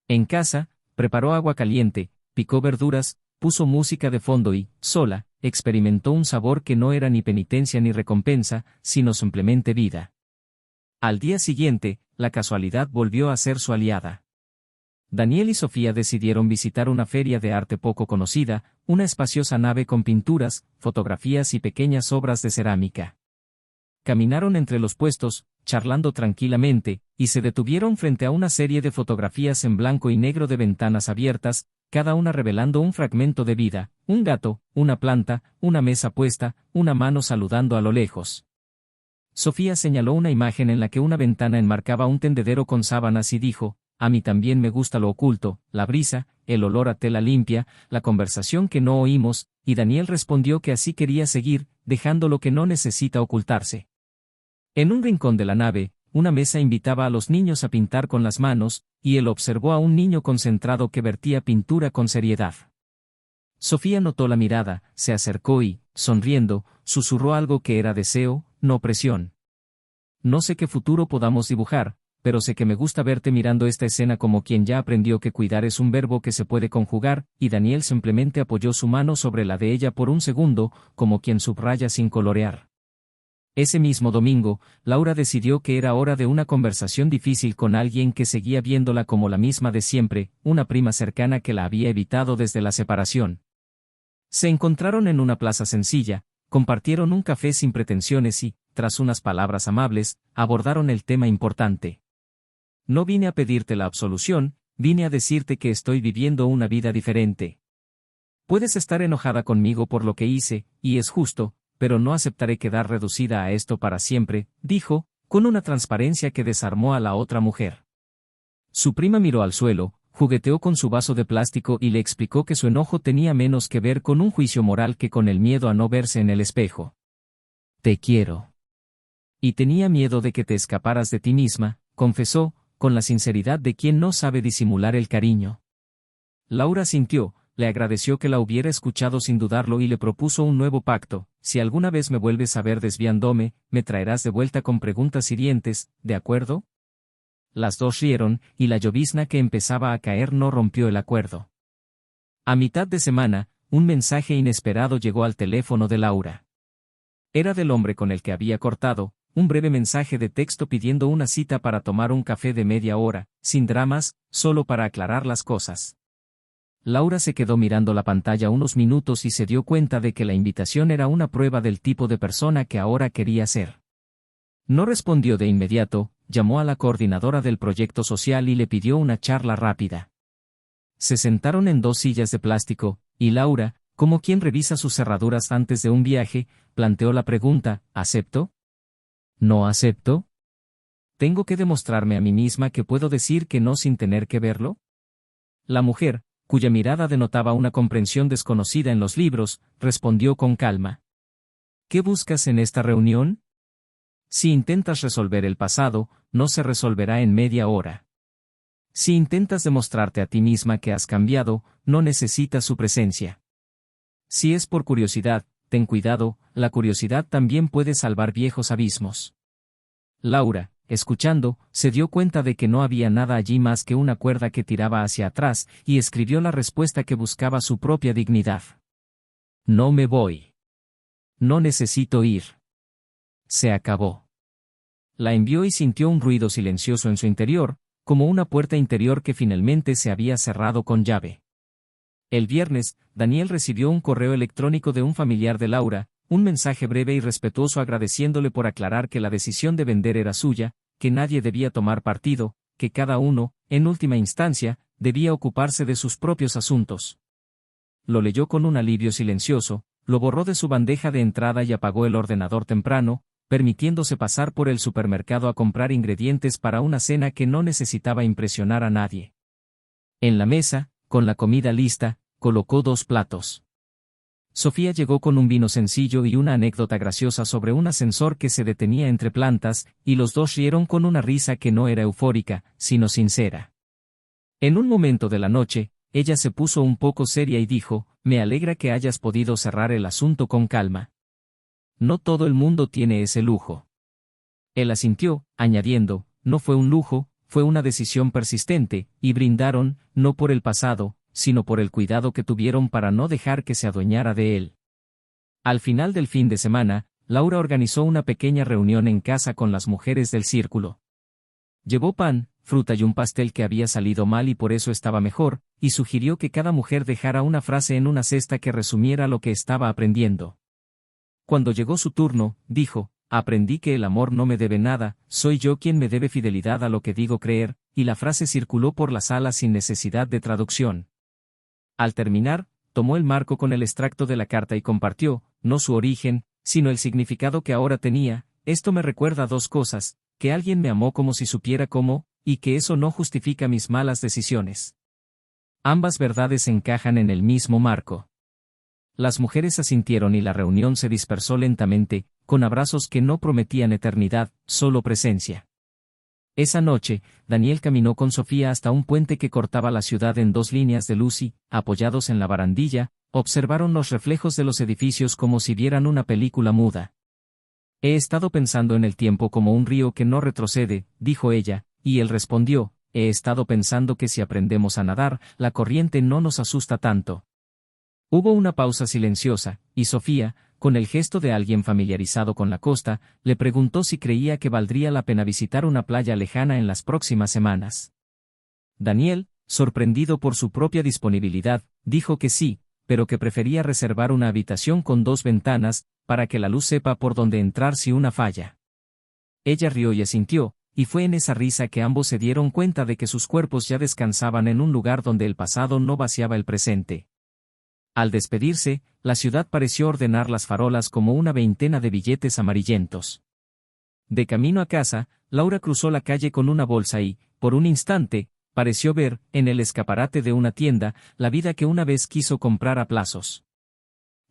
En casa, preparó agua caliente, picó verduras, puso música de fondo y, sola, experimentó un sabor que no era ni penitencia ni recompensa, sino simplemente vida. Al día siguiente, la casualidad volvió a ser su aliada. Daniel y Sofía decidieron visitar una feria de arte poco conocida, una espaciosa nave con pinturas, fotografías y pequeñas obras de cerámica. Caminaron entre los puestos, charlando tranquilamente, y se detuvieron frente a una serie de fotografías en blanco y negro de ventanas abiertas, cada una revelando un fragmento de vida, un gato, una planta, una mesa puesta, una mano saludando a lo lejos. Sofía señaló una imagen en la que una ventana enmarcaba un tendedero con sábanas y dijo: «A mí también me gusta lo oculto, la brisa, el olor a tela limpia, la conversación que no oímos», y Daniel respondió que así quería seguir, dejando lo que no necesita ocultarse. En un rincón de la nave, una mesa invitaba a los niños a pintar con las manos, y él observó a un niño concentrado que vertía pintura con seriedad. Sofía notó la mirada, se acercó y, sonriendo, susurró algo que era deseo, no presión. «No sé qué futuro podamos dibujar, pero sé que me gusta verte mirando esta escena como quien ya aprendió que cuidar es un verbo que se puede conjugar», y Daniel simplemente apoyó su mano sobre la de ella por un segundo, como quien subraya sin colorear. Ese mismo domingo, Laura decidió que era hora de una conversación difícil con alguien que seguía viéndola como la misma de siempre, una prima cercana que la había evitado desde la separación. Se encontraron en una plaza sencilla, compartieron un café sin pretensiones y, tras unas palabras amables, abordaron el tema importante. «No vine a pedirte la absolución, vine a decirte que estoy viviendo una vida diferente. Puedes estar enojada conmigo por lo que hice, y es justo, pero no aceptaré quedar reducida a esto para siempre», dijo, con una transparencia que desarmó a la otra mujer. Su prima miró al suelo, jugueteó con su vaso de plástico y le explicó que su enojo tenía menos que ver con un juicio moral que con el miedo a no verse en el espejo. «Te quiero. Y tenía miedo de que te escaparas de ti misma», confesó, con la sinceridad de quien no sabe disimular el cariño. Laura sintió, le agradeció que la hubiera escuchado sin dudarlo y le propuso un nuevo pacto: «Si alguna vez me vuelves a ver desviándome, me traerás de vuelta con preguntas hirientes, ¿de acuerdo?». Las dos rieron, y la llovizna que empezaba a caer no rompió el acuerdo. A mitad de semana, un mensaje inesperado llegó al teléfono de Laura. Era del hombre con el que había cortado, un breve mensaje de texto pidiendo una cita para tomar un café de media hora, sin dramas, solo para aclarar las cosas. Laura se quedó mirando la pantalla unos minutos y se dio cuenta de que la invitación era una prueba del tipo de persona que ahora quería ser. No respondió de inmediato, llamó a la coordinadora del proyecto social y le pidió una charla rápida. Se sentaron en dos sillas de plástico, y Laura, como quien revisa sus cerraduras antes de un viaje, planteó la pregunta: ¿acepto? ¿No acepto? ¿Tengo que demostrarme a mí misma que puedo decir que no sin tener que verlo? La mujer, cuya mirada denotaba una comprensión desconocida en los libros, respondió con calma: «¿Qué buscas en esta reunión? Si intentas resolver el pasado, no se resolverá en media hora. Si intentas demostrarte a ti misma que has cambiado, no necesitas su presencia. Si es por curiosidad, ten cuidado, la curiosidad también puede salvar viejos abismos». Laura, escuchando, se dio cuenta de que no había nada allí más que una cuerda que tiraba hacia atrás, y escribió la respuesta que buscaba su propia dignidad. «No me voy. No necesito ir. Se acabó». La envió y sintió un ruido silencioso en su interior, como una puerta interior que finalmente se había cerrado con llave. El viernes, Daniel recibió un correo electrónico de un familiar de Laura, un mensaje breve y respetuoso agradeciéndole por aclarar que la decisión de vender era suya, que nadie debía tomar partido, que cada uno, en última instancia, debía ocuparse de sus propios asuntos. Lo leyó con un alivio silencioso, lo borró de su bandeja de entrada y apagó el ordenador temprano, permitiéndose pasar por el supermercado a comprar ingredientes para una cena que no necesitaba impresionar a nadie. En la mesa, con la comida lista, colocó 2 platos. Sofía llegó con un vino sencillo y una anécdota graciosa sobre un ascensor que se detenía entre plantas, y los dos rieron con una risa que no era eufórica, sino sincera. En un momento de la noche, ella se puso un poco seria y dijo: «Me alegra que hayas podido cerrar el asunto con calma. No todo el mundo tiene ese lujo». Él asintió, añadiendo: «No fue un lujo, fue una decisión persistente», y brindaron, no por el pasado, sino por el cuidado que tuvieron para no dejar que se adueñara de él. Al final del fin de semana, Laura organizó una pequeña reunión en casa con las mujeres del círculo. Llevó pan, fruta y un pastel que había salido mal y por eso estaba mejor, y sugirió que cada mujer dejara una frase en una cesta que resumiera lo que estaba aprendiendo. Cuando llegó su turno, dijo: aprendí que el amor no me debe nada, soy yo quien me debe fidelidad a lo que digo creer, y la frase circuló por la sala sin necesidad de traducción. Al terminar, tomó el marco con el extracto de la carta y compartió, no su origen, sino el significado que ahora tenía. Esto me recuerda dos cosas: que alguien me amó como si supiera cómo, y que eso no justifica mis malas decisiones. Ambas verdades encajan en el mismo marco. Las mujeres asintieron y la reunión se dispersó lentamente, con abrazos que no prometían eternidad, solo presencia. Esa noche, Daniel caminó con Sofía hasta un puente que cortaba la ciudad en dos líneas de luz y, apoyados en la barandilla, observaron los reflejos de los edificios como si vieran una película muda. He estado pensando en el tiempo como un río que no retrocede, dijo ella, y él respondió: he estado pensando que si aprendemos a nadar, la corriente no nos asusta tanto. Hubo una pausa silenciosa, y Sofía, con el gesto de alguien familiarizado con la costa, le preguntó si creía que valdría la pena visitar una playa lejana en las próximas semanas. Daniel, sorprendido por su propia disponibilidad, dijo que sí, pero que prefería reservar una habitación con dos ventanas, para que la luz sepa por dónde entrar si una falla. Ella rió y asintió, y fue en esa risa que ambos se dieron cuenta de que sus cuerpos ya descansaban en un lugar donde el pasado no vaciaba el presente. Al despedirse, la ciudad pareció ordenar las farolas como una veintena de billetes amarillentos. De camino a casa, Laura cruzó la calle con una bolsa y, por un instante, pareció ver, en el escaparate de una tienda, la vida que una vez quiso comprar a plazos.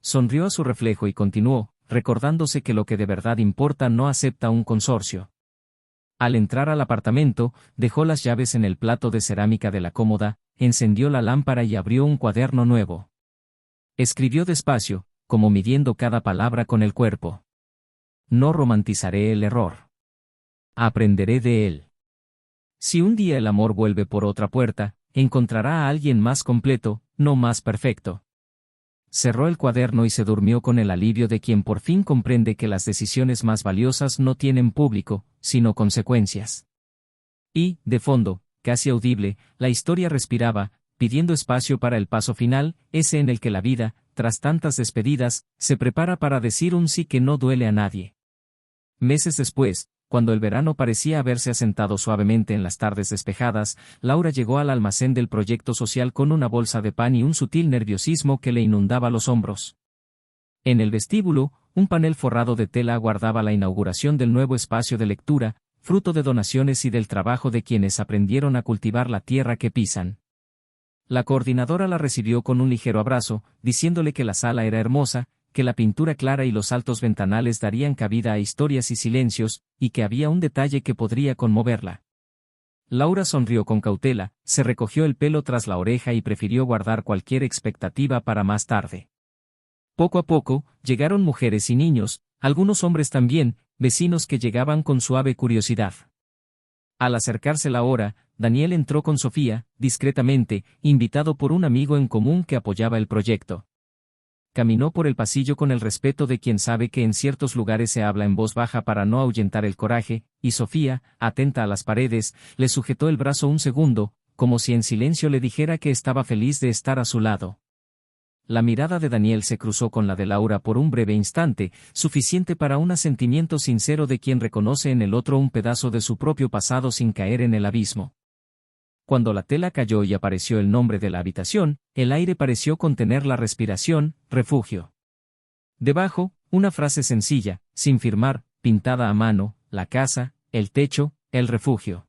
Sonrió a su reflejo y continuó, recordándose que lo que de verdad importa no acepta un consorcio. Al entrar al apartamento, dejó las llaves en el plato de cerámica de la cómoda, encendió la lámpara y abrió un cuaderno nuevo. Escribió despacio, como midiendo cada palabra con el cuerpo. No romantizaré el error. Aprenderé de él. Si un día el amor vuelve por otra puerta, encontrará a alguien más completo, no más perfecto. Cerró el cuaderno y se durmió con el alivio de quien por fin comprende que las decisiones más valiosas no tienen público, sino consecuencias. Y, de fondo, casi audible, la historia respiraba, pidiendo espacio para el paso final, ese en el que la vida, tras tantas despedidas, se prepara para decir un sí que no duele a nadie. Meses después, cuando el verano parecía haberse asentado suavemente en las tardes despejadas, Laura llegó al almacén del proyecto social con una bolsa de pan y un sutil nerviosismo que le inundaba los hombros. En el vestíbulo, un panel forrado de tela aguardaba la inauguración del nuevo espacio de lectura, fruto de donaciones y del trabajo de quienes aprendieron a cultivar la tierra que pisan. La coordinadora la recibió con un ligero abrazo, diciéndole que la sala era hermosa, que la pintura clara y los altos ventanales darían cabida a historias y silencios, y que había un detalle que podría conmoverla. Laura sonrió con cautela, se recogió el pelo tras la oreja y prefirió guardar cualquier expectativa para más tarde. Poco a poco, llegaron mujeres y niños, algunos hombres también, vecinos que llegaban con suave curiosidad. Al acercarse la hora, Daniel entró con Sofía, discretamente, invitado por un amigo en común que apoyaba el proyecto. Caminó por el pasillo con el respeto de quien sabe que en ciertos lugares se habla en voz baja para no ahuyentar el coraje, y Sofía, atenta a las paredes, le sujetó el brazo un segundo, como si en silencio le dijera que estaba feliz de estar a su lado. La mirada de Daniel se cruzó con la de Laura por un breve instante, suficiente para un asentimiento sincero de quien reconoce en el otro un pedazo de su propio pasado sin caer en el abismo. Cuando la tela cayó y apareció el nombre de la habitación, el aire pareció contener la respiración: refugio. Debajo, una frase sencilla, sin firmar, pintada a mano: la casa, el techo, el refugio.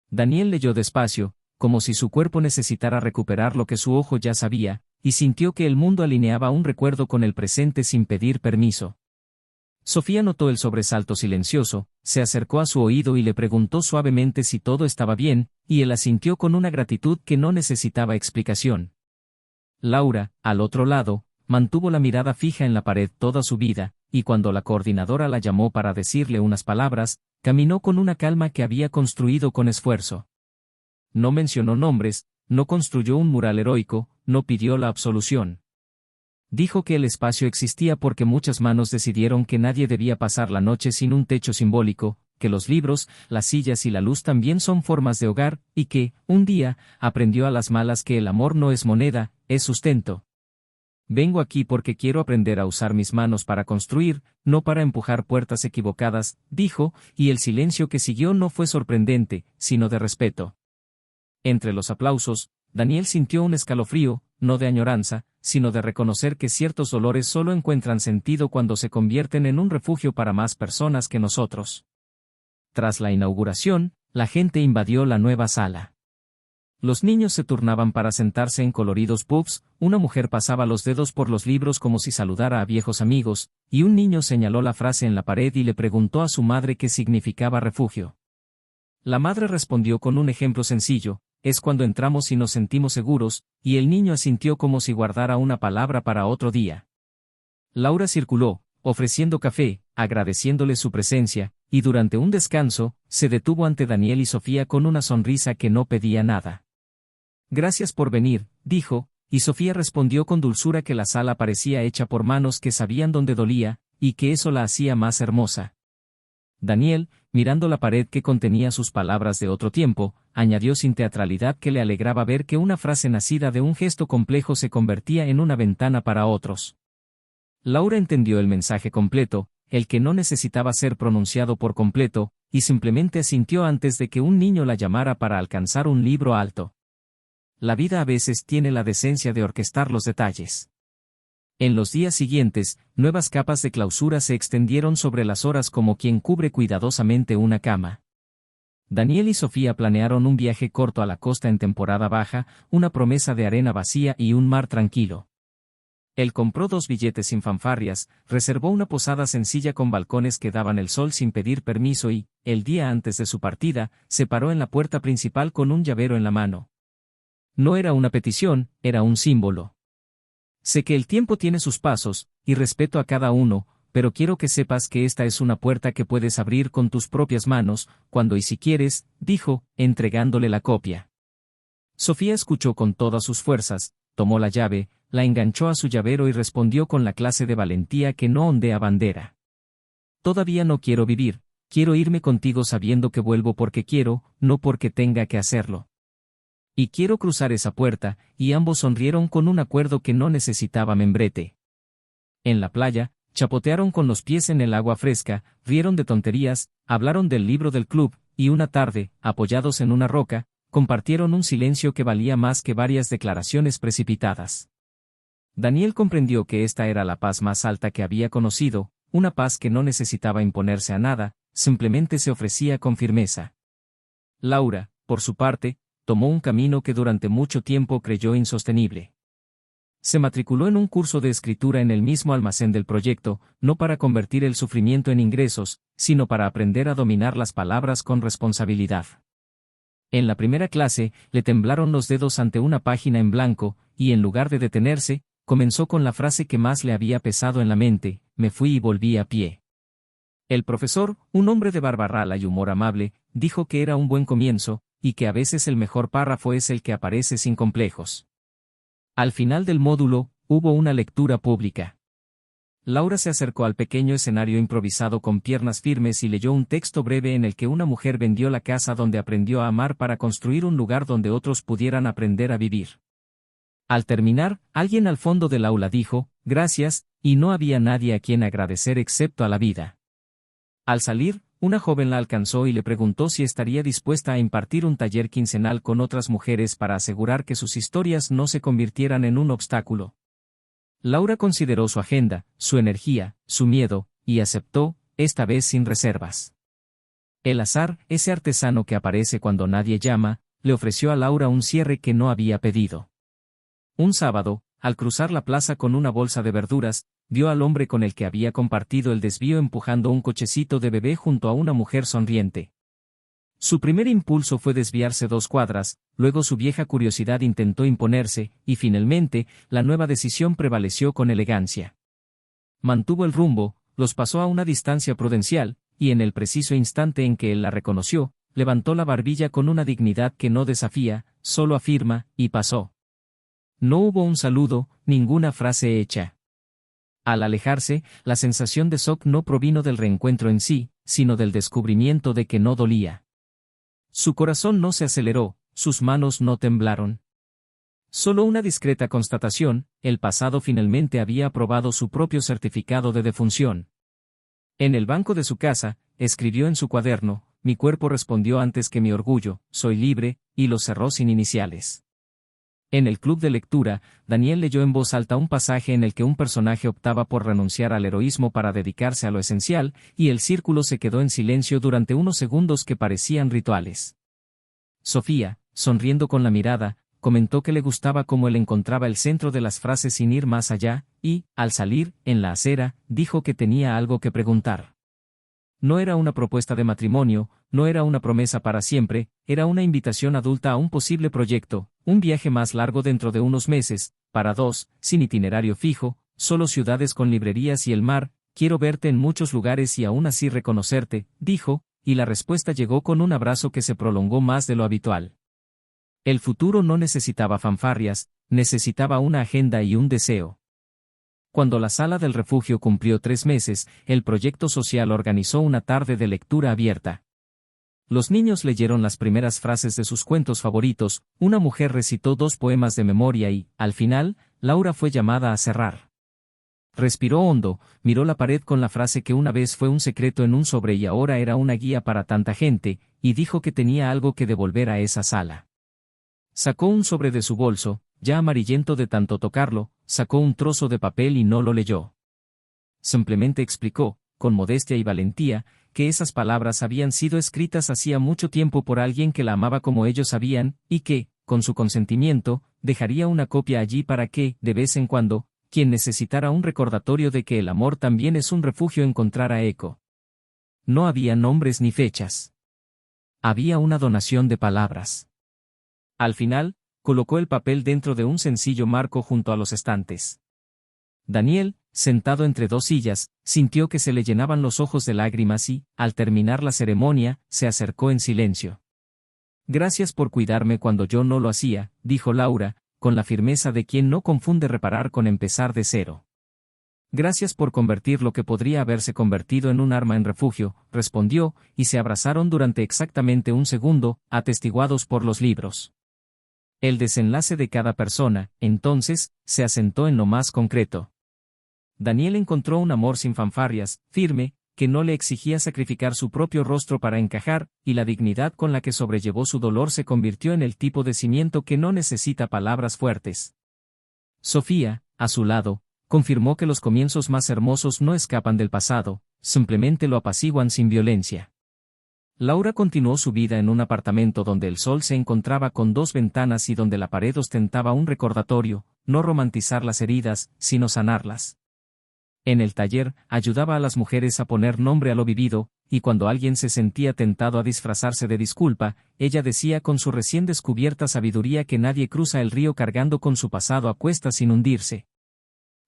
Daniel leyó despacio, como si su cuerpo necesitara recuperar lo que su ojo ya sabía, y sintió que el mundo alineaba un recuerdo con el presente sin pedir permiso. Sofía notó el sobresalto silencioso, se acercó a su oído y le preguntó suavemente si todo estaba bien, y él asintió con una gratitud que no necesitaba explicación. Laura, al otro lado, mantuvo la mirada fija en la pared toda su vida, y cuando la coordinadora la llamó para decirle unas palabras, caminó con una calma que había construido con esfuerzo. No mencionó nombres, no construyó un mural heroico, no pidió la absolución. Dijo que el espacio existía porque muchas manos decidieron que nadie debía pasar la noche sin un techo simbólico, que los libros, las sillas y la luz también son formas de hogar, y que, un día, aprendió a las malas que el amor no es moneda, es sustento. Vengo aquí porque quiero aprender a usar mis manos para construir, no para empujar puertas equivocadas, dijo, y el silencio que siguió no fue sorprendente, sino de respeto. Entre los aplausos, Daniel sintió un escalofrío, no de añoranza, sino de reconocer que ciertos dolores solo encuentran sentido cuando se convierten en un refugio para más personas que nosotros. Tras la inauguración, la gente invadió la nueva sala. Los niños se turnaban para sentarse en coloridos pubs, una mujer pasaba los dedos por los libros como si saludara a viejos amigos, y un niño señaló la frase en la pared y le preguntó a su madre qué significaba refugio. La madre respondió con un ejemplo sencillo: es cuando entramos y nos sentimos seguros, y el niño asintió como si guardara una palabra para otro día. Laura circuló, ofreciendo café, agradeciéndole su presencia, y durante un descanso, se detuvo ante Daniel y Sofía con una sonrisa que no pedía nada. Gracias por venir, dijo, y Sofía respondió con dulzura que la sala parecía hecha por manos que sabían dónde dolía, y que eso la hacía más hermosa. Daniel, mirando la pared que contenía sus palabras de otro tiempo, añadió sin teatralidad que le alegraba ver que una frase nacida de un gesto complejo se convertía en una ventana para otros. Laura entendió el mensaje completo, el que no necesitaba ser pronunciado por completo, y simplemente asintió antes de que un niño la llamara para alcanzar un libro alto. La vida a veces tiene la decencia de orquestar los detalles. En los días siguientes, nuevas capas de clausura se extendieron sobre las horas como quien cubre cuidadosamente una cama. Daniel y Sofía planearon un viaje corto a la costa en temporada baja, una promesa de arena vacía y un mar tranquilo. Él compró 2 billetes sin fanfarrias, reservó una posada sencilla con balcones que daban el sol sin pedir permiso y, el día antes de su partida, se paró en la puerta principal con un llavero en la mano. No era una petición, era un símbolo. Sé que el tiempo tiene sus pasos, y respeto a cada uno, pero quiero que sepas que esta es una puerta que puedes abrir con tus propias manos, cuando y si quieres, dijo, entregándole la copia. Sofía escuchó con todas sus fuerzas, tomó la llave, la enganchó a su llavero y respondió con la clase de valentía que no ondea bandera. Todavía no quiero vivir, quiero irme contigo sabiendo que vuelvo porque quiero, no porque tenga que hacerlo. Y quiero cruzar esa puerta, y ambos sonrieron con un acuerdo que no necesitaba membrete. En la playa, chapotearon con los pies en el agua fresca, rieron de tonterías, hablaron del libro del club, y una tarde, apoyados en una roca, compartieron un silencio que valía más que varias declaraciones precipitadas. Daniel comprendió que esta era la paz más alta que había conocido, una paz que no necesitaba imponerse a nada, simplemente se ofrecía con firmeza. Laura, por su parte, tomó un camino que durante mucho tiempo creyó insostenible. Se matriculó en un curso de escritura en el mismo almacén del proyecto, no para convertir el sufrimiento en ingresos, sino para aprender a dominar las palabras con responsabilidad. En la primera clase, le temblaron los dedos ante una página en blanco, y en lugar de detenerse, comenzó con la frase que más le había pesado en la mente: me fui y volví a pie. El profesor, un hombre de barba rala y humor amable, dijo que era un buen comienzo, y que a veces el mejor párrafo es el que aparece sin complejos. Al final del módulo, hubo una lectura pública. Laura se acercó al pequeño escenario improvisado con piernas firmes y leyó un texto breve en el que una mujer vendió la casa donde aprendió a amar para construir un lugar donde otros pudieran aprender a vivir. Al terminar, alguien al fondo del aula dijo, gracias, y no había nadie a quien agradecer excepto a la vida. Al salir, una joven la alcanzó y le preguntó si estaría dispuesta a impartir un taller quincenal con otras mujeres para asegurar que sus historias no se convirtieran en un obstáculo. Laura consideró su agenda, su energía, su miedo, y aceptó, esta vez sin reservas. El azar, ese artesano que aparece cuando nadie llama, le ofreció a Laura un cierre que no había pedido. Un sábado, al cruzar la plaza con una bolsa de verduras, vio al hombre con el que había compartido el desvío empujando un cochecito de bebé junto a una mujer sonriente. Su primer impulso fue desviarse 2 cuadras, luego su vieja curiosidad intentó imponerse, y finalmente, la nueva decisión prevaleció con elegancia. Mantuvo el rumbo, los pasó a una distancia prudencial, y en el preciso instante en que él la reconoció, levantó la barbilla con una dignidad que no desafía, solo afirma, y pasó. No hubo un saludo, ninguna frase hecha. Al alejarse, la sensación de shock no provino del reencuentro en sí, sino del descubrimiento de que no dolía. Su corazón no se aceleró, sus manos no temblaron. Solo una discreta constatación: el pasado finalmente había aprobado su propio certificado de defunción. En el banco de su casa, escribió en su cuaderno: mi cuerpo respondió antes que mi orgullo, soy libre, y lo cerró sin iniciales. En el club de lectura, Daniel leyó en voz alta un pasaje en el que un personaje optaba por renunciar al heroísmo para dedicarse a lo esencial, y el círculo se quedó en silencio durante unos segundos que parecían rituales. Sofía, sonriendo con la mirada, comentó que le gustaba cómo él encontraba el centro de las frases sin ir más allá, y, al salir, en la acera, dijo que tenía algo que preguntar. No era una propuesta de matrimonio, no era una promesa para siempre, era una invitación adulta a un posible proyecto, un viaje más largo dentro de unos meses, para dos, sin itinerario fijo, solo ciudades con librerías y el mar. Quiero verte en muchos lugares y aún así reconocerte, dijo, y la respuesta llegó con un abrazo que se prolongó más de lo habitual. El futuro no necesitaba fanfarrias, necesitaba una agenda y un deseo. Cuando la sala del refugio cumplió 3 meses, el proyecto social organizó una tarde de lectura abierta. Los niños leyeron las primeras frases de sus cuentos favoritos, una mujer recitó 2 poemas de memoria y, al final, Laura fue llamada a cerrar. Respiró hondo, miró la pared con la frase que una vez fue un secreto en un sobre y ahora era una guía para tanta gente, y dijo que tenía algo que devolver a esa sala. Sacó un sobre de su bolso, ya amarillento de tanto tocarlo, sacó un trozo de papel y no lo leyó. Simplemente explicó, con modestia y valentía, que esas palabras habían sido escritas hacía mucho tiempo por alguien que la amaba como ellos sabían, y que, con su consentimiento, dejaría una copia allí para que, de vez en cuando, quien necesitara un recordatorio de que el amor también es un refugio encontrara eco. No había nombres ni fechas. Había una donación de palabras. Al final, colocó el papel dentro de un sencillo marco junto a los estantes. Daniel, sentado entre 2 sillas, sintió que se le llenaban los ojos de lágrimas y, al terminar la ceremonia, se acercó en silencio. Gracias por cuidarme cuando yo no lo hacía, dijo Laura, con la firmeza de quien no confunde reparar con empezar de cero. Gracias por convertir lo que podría haberse convertido en un arma en refugio, respondió, y se abrazaron durante exactamente un segundo, atestiguados por los libros. El desenlace de cada persona, entonces, se asentó en lo más concreto. Daniel encontró un amor sin fanfarrias, firme, que no le exigía sacrificar su propio rostro para encajar, y la dignidad con la que sobrellevó su dolor se convirtió en el tipo de cimiento que no necesita palabras fuertes. Sofía, a su lado, confirmó que los comienzos más hermosos no escapan del pasado, simplemente lo apaciguan sin violencia. Laura continuó su vida en un apartamento donde el sol se encontraba con 2 ventanas y donde la pared ostentaba un recordatorio: no romantizar las heridas, sino sanarlas. En el taller, ayudaba a las mujeres a poner nombre a lo vivido, y cuando alguien se sentía tentado a disfrazarse de disculpa, ella decía con su recién descubierta sabiduría que nadie cruza el río cargando con su pasado a cuestas sin hundirse.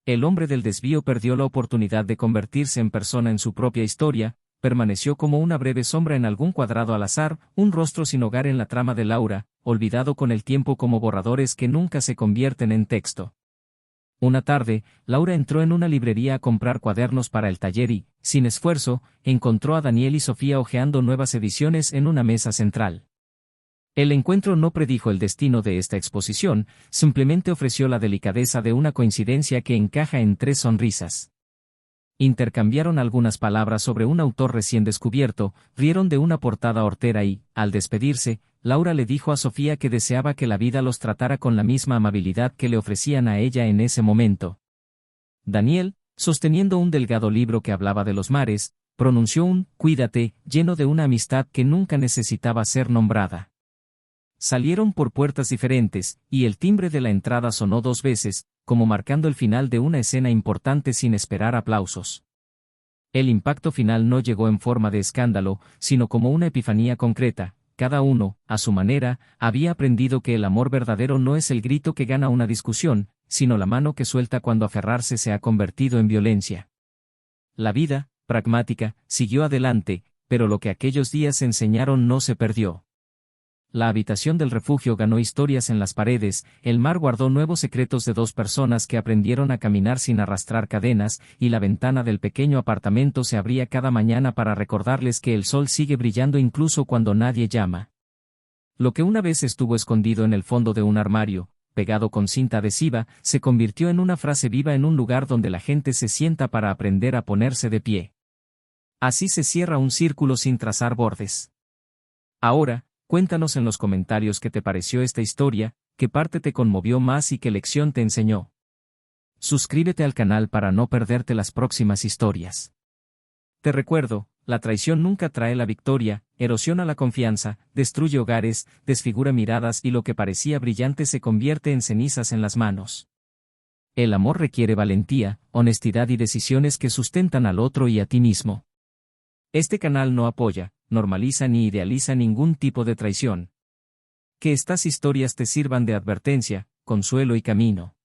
El hombre del desvío perdió la oportunidad de convertirse en persona en su propia historia, permaneció como una breve sombra en algún cuadrado al azar, un rostro sin hogar en la trama de Laura, olvidado con el tiempo como borradores que nunca se convierten en texto. Una tarde, Laura entró en una librería a comprar cuadernos para el taller y, sin esfuerzo, encontró a Daniel y Sofía hojeando nuevas ediciones en una mesa central. El encuentro no predijo el destino de esta exposición, simplemente ofreció la delicadeza de una coincidencia que encaja en 3 sonrisas. Intercambiaron algunas palabras sobre un autor recién descubierto, rieron de una portada hortera y, al despedirse, Laura le dijo a Sofía que deseaba que la vida los tratara con la misma amabilidad que le ofrecían a ella en ese momento. Daniel, sosteniendo un delgado libro que hablaba de los mares, pronunció un «cuídate», lleno de una amistad que nunca necesitaba ser nombrada. Salieron por puertas diferentes, y el timbre de la entrada sonó 2 veces, como marcando el final de una escena importante sin esperar aplausos. El impacto final no llegó en forma de escándalo, sino como una epifanía concreta. Cada uno, a su manera, había aprendido que el amor verdadero no es el grito que gana una discusión, sino la mano que suelta cuando aferrarse se ha convertido en violencia. La vida, pragmática, siguió adelante, pero lo que aquellos días enseñaron no se perdió. La habitación del refugio ganó historias en las paredes, el mar guardó nuevos secretos de dos personas que aprendieron a caminar sin arrastrar cadenas, y la ventana del pequeño apartamento se abría cada mañana para recordarles que el sol sigue brillando incluso cuando nadie llama. Lo que una vez estuvo escondido en el fondo de un armario, pegado con cinta adhesiva, se convirtió en una frase viva en un lugar donde la gente se sienta para aprender a ponerse de pie. Así se cierra un círculo sin trazar bordes. Ahora, cuéntanos en los comentarios qué te pareció esta historia, qué parte te conmovió más y qué lección te enseñó. Suscríbete al canal para no perderte las próximas historias. Te recuerdo, la traición nunca trae la victoria, erosiona la confianza, destruye hogares, desfigura miradas y lo que parecía brillante se convierte en cenizas en las manos. El amor requiere valentía, honestidad y decisiones que sustentan al otro y a ti mismo. Este canal no apoya, normaliza ni idealiza ningún tipo de traición. Que estas historias te sirvan de advertencia, consuelo y camino.